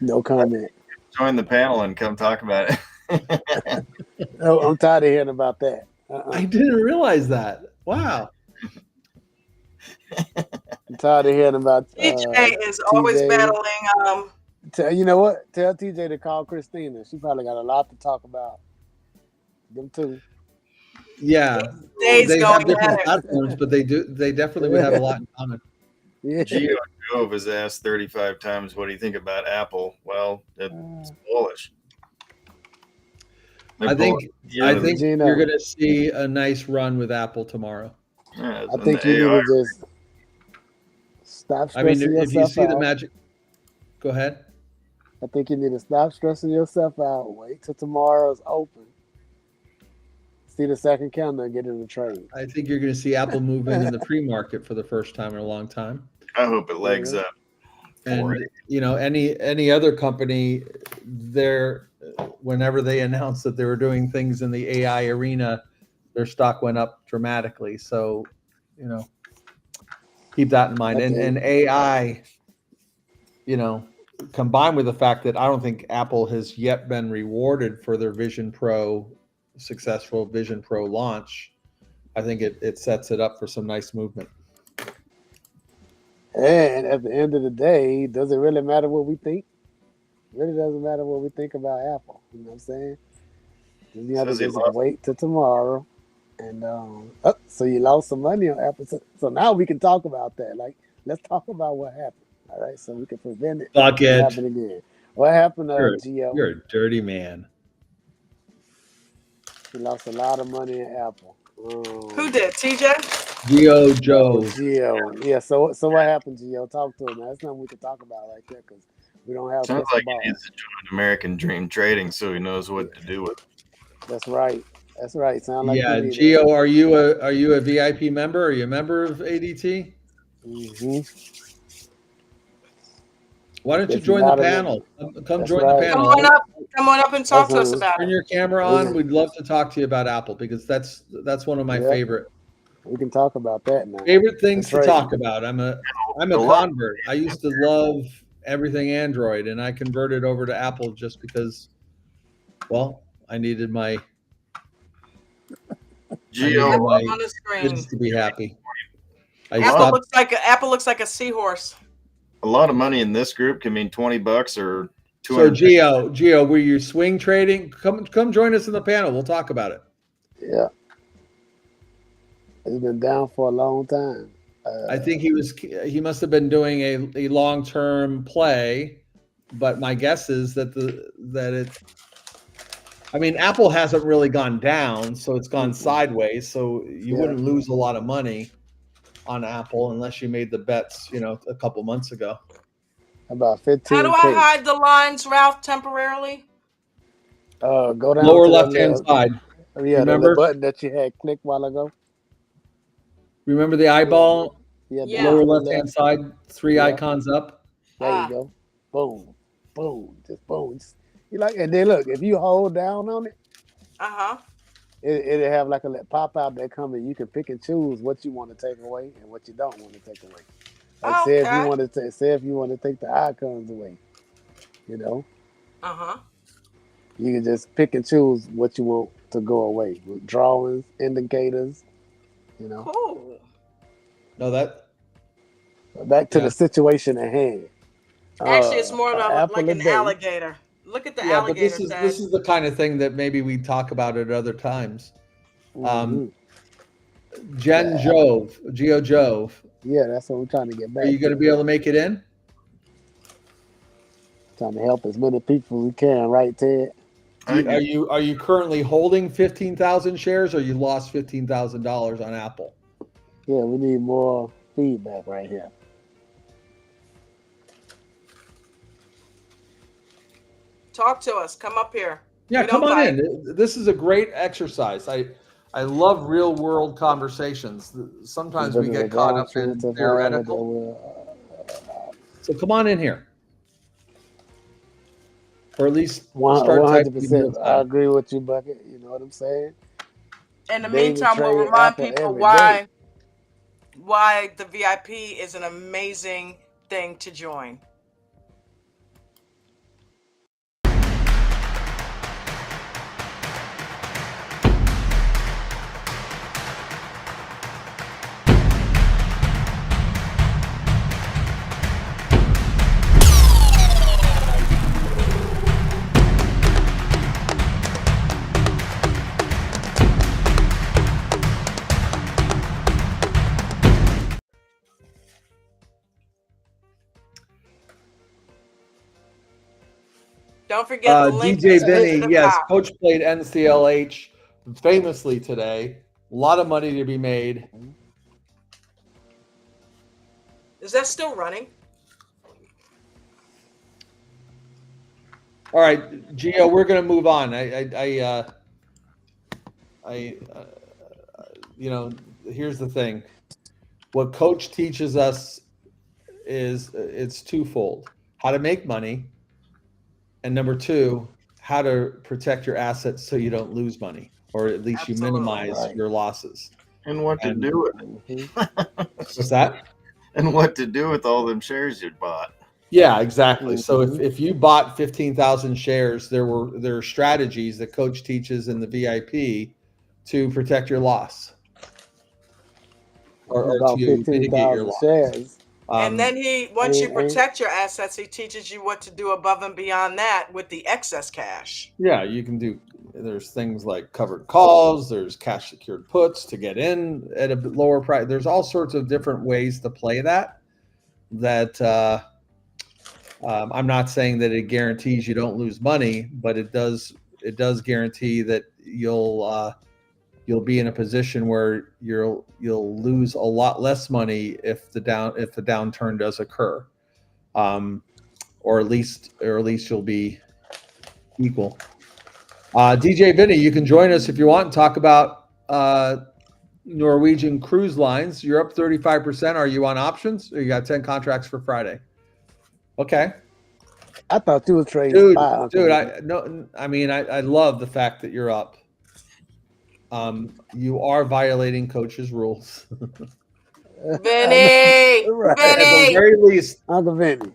Speaker 7: No comment.
Speaker 4: Join the panel and come talk about it.
Speaker 7: Oh, I'm tired of hearing about that.
Speaker 8: I didn't realize that. Wow.
Speaker 7: I'm tired of hearing about
Speaker 1: TJ is always battling.
Speaker 7: You know what? Tell TJ to call Christina. She probably got a lot to talk about. Them too.
Speaker 8: Yeah, they have different platforms, but they definitely would have a lot in common.
Speaker 7: Yeah.
Speaker 4: Gio Jove has asked 35 times, "What do you think about Apple?" Well, it's bullish.
Speaker 8: I think you're going to see a nice run with Apple tomorrow.
Speaker 4: Yeah,
Speaker 7: I think you need to just stop stressing yourself out.
Speaker 8: If you see the magic, go ahead.
Speaker 7: I think you need to stop stressing yourself out. Wait till tomorrow's open. See the second candle and get in the trade.
Speaker 8: I think you're going to see Apple move in the pre-market for the first time in a long time.
Speaker 4: I hope it legs up.
Speaker 8: And any other company, whenever they announced that they were doing things in the AI arena, their stock went up dramatically. So, keep that in mind. And AI, combined with the fact that I don't think Apple has yet been rewarded for their successful Vision Pro launch, I think it sets it up for some nice movement.
Speaker 7: And at the end of the day, does it really matter what we think? It really doesn't matter what we think about Apple. You know what I'm saying? You have to just wait till tomorrow. And so you lost some money on Apple. So now we can talk about that. Like, let's talk about what happened. All right, so we can prevent it from happening again. What happened to Gio?
Speaker 8: You're a dirty man.
Speaker 7: He lost a lot of money in Apple.
Speaker 1: Who did? TJ?
Speaker 8: Gio Joe.
Speaker 7: Gio. Yeah, so what happened, Gio? Talk to him. That's nothing we can talk about right there because we don't have.
Speaker 4: Sounds like he needs to join American Dream Trading so he knows what to do with it.
Speaker 7: That's right. Sound like
Speaker 8: Gio, are you a VIP member? Are you a member of ADT?
Speaker 7: Mm-hmm.
Speaker 8: Why don't you join the panel? Come join the panel.
Speaker 1: Come on up and talk to us about it.
Speaker 8: Turn your camera on. We'd love to talk to you about Apple because that's one of my favorite.
Speaker 7: We can talk about that now.
Speaker 8: Favorite things to talk about. I'm a convert. I used to love everything Android, and I converted over to Apple just because, I needed my kids to be happy.
Speaker 1: Apple looks like a seahorse.
Speaker 4: A lot of money in this group can mean $20 or $200.
Speaker 8: So Gio, were you swing trading? Come join us in the panel. We'll talk about it.
Speaker 7: Yeah, it's been down for a long time.
Speaker 8: I think he must have been doing a long-term play, but my guess is that Apple hasn't really gone down, so it's gone sideways. So you wouldn't lose a lot of money on Apple unless you made the bets, a couple months ago.
Speaker 7: About 15.
Speaker 1: How do I hide the lines, Ralph, temporarily?
Speaker 7: Go down
Speaker 8: lower left-hand side.
Speaker 7: Yeah, remember the button that you had clicked a while ago.
Speaker 8: Remember the eyeball?
Speaker 7: Yeah.
Speaker 8: Lower left-hand side, 3 icons up.
Speaker 7: There you go. Boom, boom, just boom. And then look, if you hold down on it, it'll have like a little pop out that come and you can pick and choose what you want to take away and what you don't want to take away. Like say if you want to take the icons away, you can just pick and choose what you want to go away with drawings, indicators,
Speaker 1: Cool.
Speaker 8: No,
Speaker 7: back to the situation at hand.
Speaker 1: Actually, it's more like an alligator. Look at the alligator.
Speaker 8: But this is the kind of thing that maybe we talk about at other times.
Speaker 7: Mm-hmm.
Speaker 8: Jen Jove, Geo Jove.
Speaker 7: Yeah, that's what we're trying to get back.
Speaker 8: Are you going to be able to make it in?
Speaker 7: Trying to help as many people as we can, right, Ted?
Speaker 8: Are you currently holding 15,000 shares, or you lost $15,000 on Apple?
Speaker 7: Yeah, we need more feedback right here.
Speaker 1: Talk to us. Come up here.
Speaker 8: Yeah, come on in. This is a great exercise. I love real world conversations. Sometimes we get caught up in theoretical. So come on in here. Or at least start typing.
Speaker 7: 100%. I agree with you, Bucket. You know what I'm saying?
Speaker 1: In the meantime, we'll remind people why the VIP is an amazing thing to join. Don't forget the link.
Speaker 8: DJ Vinny, yes, Coach played NCLH famously today. A lot of money to be made.
Speaker 1: Is that still running?
Speaker 8: All right, Gio, we're going to move on. Here's the thing. What Coach teaches us is it's twofold: how to make money, and number two, how to protect your assets so you don't lose money, or at least you minimize your losses.
Speaker 4: And what to do with it.
Speaker 8: What's that?
Speaker 4: And what to do with all them shares you bought.
Speaker 8: Yeah, exactly. So if you bought 15,000 shares, there are strategies that Coach teaches in the VIP to protect your loss. Or to mitigate your loss.
Speaker 7: Shares.
Speaker 1: And then once you protect your assets, he teaches you what to do above and beyond that with the excess cash.
Speaker 8: Yeah, you can do. There's things like covered calls. There's cash secured puts to get in at a lower price. There's all sorts of different ways to play that. I'm not saying that it guarantees you don't lose money, but it does guarantee that you'll be in a position where you'll lose a lot less money if the downturn does occur, or at least you'll be equal. DJ Vinny, you can join us if you want and talk about Norwegian Cruise Lines. You're up 35%. Are you on options? Or you got 10 contracts for Friday? Okay.
Speaker 7: I thought you were trading.
Speaker 8: Dude, I love the fact that you're up. You are violating Coach's rules.
Speaker 1: Vinny!
Speaker 7: Right.
Speaker 8: At the very least,
Speaker 7: Uncle Vinny.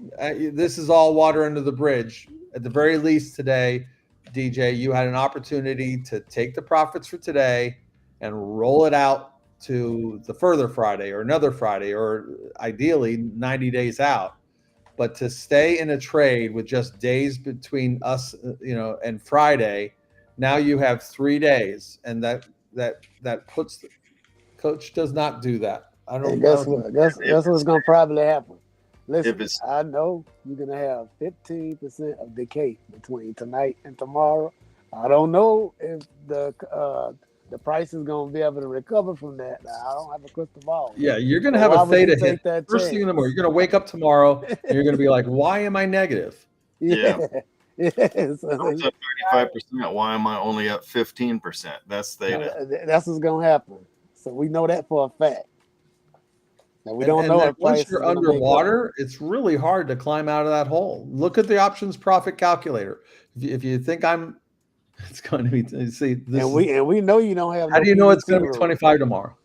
Speaker 8: This is all water under the bridge. At the very least today, DJ, you had an opportunity to take the profits for today and roll it out to the further Friday or another Friday, or ideally 90 days out. But to stay in a trade with just days between us, and Friday, now you have 3 days, and that puts Coach does not do that. I don't.
Speaker 7: Guess what's gonna probably happen. Listen, I know you're gonna have 15% of decay between tonight and tomorrow. I don't know if the price is gonna be able to recover from that. I don't have a crystal ball.
Speaker 8: Yeah, you're gonna have a theta hit first thing in the morning. You're gonna wake up tomorrow and you're gonna be like, "Why am I negative?"
Speaker 4: Yeah. Yes. I'm at 35%. Why am I only at 15%? That's theta.
Speaker 7: That's what's gonna happen. So we know that for a fact. Now we don't know if
Speaker 8: once you're underwater, it's really hard to climb out of that hole. Look at the options profit calculator. If you think it's going to be. See,
Speaker 7: we know you don't have.
Speaker 8: How do you know it's going to be 25 tomorrow?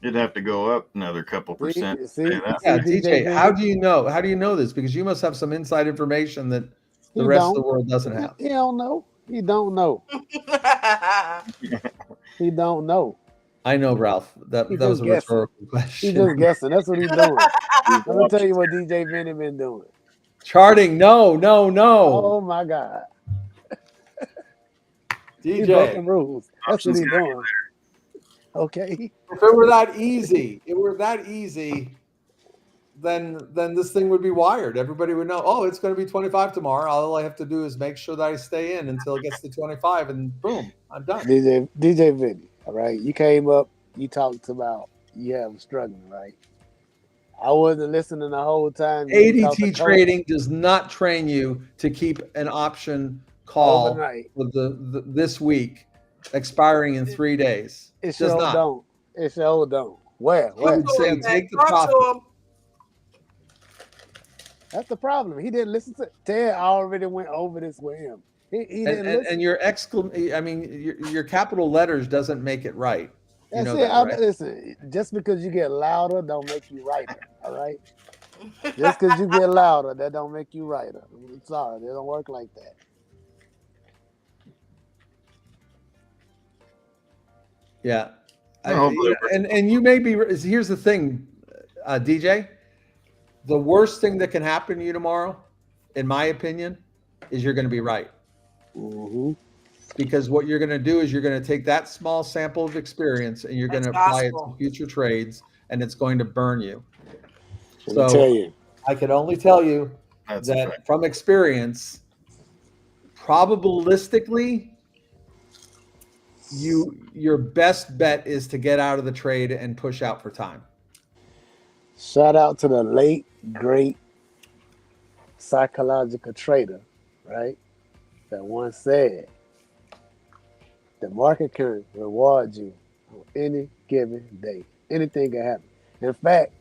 Speaker 4: You'd have to go up another couple percent.
Speaker 8: Yeah, DJ, how do you know? How do you know this? Because you must have some inside information that the rest of the world doesn't have.
Speaker 7: He don't know. He don't know. He don't know.
Speaker 8: I know, Ralph. That was a rhetorical question.
Speaker 7: He's just guessing. That's what he's doing. Let me tell you what DJ Vinny been doing.
Speaker 8: Charting. No.
Speaker 7: Oh my God.
Speaker 8: DJ.
Speaker 7: He's broken rules. That's what he's doing. Okay.
Speaker 8: If it were that easy, then this thing would be wired. Everybody would know, oh, it's going to be 25 tomorrow. All I have to do is make sure that I stay in until it gets to 25, and boom, I'm done.
Speaker 7: DJ Vinny, all right. You came up, you talked about you have struggling, right? I wasn't listening the whole time.
Speaker 8: ADT trading does not train you to keep an option call
Speaker 7: overnight
Speaker 8: with this week expiring in 3 days.
Speaker 7: It
Speaker 8: does
Speaker 7: sure
Speaker 8: not.
Speaker 7: don't. It sure don't. Where?
Speaker 8: He would say take the profit.
Speaker 7: That's the problem. He didn't listen to Ted. Already went over this with him. He didn't listen.
Speaker 8: And your your capital letters doesn't make it right.
Speaker 7: That's
Speaker 8: you know
Speaker 7: it.
Speaker 8: that, right?
Speaker 7: Listen, just because you get louder don't make you righter. All right. Just because you get louder, that don't make you righter. I'm sorry, they don't work like that.
Speaker 8: Yeah. And you may be. Here's the thing, DJ. The worst thing that can happen to you tomorrow, in my opinion, is you're going to be right.
Speaker 7: Mm-hmm.
Speaker 8: Because what you're going to do is you're going to take that small sample of experience and you're going to apply it to future trades, and it's going to burn you. So I can only tell you that from experience, probabilistically, your best bet is to get out of the trade and push out for time.
Speaker 7: Shout out to the late great psychological trader, right? That once said, the market can reward you on any given day. Anything can happen. In fact,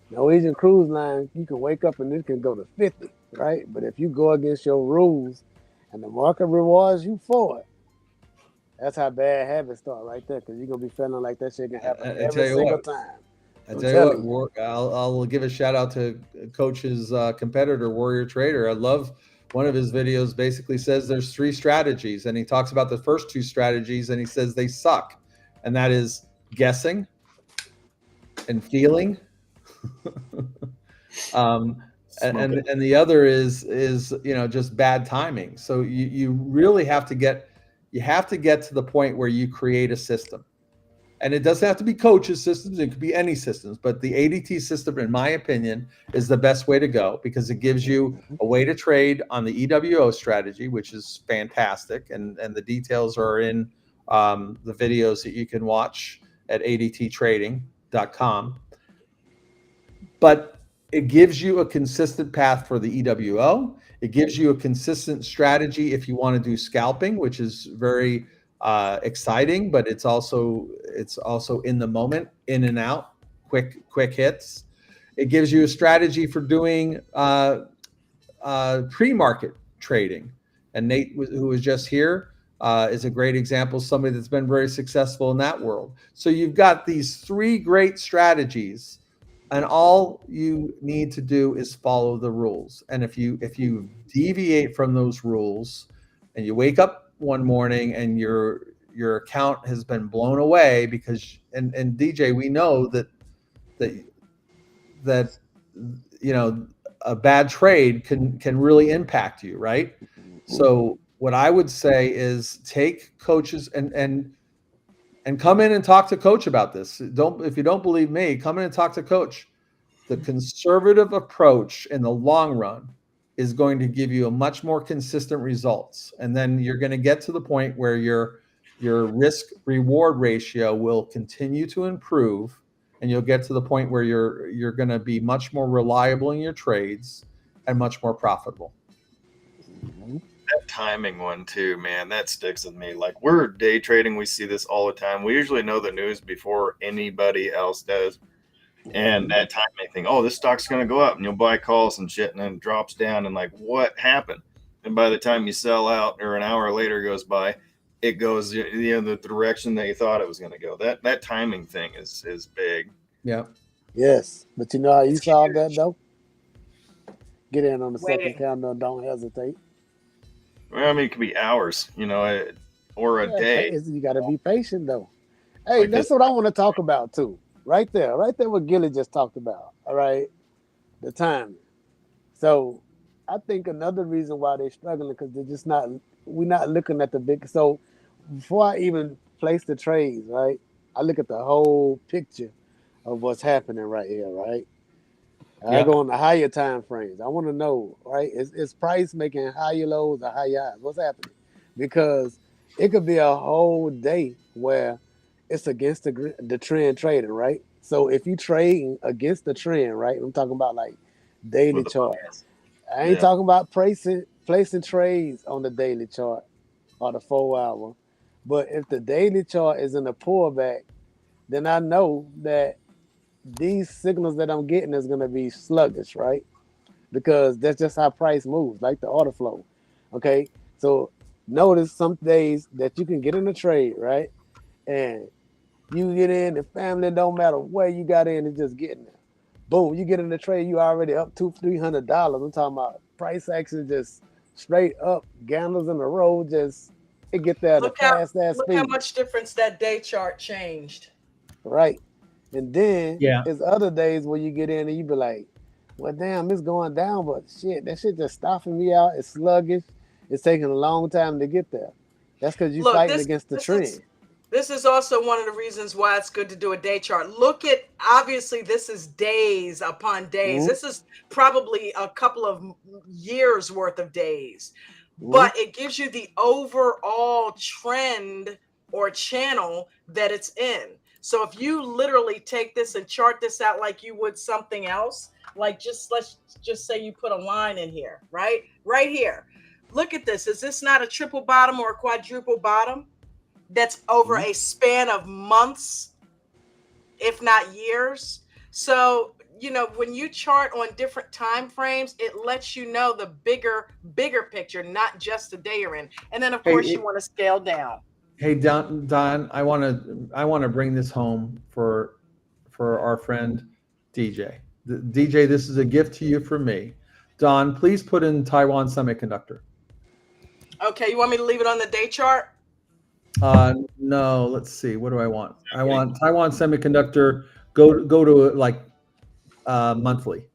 Speaker 7: Norwegian Cruise Line, you can wake up and it can go to 50, right? But if you go against your rules and the market rewards you for it, that's how bad habits start right there, because you're going to be feeling like that shit can happen every single time.
Speaker 8: I tell you what, I'll give a shout out to Coach's competitor, Warrior Trader. I love one of his videos. Basically says there's 3 strategies, and he talks about the first 2 strategies, and he says they suck, and that is guessing and feeling, and the other is just bad timing. So you really have to get to the point where you create a system. And it doesn't have to be Coach's systems. It could be any systems. But the ADT system, in my opinion, is the best way to go, because it gives you a way to trade on the EWO strategy, which is fantastic. And the details are in the videos that you can watch at adttrading.com. But it gives you a consistent path for the EWO. It gives you a consistent strategy if you want to do scalping, which is very exciting, but it's also in the moment, in and out, quick hits. It gives you a strategy for doing pre-market trading, and Nate, who was just here, is a great example, somebody that's been very successful in that world. So you've got these 3 great strategies, and all you need to do is follow the rules. And if you deviate from those rules, and you wake up one morning and your account has been blown away because and DJ, we know that a bad trade can really impact you, right? So what I would say is take Coaches and come in and talk to Coach about this. If you don't believe me, come in and talk to Coach. The conservative approach in the long run is going to give you a much more consistent results. And then you're going to get to the point where your risk reward ratio will continue to improve, and you'll get to the point where you're going to be much more reliable in your trades and much more profitable.
Speaker 4: That timing one too, man, that sticks with me. Like, we're day trading, we see this all the time. We usually know the news before anybody else does. And that timing thing, oh, this stock's going to go up, and you'll buy calls and shit, and then it drops down, and like, what happened? And by the time you sell out, or an hour later goes by, it goes the direction that you thought it was going to go. That timing thing is big.
Speaker 8: Yeah.
Speaker 7: Yes, but you know how you solve that though? Get in on the second candle and don't hesitate.
Speaker 4: Well, I mean, it could be hours, or a day.
Speaker 7: You got to be patient though. Hey, like that's what I want to talk about too. Right there, what Gilly just talked about. All right, the timing. So I think another reason why they're struggling, because they're just we're not looking at the big. So before I even place the trades, right, I look at the whole picture of what's happening right here, right? I
Speaker 8: Yeah.
Speaker 7: go on the higher time frames. I want to know, right? Is price making higher lows or higher highs? What's happening? Because it could be a whole day where it's against the trend trading, right? So if you trading against the trend, right? I'm talking about like daily chart. I ain't talking about placing trades on the daily chart or the 4 hour. But if the daily chart is in a pullback, then I know that these signals that I'm getting is going to be sluggish, right? Because that's just how price moves, like the order flow. Okay, so notice some days that you can get in a trade, right? And you get in, the family don't matter where you got in, it's just getting there. Boom, you get in the trade, you already up $200-$300. I'm talking about price action just straight up, gamblers in the row, just it get there at a fast ass
Speaker 1: Look how
Speaker 7: speed.
Speaker 1: much difference that day chart changed.
Speaker 7: Right. And then
Speaker 8: Yeah.
Speaker 7: there's other days where you get in and you be like, well, damn, it's going down, but shit, that shit just stopping me out. It's sluggish. It's taking a long time to get there. That's because you're
Speaker 1: Look,
Speaker 7: fighting against the trend.
Speaker 1: this is also one of the reasons why it's good to do a day chart. Look at, obviously, this is days upon days.
Speaker 7: Mm-hmm.
Speaker 1: This is probably a couple of years worth of days,
Speaker 7: Mm-hmm.
Speaker 1: but it gives you the overall trend or channel that it's in. So if you literally take this and chart this out like you would something else, like let's just say you put a line in here, right? Right here. Look at this. Is this not a triple bottom or a quadruple bottom? That's over a span of months, if not years. So, when you chart on different time frames, it lets you know the bigger picture, not just the day you're in. And then, of course, you want to scale down.
Speaker 8: Hey, Don, I want to bring this home for our friend DJ. DJ, this is a gift to you from me. Don, please put in Taiwan Semiconductor.
Speaker 1: Okay, you want me to leave it on the day chart?
Speaker 8: No, let's see. What do I want? I want Taiwan Semiconductor. Go to like monthly.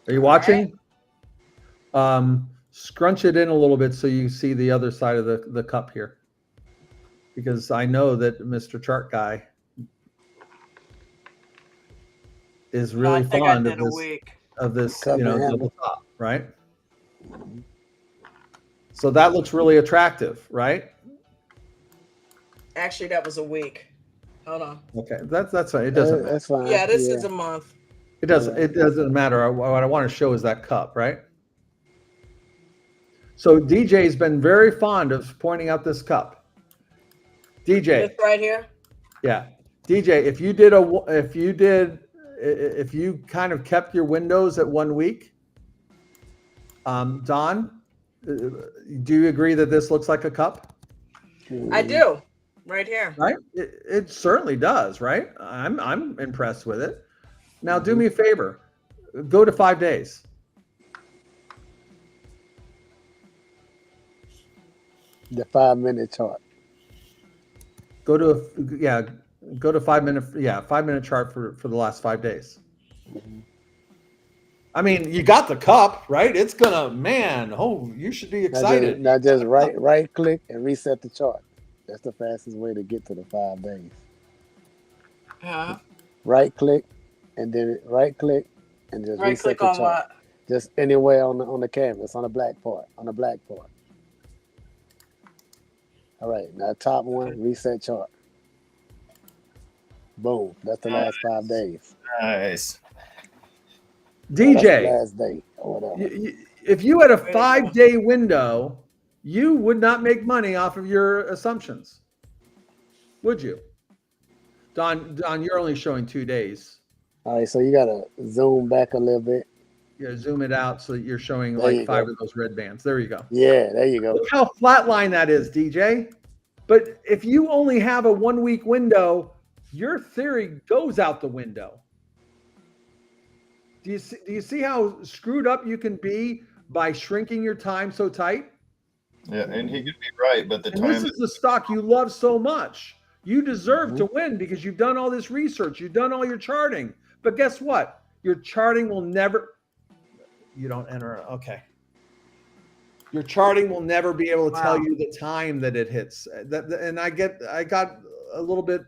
Speaker 8: Are you watching? Right. Scrunch it in a little bit so you see the other side of the cup here, because I know that Mr. Chart Guy is really fond of this double top, right? So that looks really attractive, right?
Speaker 1: Actually, that was a week. Hold on.
Speaker 8: Okay, that's fine. It doesn't matter.
Speaker 7: That's fine.
Speaker 1: Yeah, this is a month.
Speaker 8: It doesn't matter. What I want to show is that cup, right? So DJ's been very fond of pointing out this cup. DJ,
Speaker 1: this right here.
Speaker 8: Yeah, DJ. If you kind of kept your windows at 1 week, Don, do you agree that this looks like a cup?
Speaker 1: I do, right here.
Speaker 8: Right, it certainly does. Right, I'm impressed with it. Now, do me a favor, go to 5 days.
Speaker 7: The 5 minute chart.
Speaker 8: Go to 5 minute chart for the last 5 days. I mean, you got the cup, right? It's gonna, you should be excited.
Speaker 7: Now just right click and reset the chart. That's the fastest way to get to the 5 days. Right click and then right click and just reset the chart. What? Just anywhere on the canvas, on the black part. All right, now top one, reset chart. Boom, that's the last 5 days.
Speaker 4: Nice.
Speaker 8: DJ,
Speaker 7: last day or whatever.
Speaker 8: If you had a 5-day window, you would not make money off of your assumptions, would you? Don, you're only showing 2 days.
Speaker 7: All right, so you got to zoom back a little bit.
Speaker 8: Yeah, zoom it out so that you're showing like 5 of those red bands. There you go.
Speaker 7: Yeah, there you go.
Speaker 8: Look how flat line that is, DJ. But if you only have a 1 week window, your theory goes out the window. Do you see how screwed up you can be by shrinking your time so tight?
Speaker 4: Yeah, and he could be right, but
Speaker 8: this is the stock you love so much. You deserve to win because you've done all this research. You've done all your charting. But guess what? Your charting will never... You don't enter... Okay. Your charting will never be able to tell you the time that it hits. And I got a little bit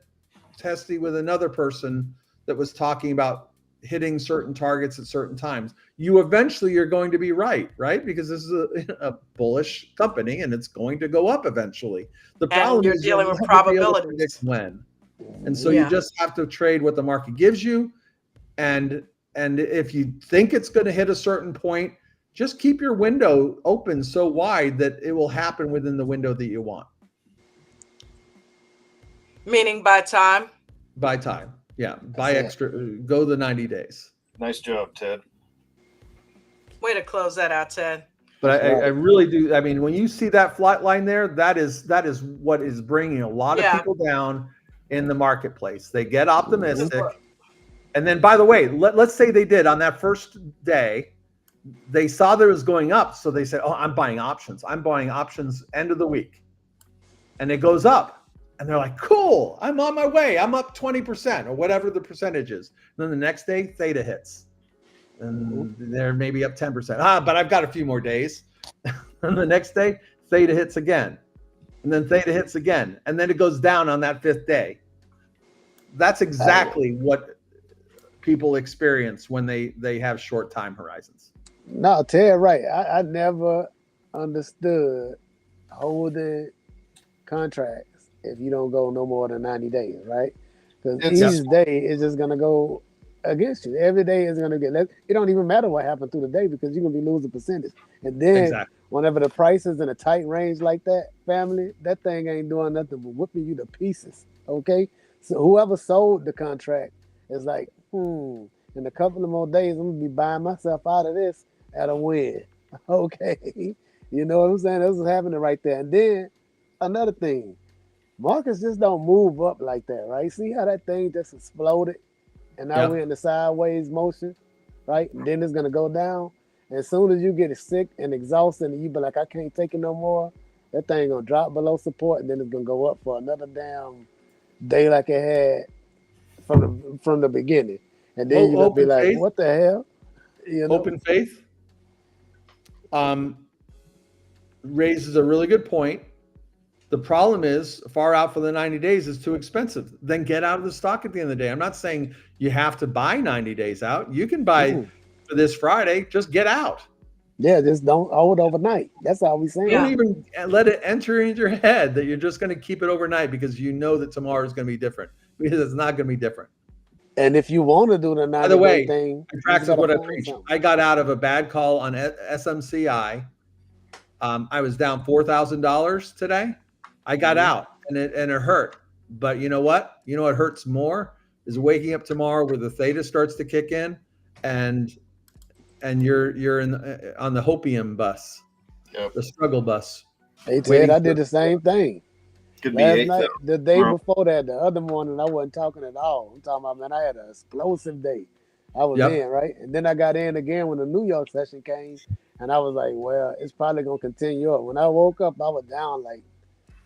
Speaker 8: testy with another person that was talking about hitting certain targets at certain times. You eventually are going to be right? Because this is a bullish company and it's going to go up eventually. The problem
Speaker 1: you're
Speaker 8: is
Speaker 1: dealing
Speaker 8: you'll
Speaker 1: with
Speaker 8: never be able to
Speaker 1: probabilities.
Speaker 8: predict when. And so you just have to trade what the market gives you. And if you think it's going to hit a certain point, just keep your window open so wide that it will happen within the window that you want.
Speaker 1: Meaning by time?
Speaker 8: By time. Yeah. Buy extra, go the 90 days.
Speaker 4: Nice job, Ted.
Speaker 1: Way to close that out, Ted.
Speaker 8: But I really do. I mean, when you see that flat line there, that is what is bringing a lot of people down in the marketplace. They get optimistic. And then, by the way, let's say they did on that first day, they saw that it was going up. So they said, oh, I'm buying options. I'm buying options end of the week. And it goes up. And they're like, cool, I'm on my way. I'm up 20% or whatever the percentage is. And then the next day, theta hits. And they're maybe up 10%. But I've got a few more days. And the next day, theta hits again. And then theta hits again. And then it goes down on that fifth day. That's exactly what people experience when they have short time horizons.
Speaker 7: No, Ted, right. I never understood holding contracts if you don't go no more than 90 days, right? Because each day is just going to go against you. Every day is going to get less. It don't even matter what happened through the day because you're going to be losing percentage. And then whenever the price is in a tight range like that, family, that thing ain't doing nothing but whipping you to pieces, okay? So whoever sold the contract is like, in a couple of more days, I'm going to be buying myself out of this at a win, okay? You know what I'm saying? This is happening right there. And then another thing, markets just don't move up like that, right? See how that thing just exploded? And now we're in the sideways motion, right? And then it's going to go down. And as soon as you get sick and exhausted and you be like, I can't take it no more, that thing going to drop below support and then it's going to go up for another damn day like it had from the beginning. And then you're going to be like, what the hell? You know?
Speaker 8: Open faith raises a really good point. The problem is far out for the 90 days is too expensive. Then get out of the stock at the end of the day. I'm not saying you have to buy 90 days out. You can buy for this Friday, just get out.
Speaker 7: Yeah, just don't hold it overnight. That's all we saying.
Speaker 8: Don't even let it enter into your head that you're just going to keep it overnight because you know that tomorrow is going to be different. Because it's not going to be different.
Speaker 7: And if you want to do the 90-day thing,
Speaker 8: practice what I preach. I got out of a bad call on SMCI. I was down $4,000 today. I got out and it hurt. But you know what? You know what hurts more is waking up tomorrow where the theta starts to kick in and you're on the hopium bus, the struggle bus.
Speaker 7: Hey Ted, I did the same thing. Last night, the day before that, the other morning, I wasn't talking at all. I'm talking about, man, I had an explosive day. I was in, right? And then I got in again when the New York session came, and I was like, well, it's probably going to continue up. When I woke up, I was down like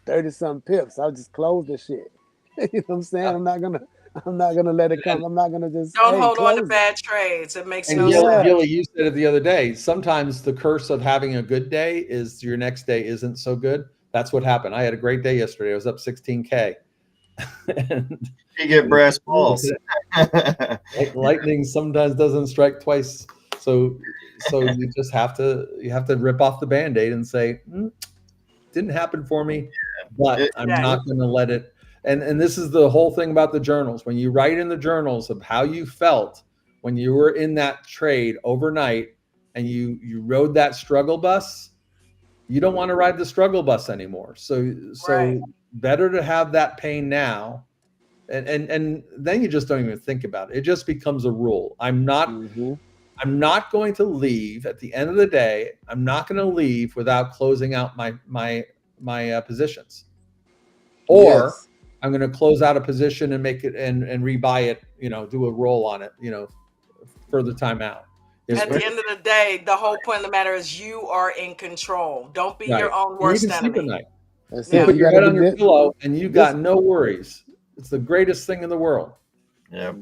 Speaker 7: 30-something pips. I just closed the shit. You know what I'm saying? I'm not gonna let it come. I'm not gonna just
Speaker 1: don't hold on to bad trades. It makes no sense.
Speaker 8: Really, you said it the other day. Sometimes the curse of having a good day is your next day isn't so good. That's what happened. I had a great day yesterday. I was up 16K.
Speaker 4: And you get brass balls.
Speaker 8: Lightning sometimes doesn't strike twice. So you just have to rip off the Band-Aid and say, didn't happen for me, but I'm not going to let it. And this is the whole thing about the journals. When you write in the journals of how you felt when you were in that trade overnight and you rode that struggle bus, you don't want to ride the struggle bus anymore. So better to have that pain now. And then you just don't even think about it. It just becomes a rule. I'm not going to leave at the end of the day. I'm not going to leave without closing out my positions. Or I'm going to close out a position and make it and rebuy it, do a roll on it, further time out.
Speaker 1: At the end of the day, the whole point of the matter is you are in control. Don't be your own worst enemy.
Speaker 8: You put your head on your pillow and you got no worries. It's the greatest thing in the world.
Speaker 4: Yeah.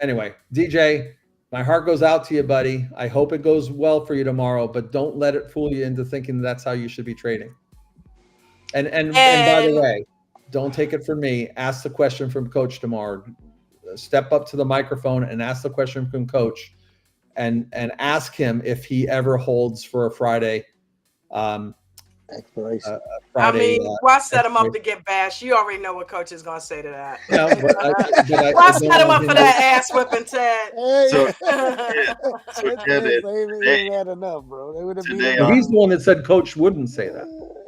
Speaker 8: Anyway, DJ, My heart goes out to you, buddy. I hope it goes well for you tomorrow, but don't let it fool you into thinking that's how you should be trading. And by the way, don't take it from me. Ask the question from Coach tomorrow. Step up to the microphone and ask the question from Coach, and ask him if he ever holds for a Friday.
Speaker 7: Expiration.
Speaker 1: I mean, why set him up to get bashed? You already know what Coach is going to say to that.
Speaker 8: No, but
Speaker 1: why set him up for that ass whipping, Ted?
Speaker 7: Hey,
Speaker 4: So Ted,
Speaker 7: had enough, bro. They would have
Speaker 8: been. He's the one that said Coach wouldn't say that.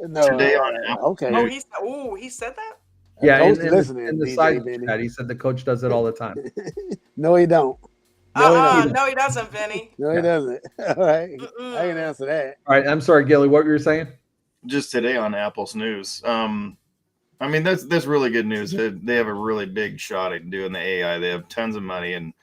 Speaker 7: No,
Speaker 4: today on Apple.
Speaker 7: Okay.
Speaker 1: Oh, he said that.
Speaker 8: Yeah, in the side chat, he said the coach does it all the time.
Speaker 7: No, he don't.
Speaker 1: No, he doesn't, Vinny.
Speaker 7: No, he doesn't. All right, I can answer that.
Speaker 8: All right, I'm sorry, Gilly. What were you saying?
Speaker 4: Just today on Apple's news. I mean, that's really good news. They have a really big shot at doing the AI. They have tons of money and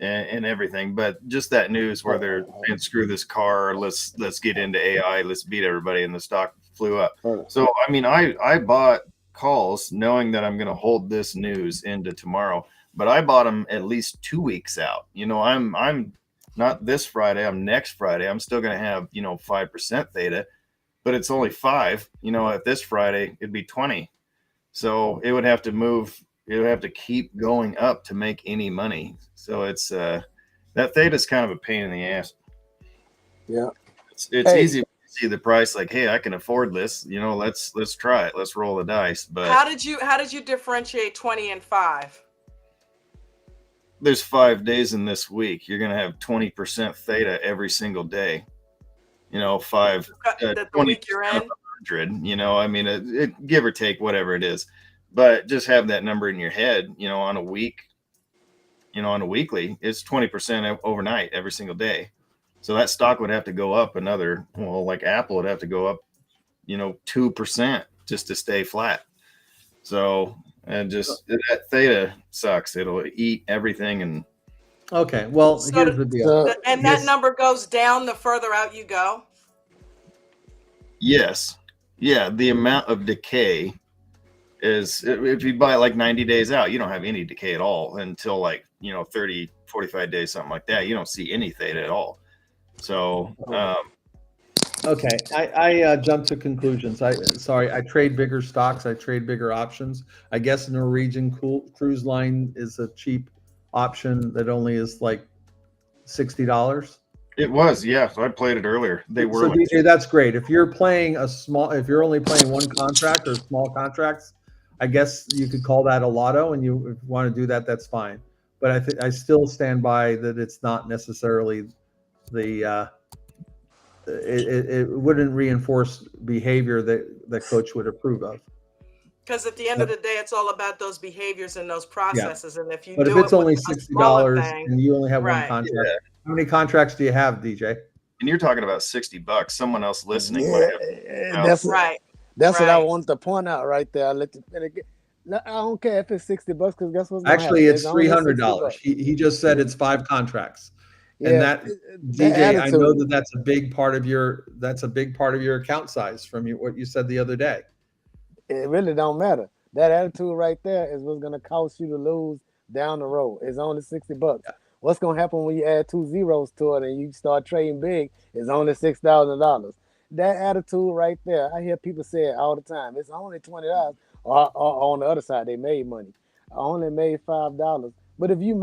Speaker 4: everything. But just that news where they're saying, screw this car, let's get into AI, let's beat everybody, and the stock flew up. So I mean, I bought calls knowing that I'm going to hold this news into tomorrow, but I bought them at least 2 weeks out. You know, I'm not this Friday, I'm next Friday. I'm still going to have, 5% theta, but it's only 5. At this Friday it'd be 20. So it would have to move, it would have to keep going up to make any money. So it's that theta is kind of a pain in the ass.
Speaker 7: Yeah.
Speaker 4: It's easy to see the price like, hey, I can afford this, let's try it, let's roll the dice. But
Speaker 1: how did you differentiate 20 and 5?
Speaker 4: There's 5 days in this week. You're gonna have 20% theta every single day. 5
Speaker 1: the week you're in.
Speaker 4: 100. I mean, it give or take whatever it is, but just have that number in your head. On a week, on a weekly, it's 20% overnight every single day. So that stock would have to go up another, like Apple would have to go up, 2% just to stay flat. So, and just that theta sucks. It'll eat everything. And
Speaker 8: okay, well, here's the deal.
Speaker 1: And that number goes down the further out you go.
Speaker 4: Yes. Yeah. The amount of decay is, if you buy it like 90 days out, you don't have any decay at all until like, 30, 45 days, something like that. You don't see any theta at all. So,
Speaker 8: okay, I jumped to conclusions. I trade bigger stocks. I trade bigger options. I guess Norwegian Cruise Line is a cheap option that only is like $60.
Speaker 4: It was, yeah. So I played it earlier. They were.
Speaker 8: So DJ, that's great. If you're playing if you're only playing one contract or small contracts, I guess you could call that a lotto, and if you want to do that, that's fine. But I still stand by that it's not necessarily the it wouldn't reinforce behavior that coach would approve of.
Speaker 1: Because at the end of the day, it's all about those behaviors and those processes. Yeah. And if
Speaker 8: if it's only $60 and you only have one contract, how many contracts do you have, DJ?
Speaker 4: And you're talking about $60. Someone else listening.
Speaker 7: That's right. That's what I wanted to point out right there. I don't care if it's $60 because guess what's
Speaker 8: actually it's $300. He just said it's 5 contracts. Yeah, and that DJ, I know that's a big part of your account size from what you said the other day.
Speaker 7: It really don't matter. That attitude right there is what's going to cost you to lose down the road. It's only $60. Yeah. What's going to happen when you add 2 zeros to it and you start trading big? It's only $6,000. That attitude right there, I hear people say it all the time. It's only $20. Or on the other side, they made money. I only made $5. But if you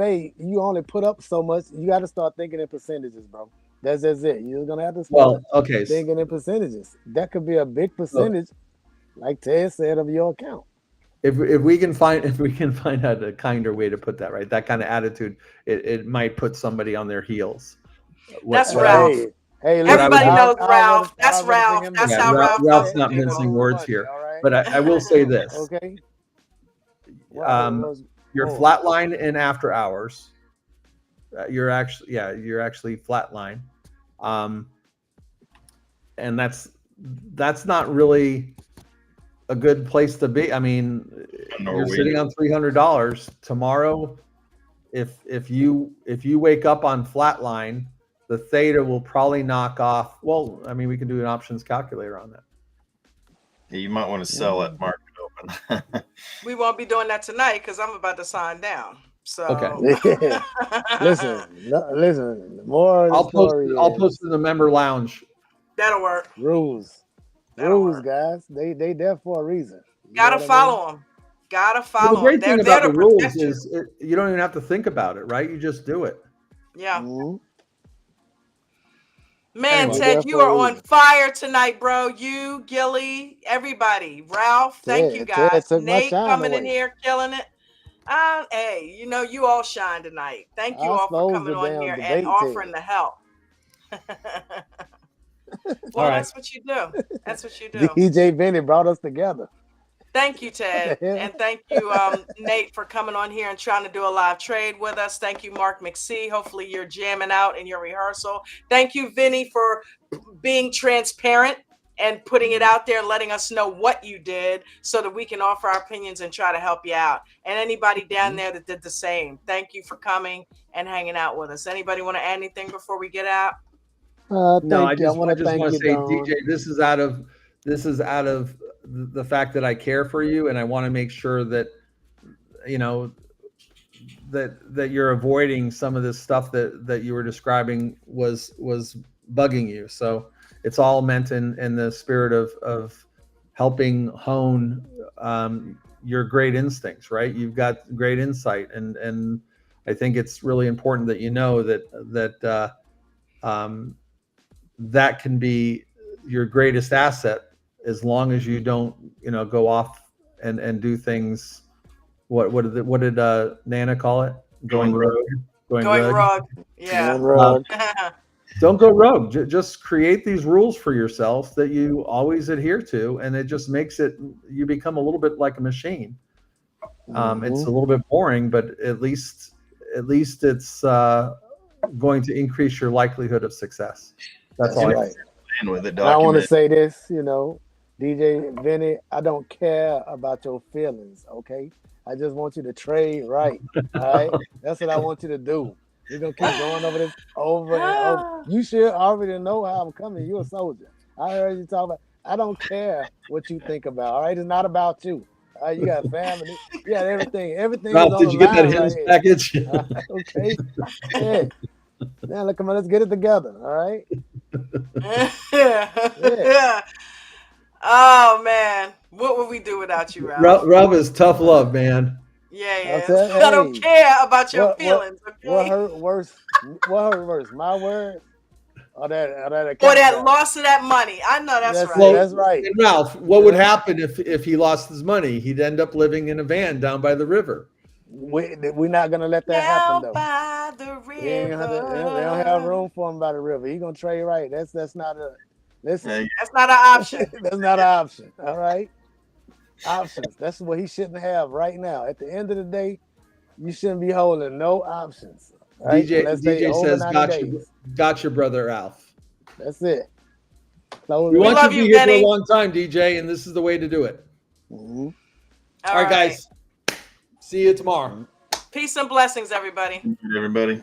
Speaker 7: only put up so much, you got to start thinking in percentages, bro. That's it. You're going to have to start thinking in percentages. That could be a big percentage, like Ted said, of your account.
Speaker 8: If we can find out a kinder way to put that, right? That kind of attitude, it might put somebody on their heels.
Speaker 1: That's Ralph. Hey, everybody knows Ralph. That's Ralph. That's how Ralph.
Speaker 8: Ralph's not mincing words here, but I will say this.
Speaker 7: Okay.
Speaker 8: You're flatline in after hours. You're actually flatline, and that's not really a good place to be. I mean, you're sitting on $300 tomorrow. If you wake up on flatline, the theta will probably knock off. Well, I mean, we can do an options calculator on that.
Speaker 4: Yeah, you might want to sell it, market open.
Speaker 1: We won't be doing that tonight because I'm about to sign down. So
Speaker 8: okay.
Speaker 7: Listen, listen. The moral of the story
Speaker 8: I'll post in the member lounge.
Speaker 1: That'll work.
Speaker 7: Rules.
Speaker 1: That'll
Speaker 7: Rules,
Speaker 1: work.
Speaker 7: guys. They there for a reason. You know
Speaker 1: Gotta
Speaker 7: what I mean?
Speaker 1: follow them. Gotta
Speaker 8: Well,
Speaker 1: follow
Speaker 8: the
Speaker 1: them.
Speaker 8: great
Speaker 1: They're
Speaker 8: thing
Speaker 1: there
Speaker 8: about
Speaker 1: to
Speaker 8: the rules
Speaker 1: protect you.
Speaker 8: is you don't even have to think about it, right? You just do it.
Speaker 1: Yeah.
Speaker 7: Mm-hmm.
Speaker 1: Man,
Speaker 8: Anyway.
Speaker 1: Ted, you are on fire tonight, bro. You, Gilly, everybody. Ralph, thank you guys.
Speaker 7: Ted took my
Speaker 1: Nate
Speaker 7: shine
Speaker 1: coming in
Speaker 7: away.
Speaker 1: here, killing it. Hey, you know, you all shine tonight. Thank you
Speaker 7: I
Speaker 1: all for
Speaker 7: suppose
Speaker 1: coming
Speaker 7: the
Speaker 1: on
Speaker 7: damn
Speaker 1: here and
Speaker 7: debate,
Speaker 1: offering
Speaker 7: Ted.
Speaker 1: the help.
Speaker 8: All right.
Speaker 1: That's what you do. That's what you do.
Speaker 7: DJ Vinny brought us together.
Speaker 1: Thank you, Ted. And thank you, Nate, for coming on here and trying to do a live trade with us. Thank you, Mark McSee. Hopefully you're jamming out in your rehearsal. Thank you, Vinny, for being transparent and putting it out there, letting us know what you did so that we can offer our opinions and try to help you out. And anybody down there that did the same, thank you for coming and hanging out with us. Anybody want to add anything before we get out?
Speaker 8: No, I just
Speaker 7: want to
Speaker 8: want to
Speaker 7: you,
Speaker 8: say,
Speaker 7: Dawn.
Speaker 8: DJ, this is out of the fact that I care for you, and I want to make sure that you know that you're avoiding some of this stuff that you were describing was bugging you. So it's all meant in the spirit of helping hone your great instincts, right? You've got great insight, and I think it's really important that you know that that can be your greatest asset as long as you don't go off and do things. What did Nana call it? Going rogue. Going rogue.
Speaker 1: Yeah.
Speaker 8: Don't go rogue. Just create these rules for yourself that you always adhere to, and it just makes you become a little bit like a machine. It's a little bit boring, but at least it's going to increase your likelihood of success. That's all.
Speaker 7: Right. I want to say this, DJ Vinny, I don't care about your feelings, okay? I just want you to trade right. All right. That's what I want you to do. We're gonna keep going over this over and over. You should already know how I'm coming. You're a soldier. I heard you talk about. I don't care what you think about. All right, it's not about you. All right, you got family. You got everything. Everything
Speaker 8: Ralph,
Speaker 7: is on
Speaker 8: did
Speaker 7: the
Speaker 8: you get that
Speaker 7: line
Speaker 8: Hens
Speaker 7: right
Speaker 8: package?
Speaker 7: here. Okay. Yeah. Now look, come on. Let's get it together. All right.
Speaker 1: Yeah. Oh man, what would we do without you, Ralph?
Speaker 8: Ralph is tough love, man.
Speaker 1: Yeah. I don't care about your feelings.
Speaker 7: What hurt worse? What hurt worse? My words or that account
Speaker 1: or that
Speaker 7: balance?
Speaker 1: loss of that money? I know that's right.
Speaker 7: Well, that's right.
Speaker 8: And Ralph, what would happen if he lost his money? He'd end up living in a van down by the river.
Speaker 7: We're not gonna let that happen though.
Speaker 1: By the river.
Speaker 7: They don't have room for him by the river. He's gonna trade right. That's not a listen.
Speaker 1: That's not an option.
Speaker 7: That's not an option. All right. Options. That's what he shouldn't have right now. At the end of the day, you shouldn't be holding no options. Right?
Speaker 8: DJ says, gotcha, brother Ralph.
Speaker 7: That's it.
Speaker 8: We want you to be here for a long time, DJ, and this is the way to do it.
Speaker 7: Mm-hmm.
Speaker 1: All
Speaker 8: right, guys. See you tomorrow.
Speaker 1: Peace and blessings, everybody.
Speaker 4: Everybody.